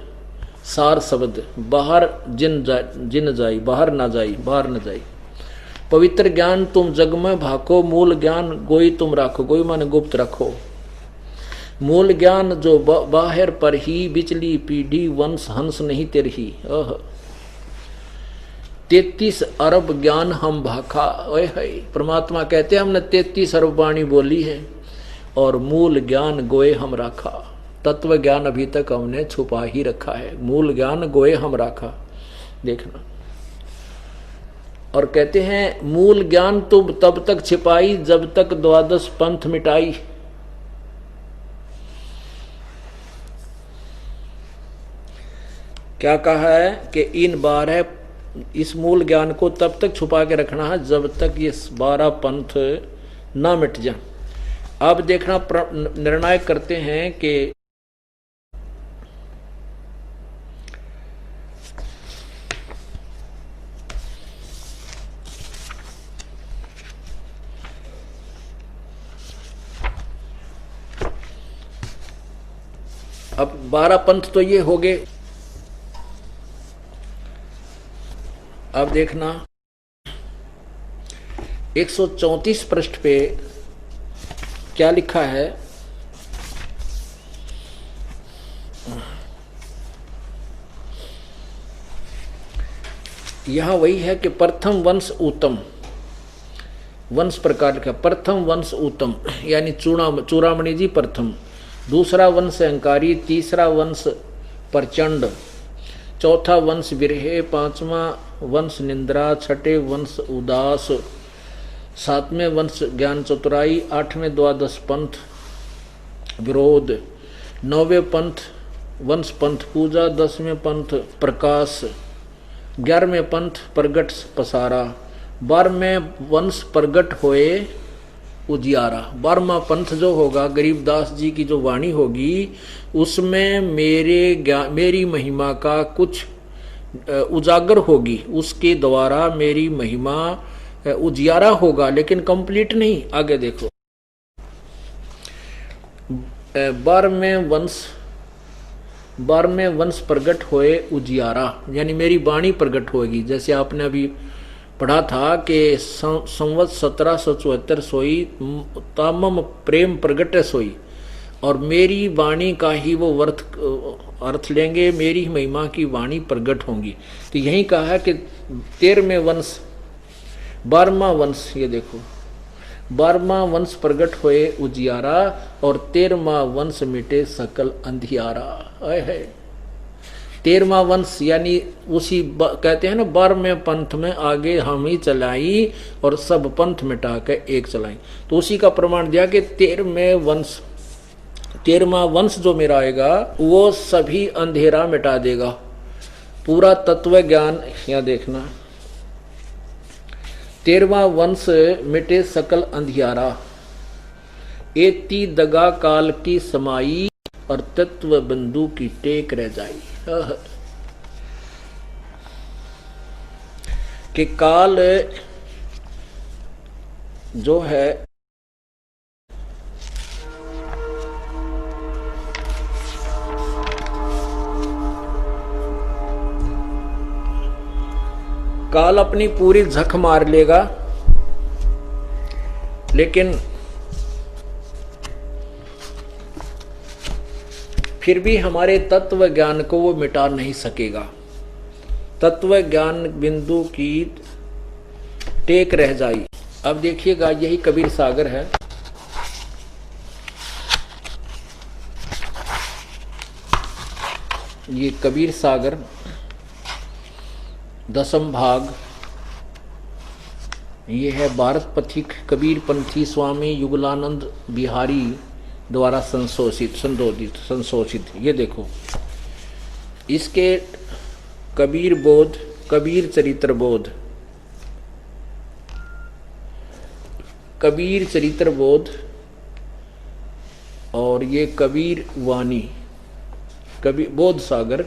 सार शब्द, बाहर जिन जाई, बाहर ना जाई, बाहर न जाई। पवित्र ज्ञान तुम जग में भाको, मूल ज्ञान गोई तुम राखो। गोई माने गुप्त रखो। मूल ज्ञान जो बाहर पर ही, बिचली पीढ़ी वंश हंस नहीं तेरही। 33 अरब ज्ञान हम भाखा। ओए है, परमात्मा कहते हैं हमने 33 अरब वाणी बोली है और मूल ज्ञान गोए हम राखा। तत्व ज्ञान अभी तक हमने छुपा ही रखा है, मूल ज्ञान गोए हम राखा। देखना, और कहते हैं मूल ज्ञान तुम तब तक छिपाई जब तक 12 पंथ मिटाई। क्या कहा है कि इन 12 इस मूल ज्ञान को तब तक छुपा के रखना है जब तक ये 12 पंथ ना मिट जाए। अब देखना, निर्णय करते हैं कि अब 12 पंथ तो ये हो गए। अब देखना 134 पृष्ठ पे क्या लिखा है। यहां वही है कि प्रथम वंश उत्तम, वंश प्रकार का प्रथम वंश उत्तम यानी चूड़ामणि जी प्रथम, दूसरा वंश अहंकारी, तीसरा वंश प्रचंड, चौथा वंश विरहे, पांचवा वंश निंद्रा, छठे वंश उदास, सातवें वंश ज्ञान चतुराई, आठवें द्वादश पंथ विरोध, नौवें पंथ वंश पंथ पूजा, 10वें पंथ प्रकाश, 11वें पंथ प्रगट पसारा, 12वें वंश प्रगट होए उजियारा। 12वां पंथ जो होगा गरीबदास जी की जो वाणी होगी उसमें मेरी महिमा का कुछ उजागर होगी, उसके द्वारा मेरी महिमा उजियारा होगा, लेकिन कंप्लीट नहीं। आगे देखो 12वें वंश प्रगट होए उजियारा यानी मेरी वाणी प्रगट होगी। जैसे आपने अभी पढ़ा था कि संवत 1774 सोई तामम प्रेम प्रगट सोई, और मेरी वाणी का ही वो अर्थ लेंगे, मेरी महिमा की वाणी प्रगट होंगी। तो यही कहा है कि 13वें वंश 12वां वंश, ये देखो 12वां वंश प्रगट होए उजियारा और 13वां वंश मिटे सकल अंधियारा। है 13वां वंश यानी उसी कहते हैं ना 12वें पंथ में आगे हम ही चलाई और सब पंथ मिटा के एक चलाई। तो उसी का प्रमाण दिया कि 13वां वंश जो मेरा आएगा वो सभी अंधेरा मिटा देगा, पूरा तत्व ज्ञान। यहाँ देखना 13वां वंश मिटे सकल अंधियारा, एती दगा काल की समाई और तत्व बंधु की टेक रह जाई। कि काल जो है काल अपनी पूरी झक मार लेगा, लेकिन फिर भी हमारे तत्व ज्ञान को वो मिटा नहीं सकेगा। तत्व ज्ञान बिंदु की टेक रह जाई। अब देखिएगा यही कबीर सागर है। ये कबीर सागर 10वां भाग, ये है भारत पथिक कबीर पंथी स्वामी युगलानंद बिहारी द्वारा संशोधित। ये देखो इसके कबीर बोध, कबीर चरित्र बोध, कबीर चरित्र बोध और ये कबीर वाणी, कबीर बोध सागर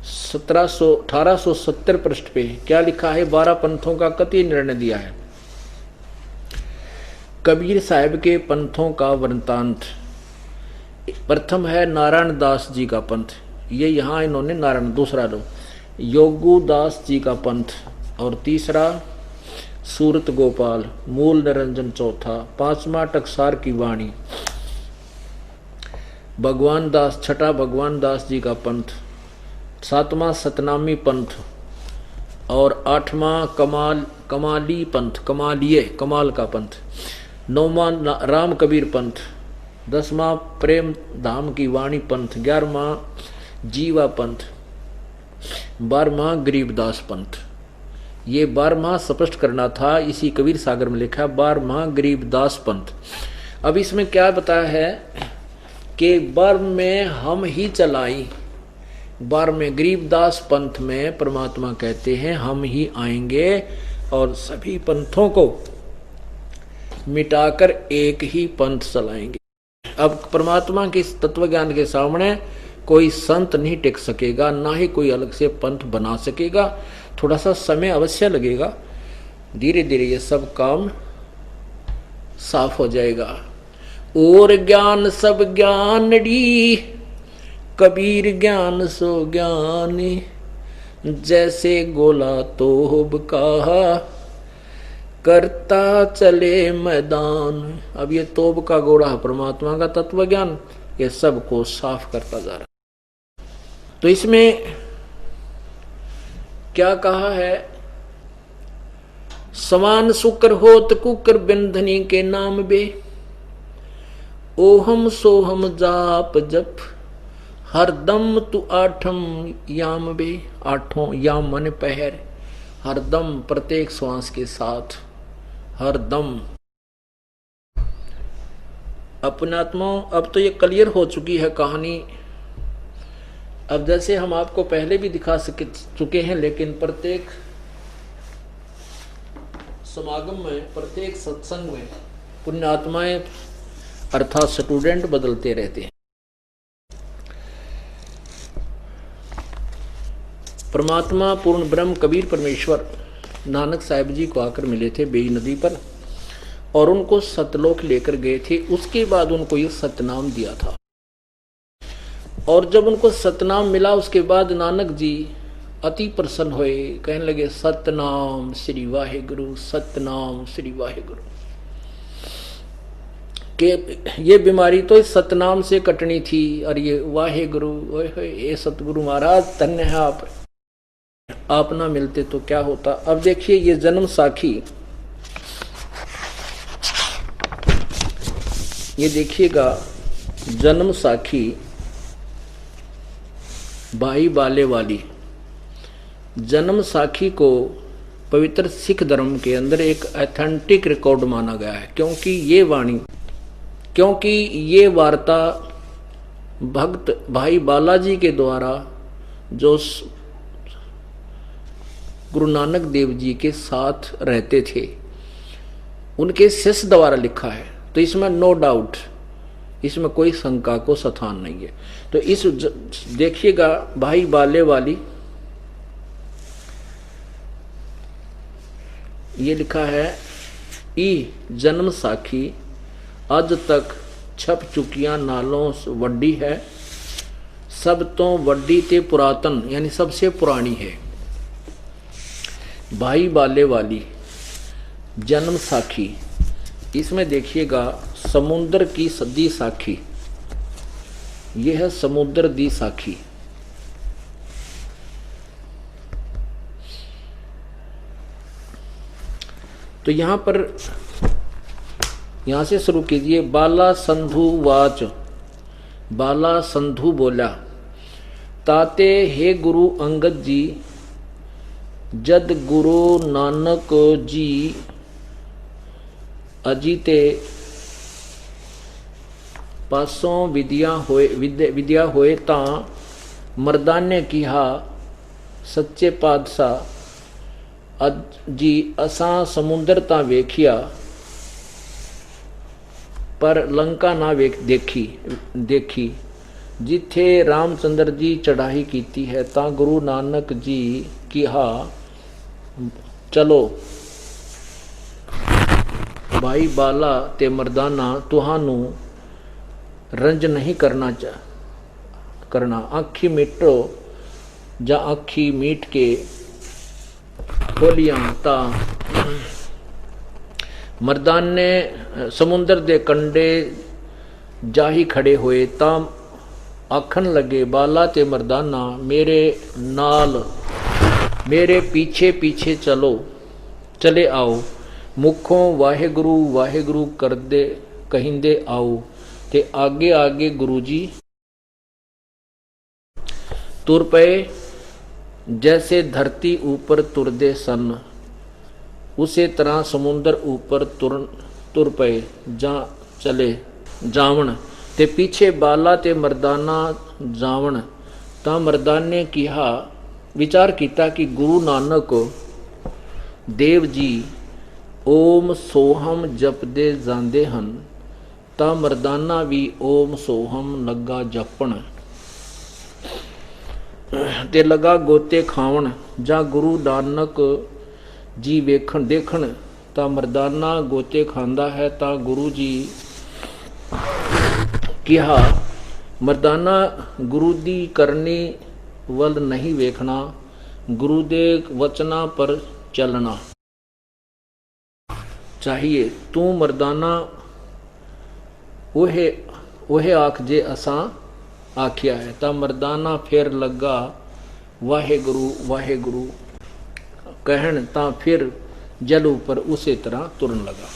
1870 पृष्ठ पे क्या लिखा है। 12 पंथों का कति निर्णय दिया है। कबीर साहब के पंथों का वृत्तांत। प्रथम है नारायण दास जी का पंथ, ये यहाँ इन्होंने नारायण, दूसरा लो योगू दास जी का पंथ, और तीसरा सूरत गोपाल, मूल निरंजन चौथा, 5वां टकसार की वाणी, भगवान दास छठा भगवान दास जी का पंथ, 7वां सतनामी पंथ और 8वां कमाली पंथ, कमाल का पंथ, 9वां राम कबीर पंथ, 10वां प्रेम धाम की वाणी पंथ, 11वां जीवा पंथ, 12वां गरीबदास पंथ। ये 12वां स्पष्ट करना था, इसी कबीर सागर में लिखा 12वां गरीबदास पंथ। अब इसमें क्या बताया है कि 12 में हम ही चलाई, 12वें गरीबदास पंथ में परमात्मा कहते हैं हम ही आएंगे और सभी पंथों को मिटाकर एक ही पंथ चलाएंगे। अब परमात्मा के इस तत्व ज्ञान के सामने कोई संत नहीं टिक सकेगा, ना ही कोई अलग से पंथ बना सकेगा। थोड़ा सा समय अवश्य लगेगा, धीरे धीरे ये सब काम साफ हो जाएगा। और ज्ञान सब ज्ञानड़ी कबीर ज्ञान सो ज्ञानी, जैसे गोला तोब कहा, करता चले मैदान। अब ये तोब का गोला परमात्मा का तत्व ज्ञान, ये सबको साफ करता जा रहा। तो इसमें क्या कहा है, समान शुक्र होत कुकर बिंधनी के नाम बे, ओहम सोहम जाप जप, हर दम तू आठम याम बे। आठों याम मन पहर, हर दम प्रत्येक श्वास के साथ, हर दम। अपने आत्माओं, अब तो ये क्लियर हो चुकी है कहानी। अब जैसे हम आपको पहले भी दिखा चुके हैं, लेकिन प्रत्येक समागम में, प्रत्येक सत्संग में पुण्य आत्माएं अर्थात स्टूडेंट बदलते रहते हैं। परमात्मा पूर्ण ब्रह्म कबीर परमेश्वर नानक साहिब जी को आकर मिले थे बेई नदी पर, और उनको सतलोक लेकर गए थे। उसके बाद उनको ये सतनाम दिया था, और जब उनको सतनाम मिला उसके बाद नानक जी अति प्रसन्न हुए, कहने लगे सतनाम श्री वाहेगुरु, सतनाम श्री वाहेगुरु। के ये बीमारी तो इस सतनाम से कटनी थी, और ये वाहेगुरु, ये सतगुरु महाराज धन्य है आप ना मिलते तो क्या होता। अब देखिए ये जन्म साखी, ये देखिएगा जन्म साखी भाई बाले वाली। जन्म साखी को पवित्र सिख धर्म के अंदर एक ऑथेंटिक रिकॉर्ड माना गया है, क्योंकि ये वाणी, क्योंकि ये वार्ता भक्त भाई बालाजी के द्वारा जो गुरु नानक देव जी के साथ रहते थे उनके शिष्य द्वारा लिखा है। तो इसमें नो डाउट, इसमें कोई शंका को स्थान नहीं है। तो इस देखिएगा भाई बाले वाली, ये लिखा है ई जन्म साखी अज तक छप चुकिया नालों वड्डी है, सब तो वड्डी ते पुरातन, यानी सबसे पुरानी है। भाई बाले वाली जन्म साखी, इसमें देखिएगा समुद्र की सदी साखी, यह है समुद्र दी साखी। तो यहां पर, यहां से शुरू कीजिए। बाला संधु वाच, बाला संधु बोला, ताते हे गुरु अंगद जी, जद गुरु नानक जी अजीते पासों विद्या होए तां मर्दाने किहा, सच्चे पातशाह अज जी असां समुंदर तां वेखिया, पर लंका ना देखी, जिथे रामचंद्र जी चढ़ाई कीती है, तां गुरु नानक जी किहा चलो भाई बाला ते मर्दाना, तुहानू रंज नहीं करना, आखी मिटो जा आखी मीट के खोलियां ता मर्दाने समुंदर दे कंडे जाही खड़े होए, ता आखन लगे बाला ते मर्दाना, मेरे नाल मेरे पीछे पीछे चले आओ, मुखों वाहेगुरु वाहेगुरु कर दे कहिंदे आओ, ते आगे आगे गुरु जी तुर पे, जैसे धरती ऊपर तुरदे सन, उसे तरह समुंदर ऊपर तुर पे जा चले जावण, ते पीछे बाला ते मर्दाना जावण, ता मर्दाने किहा विचार किया कि गुरु नानक देव जी ओम सोहम जपदे जांदे हन, ता मर्दाना भी ओम सोहम लगा जपण, ते लगा गोते खावण, जा गुरु नानक जी वेखण देखण, ता मर्दाना गोते खांदा है, ता गुरु जी किहा मर्दाना गुरु दी करनी वल नहीं वेखना, गुरुदेव वचना पर चलना चाहिए। तू मर्दाना ओहे ओहे आख जे असा आखिया है। ता मर्दाना फिर लगा वाहे गुरु कहन, ता फिर जल ऊपर उसे तरह तुरन लगा।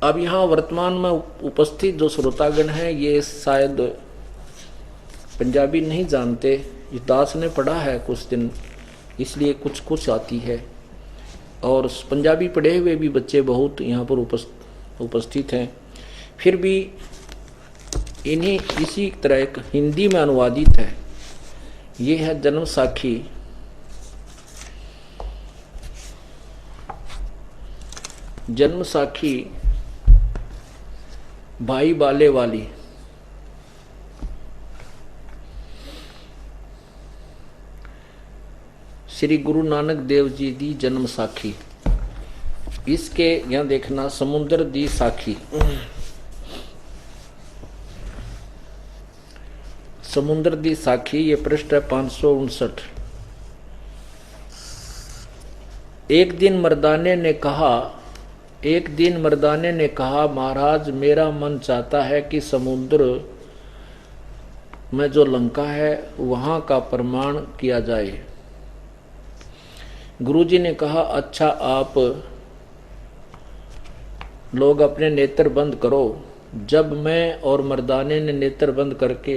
अब यहाँ वर्तमान में उपस्थित जो श्रोतागण हैं ये शायद पंजाबी नहीं जानते। इस दास ने पढ़ा है कुछ दिन, इसलिए कुछ कुछ आती है। और पंजाबी पढ़े हुए भी बच्चे बहुत यहाँ पर उपस्थित हैं। फिर भी इन्हीं इसी तरह एक हिंदी में अनुवादित है। ये है जन्म साखी। जन्म साखी भाई बाले वाली। श्री गुरु नानक देव जी दी जन्म साखी। इसके यहां देखना समुद्र दी साखी। समुद्र दी साखी ये पृष्ठ है 559। एक दिन मर्दाने ने कहा महाराज मेरा मन चाहता है कि समुद्र में जो लंका है वहां का प्रमाण किया जाए। गुरुजी ने कहा अच्छा आप लोग अपने नेत्र बंद करो। जब मैं और मर्दाने ने नेत्र बंद करके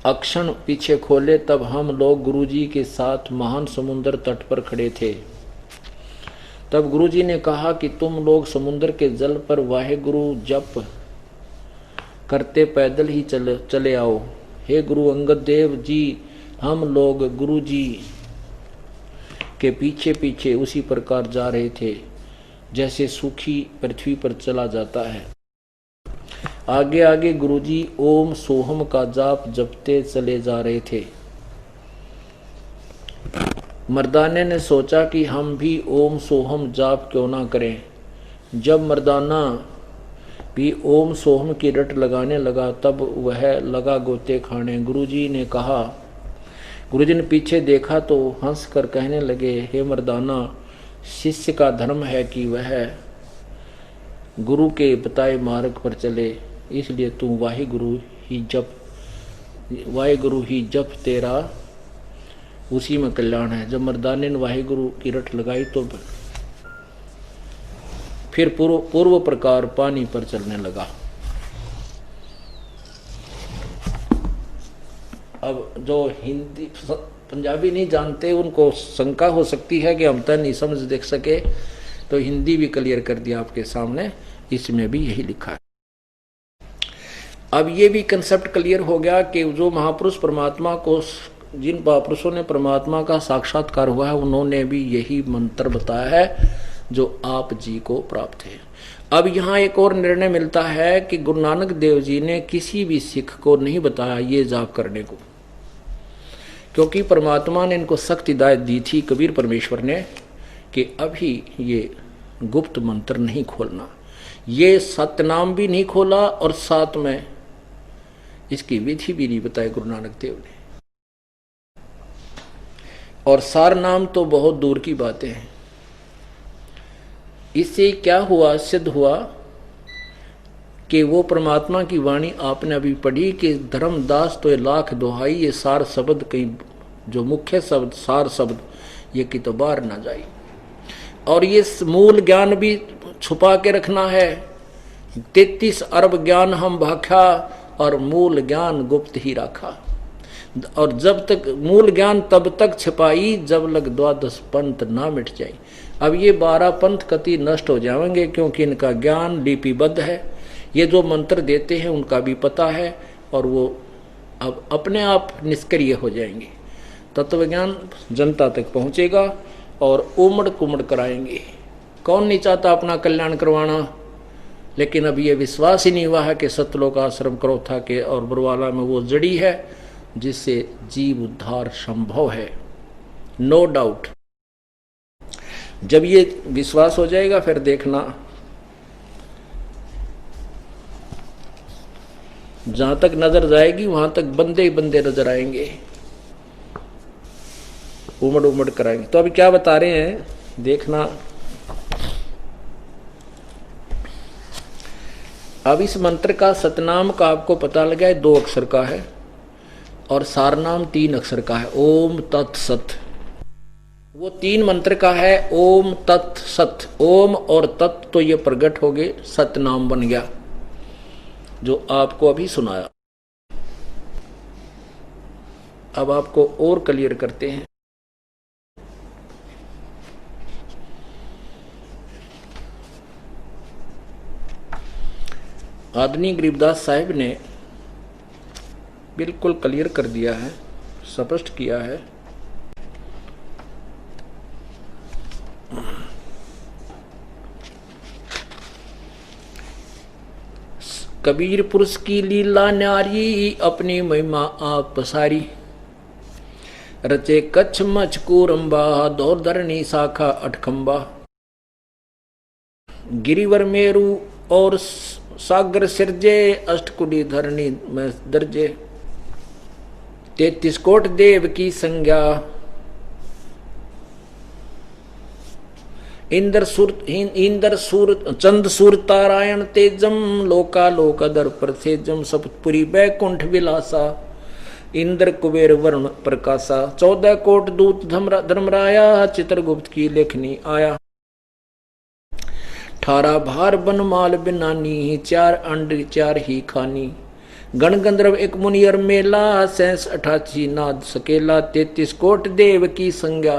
अक्षण पीछे खोले तब हम लोग गुरुजी के साथ महान समुद्र तट पर खड़े थे। तब गुरुजी ने कहा कि तुम लोग समुद्र के जल पर वाहेगुरु जप करते पैदल ही चले आओ। हे गुरु अंगद देव जी, हम लोग गुरुजी के पीछे पीछे उसी प्रकार जा रहे थे जैसे सूखी पृथ्वी पर चला जाता है। आगे आगे गुरुजी ओम सोहम का जाप जपते चले जा रहे थे। मर्दाने ने सोचा कि हम भी ओम सोहम जाप क्यों ना करें। जब मर्दाना भी ओम सोहम की रट लगाने लगा तब वह लगा गोते खाने। गुरुजी ने पीछे देखा तो हंस कर कहने लगे, हे मर्दाना, शिष्य का धर्म है कि वह गुरु के बताए मार्ग पर चले, इसलिए तू वाहेगुरु ही जप तेरा उसी में कल्याण है। जब मर्दाने ने वाहेगुरु की रट लगाई तो फिर पूर्व प्रकार पानी पर चलने लगा। अब जो हिंदी पंजाबी नहीं जानते उनको शंका हो सकती है कि हम तो नहीं समझ देख सके, तो हिंदी भी क्लियर कर दिया आपके सामने, इसमें भी यही लिखा है। अब ये भी कंसेप्ट क्लियर हो गया कि जो महापुरुष परमात्मा को, जिन महापुरुषों ने परमात्मा का साक्षात्कार हुआ है उन्होंने भी यही मंत्र बताया है जो आप जी को प्राप्त है। अब यहाँ एक और निर्णय मिलता है कि गुरु नानक देव जी ने किसी भी सिख को नहीं बताया ये जाप करने को, क्योंकि परमात्मा ने इनको सख्त हिदायत दी थी, कबीर परमेश्वर ने, कि अभी ये गुप्त मंत्र नहीं खोलना। ये सतनाम भी नहीं खोला और साथ में इसकी विधि भी नहीं बताई गुरु नानक देव ने। और सार नाम तो बहुत दूर की बातें हैं। इससे क्या हुआ, सिद्ध हुआ कि वो परमात्मा की वाणी आपने अभी पढ़ी कि धर्मदास तो ये लाख दोहाई, ये सार शब्द कहीं जो मुख्य शब्द सार शब्द ये कि तो बाहर ना जाए। और ये मूल ज्ञान भी छुपा के रखना है। 33 अरब ज्ञान हम भाखा और मूल ज्ञान गुप्त ही रखा। और जब तक मूल ज्ञान तब तक छिपाई जब लग 12 पंथ ना मिट जाए। अब ये 12 पंथ कति नष्ट हो जाएंगे क्योंकि इनका ज्ञान लिपिबद्ध है। ये जो मंत्र देते हैं उनका भी पता है और वो अब अपने आप निष्क्रिय हो जाएंगे। तत्वज्ञान जनता तक पहुंचेगा और उमड़ कुमड़ कराएंगे। कौन नहीं चाहता अपना कल्याण करवाना, लेकिन अब ये विश्वास ही नहीं हुआ है कि सतलोक आश्रम क्रोथा के और बरवाला में वो जड़ी है जिससे जीव उद्धार संभव है। No doubt. जब ये विश्वास हो जाएगा फिर देखना, जहां तक नजर जाएगी वहां तक बंदे ही बंदे नजर आएंगे, उमड़ उमड़ कराएंगे। तो अभी क्या बता रहे हैं देखना। अब इस मंत्र का सतनाम का आपको पता लगा है 2 अक्षर का है और सारनाम 3 अक्षर का है, ओम तत्सत। वो 3 मंत्र का है ओम तत्सत। ओम और तत् तो ये प्रकट हो गए, सतनाम बन गया जो आपको अभी सुनाया। अब आपको और क्लियर करते हैं। आदरणीय गरीबदास साहिब ने बिल्कुल क्लियर कर दिया है, स्पष्ट किया है। कबीर पुरुष की लीला न्यारी, अपनी महिमा आप पसारी। रचे कच्छ मच कूरंबा, दौर धरणी शाखा अठखंबा। गिरिवर मेरु और सागर सिरजे, अष्टकुटी धरणी में दर्जे। 33 कोट देव की संज्ञा, इंद्र सूर चंद सूर तारायण तेजम। लोका लोक दर प्रथेजम, सप्तपुरी बैकुंठ विलासा। इंद्र कुबेर वरुण प्रकाशा, 14 कोट दूत धर्मराया। चित्रगुप्त की लेखनी आया, 18 भार बनमाल बिनानी। 4 अंड 4 ही खानी। गण गंधर्व एक मुनियर मेला, 87 88 नाद सकेला। 33 कोट देव की संज्ञा,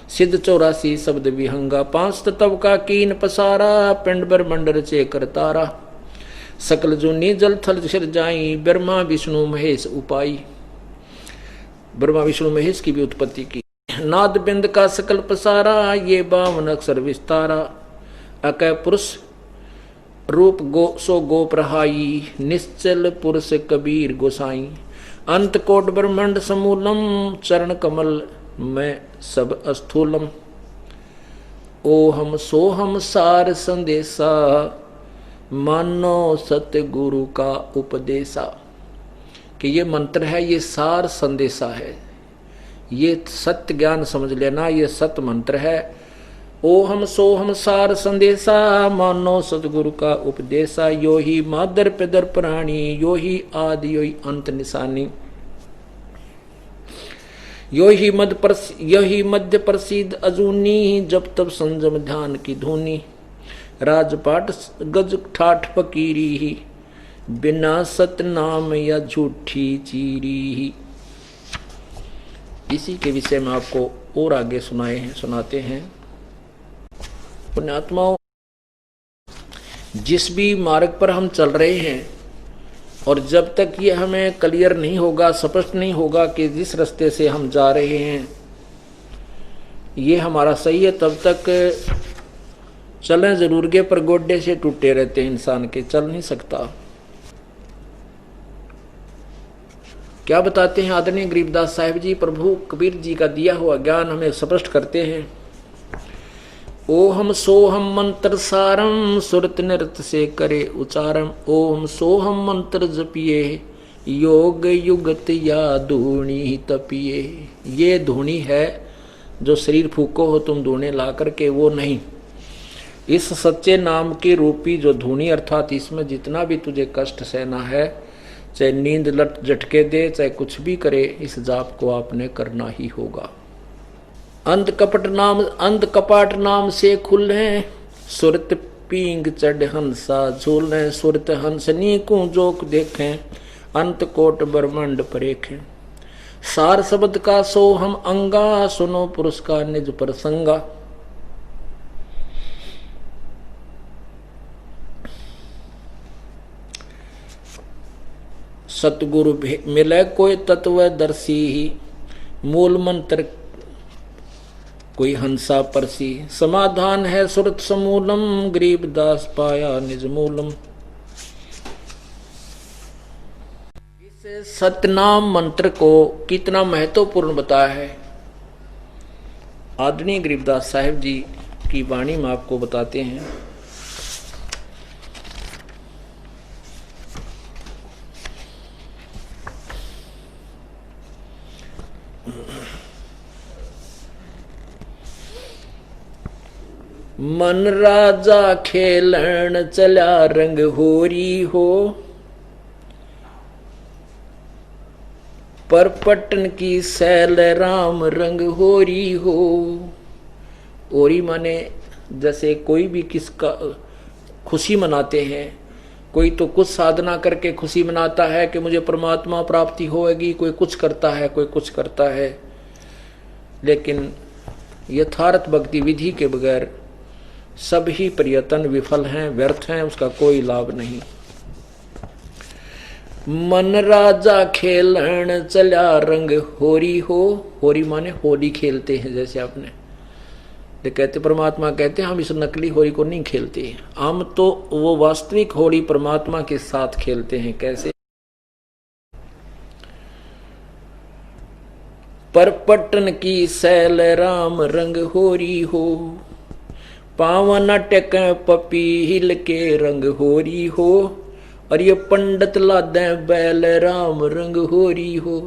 सिद्ध 84 शब्द विहंगा। 5 तत्व का कीन पसारा, पिंड ब्रह्मंड रचे कर तारा। सकल जूनी जल थल सिर जाई, ब्रह्मा विष्णु महेश उपाई। ब्रह्मा विष्णु महेश की भी उत्पत्ति की। नाद बिंद का सकल पसारा, ये 52 अक्षर विस्तारा। अकय पुरुष रूप सो गोप रहाई, निश्चल पुरुष कबीर गोसाई। अंत कोट ब्रह्मंड समूलम, चरण कमल में सब अस्थूलम। ओहम सोहम सार संदेशा, मानो सतगुरु का उपदेशा। कि ये मंत्र है, ये सार संदेशा है, ये सत्य ज्ञान समझ लेना, ये सत्य मंत्र है। ओहम सोहम सार संदेशा, मानो सतगुरु का उपदेशा। यो ही मादर पिदर प्राणी, यो ही आदि यो ही अंत निशानी। यही मध्य प्रसिद्ध अजूनी, जब तब संजम ध्यान की धुनी। राजपाट गज ठाठ फकीरी ही, बिना सतनाम या झूठी चीरी। इसी के विषय में आपको और आगे सुनाते हैं। पुण्यात्माओं, जिस भी मार्ग पर हम चल रहे हैं और जब तक ये हमें क्लियर नहीं होगा, स्पष्ट नहीं होगा कि जिस रास्ते से हम जा रहे हैं ये हमारा सही है, तब तक चलें जरूर के, पर गोड्डे से टूटे रहते हैं इंसान के, चल नहीं सकता। क्या बताते हैं आदरणीय गरीबदास साहिब जी? प्रभु कबीर जी का दिया हुआ ज्ञान हमें स्पष्ट करते हैं। ओहम सोहम मंत्र सारम, सुरत नृत से करे उचारम। ओम सोहम मंत्र जपिए, योग युगत या धूणी तपिए। ये धूणी है जो शरीर फूको हो तुम धूणे ला करके, वो नहीं। इस सच्चे नाम की रूपी जो धूणी, अर्थात इसमें जितना भी तुझे कष्ट सहना है, चाहे नींद लट झटके दे, चाहे कुछ भी करे, इस जाप को आपने करना ही होगा। अंध कपाट नाम से खुले, सुरत पींग चढ़ हंसा झूलें। सुरत हंसनी को जोक देखें, अंत कोट ब्रह्मंड परेखें। सार शब्द का सोहम अंगा, सुनो पुरुष का निज प्रसंगा। सतगुरु मिले कोई तत्वदर्शी, मूल मंत्र कोई हंसा परसी। समाधान है सुरत समूलम, गरीबदास पाया निज मूलम। इस सतनाम मंत्र को कितना महत्वपूर्ण बताया है। आदरणीय गरीबदास साहिब जी की वाणी में आपको बताते हैं। मन राजा खेलन चला रंग होरी हो, पर पटन की सैल राम रंग होरी हो। होरी माने जैसे कोई भी किसका खुशी मनाते हैं, कोई तो कुछ साधना करके खुशी मनाता है कि मुझे परमात्मा प्राप्ति होगी, कोई कुछ करता है, कोई कुछ करता है, लेकिन यथार्थ भक्ति विधि के बगैर सभी प्रयत्न विफल हैं, व्यर्थ हैं, उसका कोई लाभ नहीं। मन राजा खेलन चला रंग होरी हो, होरी माने होली खेलते हैं, जैसे आपने तो कहते परमात्मा कहते हैं हम इस नकली होली को नहीं खेलते, हम तो वो वास्तविक होली परमात्मा के साथ खेलते हैं। कैसे? पर पटन की सैल राम रंग होरी हो, पावन टक पपील के रंग होरी हो, और ये पंडित लादे बैल राम रंग होरी हो।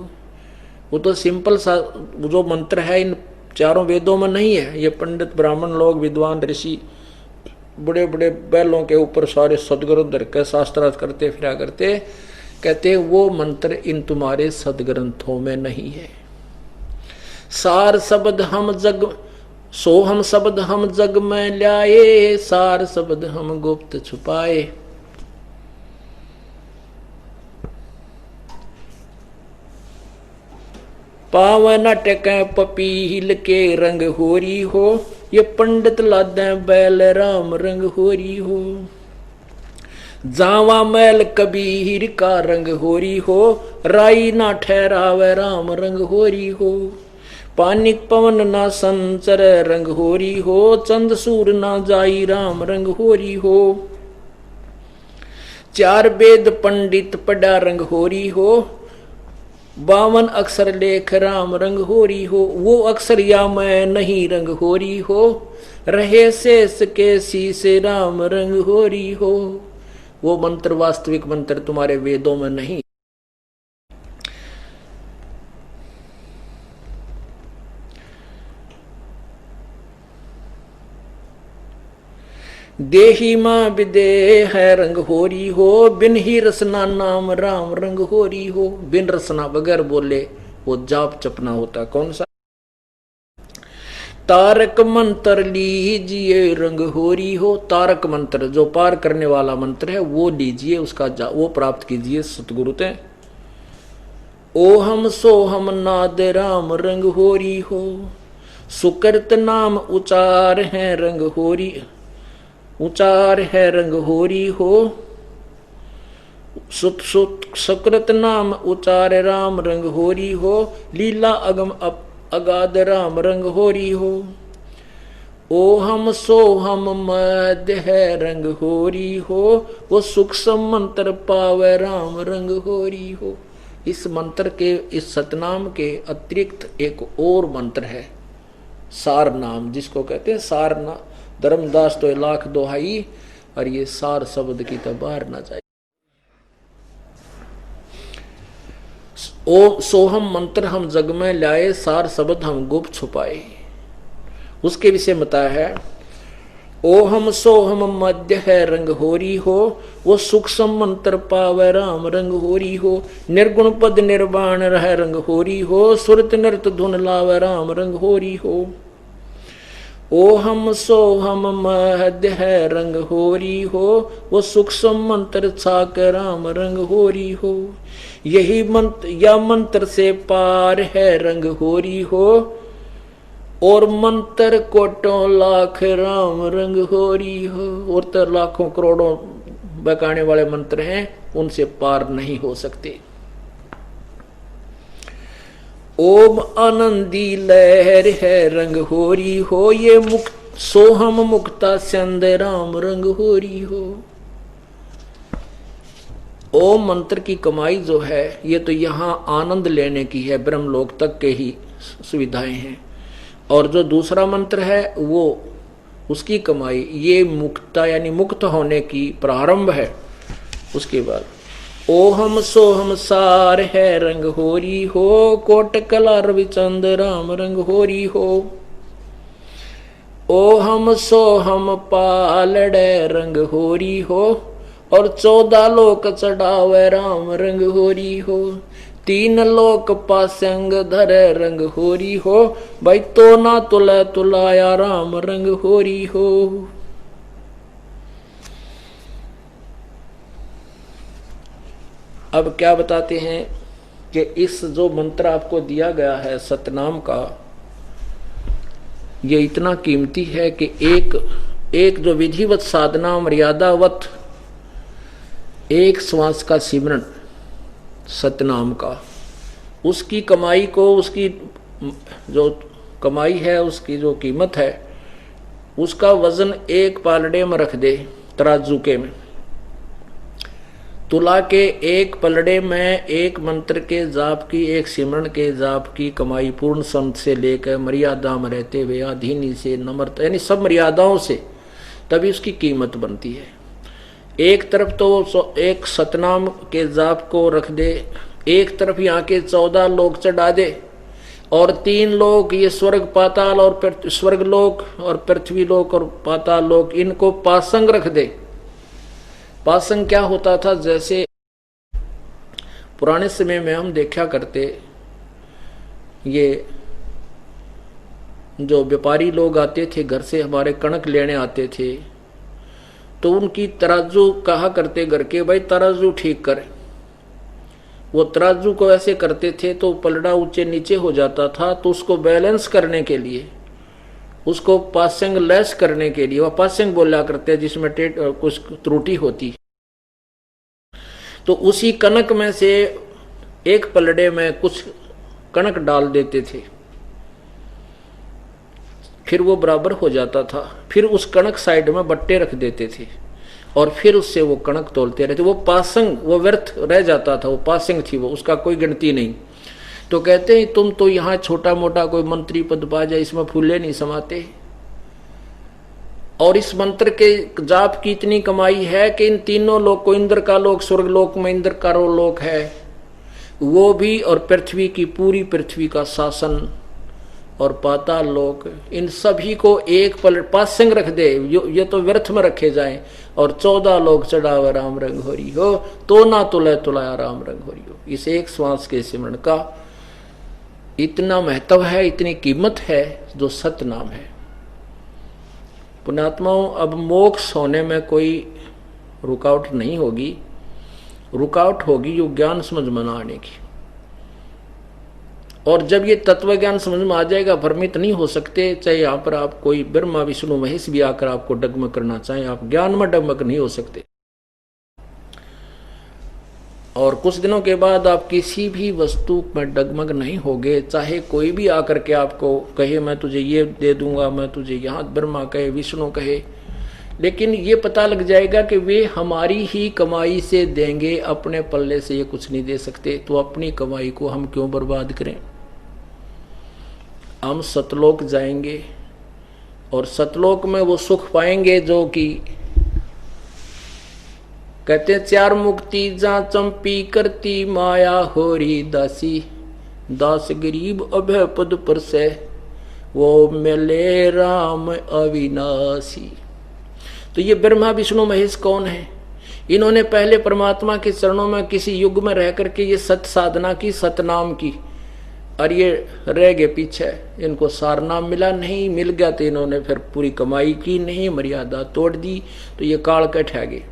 वो तो सिंपल सा जो मंत्र है इन चारों वेदों में नहीं है। ये पंडित ब्राह्मण लोग, विद्वान ऋषि बड़े बड़े बैलों के ऊपर सारे सदग्रंथ धर के शास्त्रार्थ करते फिरा करते, कहते वो मंत्र इन तुम्हारे सदग्रंथों में नहीं है। सार शब्द हम जग सो हम शब्द हम जग में ल्याए, सार शब्द हम गुप्त छुपाए। पावन टक पपील के रंग होरी हो, ये पंडित लादे बैल राम रंग होरी हो। जावा मैल कबीर का रंग होरी हो, राई ना ठहरावे राम रंग होरी हो। पानिक पवन ना संचर रंग होरी हो, चंद सूर ना जाई राम रंग होरी हो। चार वेद पंडित पड़ा रंग होरी हो, 52 अक्षर लेख राम रंग होरी हो। वो अक्षर या मैं नहीं रंग होरी हो, रहे शेष के शीश राम रंग होरी हो। वो मंत्र वास्तविक मंत्र तुम्हारे वेदों में नहीं। देही माँ विदे है रंग होरी हो, बिन ही रसना नाम राम रंग होरी हो। बिन रसना बगैर बोले वो जाप चपना होता। कौन सा? तारक मंत्र लीजिए रंग होरी हो, तारक मंत्र जो पार करने वाला मंत्र है वो लीजिए, उसका वो प्राप्त कीजिए सतगुरु ते। ओ हम सो हम नाद राम रंग होरी हो, सुकृत नाम उचार है रंग होरी, उचार है रंग होरी हो। सुकृत नाम उचार राम रंग होरी हो, लीला अगम अगाध राम रंग होरी हो। ओ हम सो हम मध्य है रंग होरी हो, वो सूक्ष्म मंत्र पावे राम रंग होरी हो। इस मंत्र के, इस सतनाम के अतिरिक्त एक और मंत्र है, सार नाम, जिसको कहते हैं सार नाम। धर्मदास तो लाख दोहाई, और ये सार शब्द की तो बाहर ना जाए। ओ सोहम मंत्र हम जग में लाए, सार शब्द हम गुप्त छुपाए। उसके विषय बताया है, ओ हम सोहम मध्य है रंग होरी हो, वो सूक्ष्म मंत्र पावे राम रंग होरी हो। निर्गुण पद निर्वाण रह रंग होरी हो, सुरत नृत धुन लावे राम रंग होरी हो। ओ हम सो हम मध्य है रंग होरी हो, वो सूक्ष्म मंत्र छाक राम रंग होरी हो। यही मंत्र या मंत्र से पार है रंग होरी हो, और मंत्र कोटों लाख राम रंग होरी हो। और तो लाखों करोड़ों बकाने वाले मंत्र हैं, उनसे पार नहीं हो सकते। ओम आनंदी लहर है रंग होरी हो, ये मुक्त सोहम मुक्ता चंद राम रंग होरी हो। ओम मंत्र की कमाई जो है, ये तो यहाँ आनंद लेने की है, ब्रह्मलोक तक के ही सुविधाएं हैं। और जो दूसरा मंत्र है वो उसकी कमाई, ये मुक्ता यानी मुक्त होने की प्रारंभ है। उसके बाद ओहम सोहम सार है रंग होरी हो, कोट कला रविचंद राम रंग होरी हो। ओहम सोहम पालड़े रंग होरी हो, और 14 लोक चढ़ावे राम रंग होरी हो। 3 लोक पासंग धरे रंग होरी हो, भाई तो ना तुला तुलाया राम रंग होरी हो। अब क्या बताते हैं कि इस जो मंत्र आपको दिया गया है सतनाम का, ये इतना कीमती है कि एक जो विधिवत साधना मर्यादावत एक श्वास का सिमरन सतनाम का, उसकी कमाई को, उसकी जो कमाई है, उसकी जो कीमत है, उसका वजन एक पालड़े में रख दे, तराजू के में तुला के एक पलड़े में एक मंत्र के जाप की, एक सिमरन के जाप की कमाई पूर्ण संत से लेकर मर्यादा में रहते हुए अधीनी से नम्रता यानी सब मर्यादाओं से, तभी उसकी कीमत बनती है। एक तरफ तो एक सतनाम के जाप को रख दे, एक तरफ यहाँ के 14 लोक चढ़ा दे, और 3 लोक ये स्वर्ग पाताल और स्वर्ग लोक और पृथ्वी लोक और पाताल लोक, इनको पासंग रख दे। पासंग क्या होता था, जैसे पुराने समय में हम देखा करते, ये जो व्यापारी लोग आते थे घर से हमारे कणक लेने आते थे, तो उनकी तराजू कहा करते घर के, भाई तराजू ठीक कर। वो तराजू को ऐसे करते थे तो पलड़ा ऊंचे नीचे हो जाता था, तो उसको बैलेंस करने के लिए, उसको पासिंग लेस करने के लिए, वह पासिंग बोला करते हैं जिसमें कुछ त्रुटि होती। तो उसी कणक में से एक पलड़े में कुछ कणक डाल देते थे, फिर वो बराबर हो जाता था। फिर उस कणक साइड में बट्टे रख देते थे और फिर उससे वो कणक तोलते रहते। वो पासंग, वो व्यर्थ रह जाता था, वो पासिंग थी, वो उसका कोई गिनती नहीं। तो कहते हैं तुम तो यहाँ छोटा मोटा कोई मंत्री पद पा जाए, इसमें फूले नहीं समाते। और इस मंत्र के जाप की इतनी कमाई है कि इन तीनों लोक को, इंद्र का लोक, स्वर्ग लोक में इंद्र का लोक है वो भी, और पृथ्वी की पूरी पृथ्वी का शासन और पाताल लोक, इन सभी को एक पासंग रख दे, ये तो व्यर्थ में रखे जाएं, और 14 लोक चढ़ावे राम रंग होरी हो, तो ना तुले तुलाया राम रंग होरी हो। इस एक श्वास के सिमरण का इतना महत्व है, इतनी कीमत है जो सतनाम है। पुण्यात्माओं, अब मोक्ष होने में कोई रुकावट नहीं होगी, रुकावट होगी यो ज्ञान समझ में आने की। और जब ये तत्व ज्ञान समझ में आ जाएगा, भ्रमित नहीं हो सकते। चाहे यहाँ पर आप कोई ब्रह्मा विष्णु महेश भी आकर आपको डगमग करना चाहे, आप ज्ञान में डगमग नहीं हो सकते। और कुछ दिनों के बाद आप किसी भी वस्तु में डगमग नहीं होगे, चाहे कोई भी आकर के आपको कहे मैं तुझे ये दे दूंगा, मैं तुझे यहाँ, ब्रह्मा कहे, विष्णु कहे, लेकिन ये पता लग जाएगा कि वे हमारी ही कमाई से देंगे, अपने पल्ले से ये कुछ नहीं दे सकते। तो अपनी कमाई को हम क्यों बर्बाद करें। हम सतलोक जाएंगे और सतलोक में वो सुख पाएंगे जो कि कहते 4 मुक्ति जा चंपी करती माया होरी दासी, दास गरीब अभय पद पर से वो मिले राम अविनाशी। तो ये ब्रह्मा विष्णु महेश कौन है? इन्होंने पहले परमात्मा के चरणों में किसी युग में रह करके ये सत साधना की, सतनाम की, और ये रह गए पीछे। इनको सारनाम मिला नहीं, मिल गया तो इन्होंने फिर पूरी कमाई की नहीं, मर्यादा तोड़ दी, तो ये काल के ठह गए।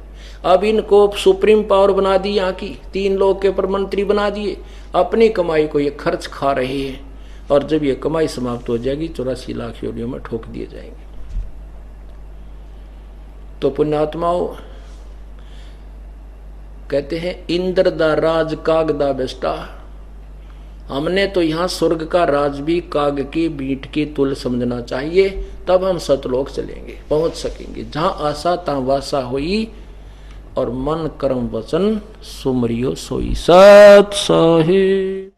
अब इनको सुप्रीम पावर बना दी, यहाँ की 3 लोग के प्रमंत्री बना दिए, अपनी कमाई को ये खर्च खा रहे हैं। और जब ये कमाई समाप्त हो जाएगी 84 लाख योनियों में ठोक दिए जाएंगे। तो पुण्यात्माओं, कहते हैं इंद्र दा राज काग दा बेस्टा। हमने तो यहाँ स्वर्ग का राज भी काग की बीट की तुल समझना चाहिए, तब हम सतलोक चलेंगे, पहुंच सकेंगे। जहां आशा तहां वासा हुई, और मन कर्म वचन सुमरियो सोई सत साहिब।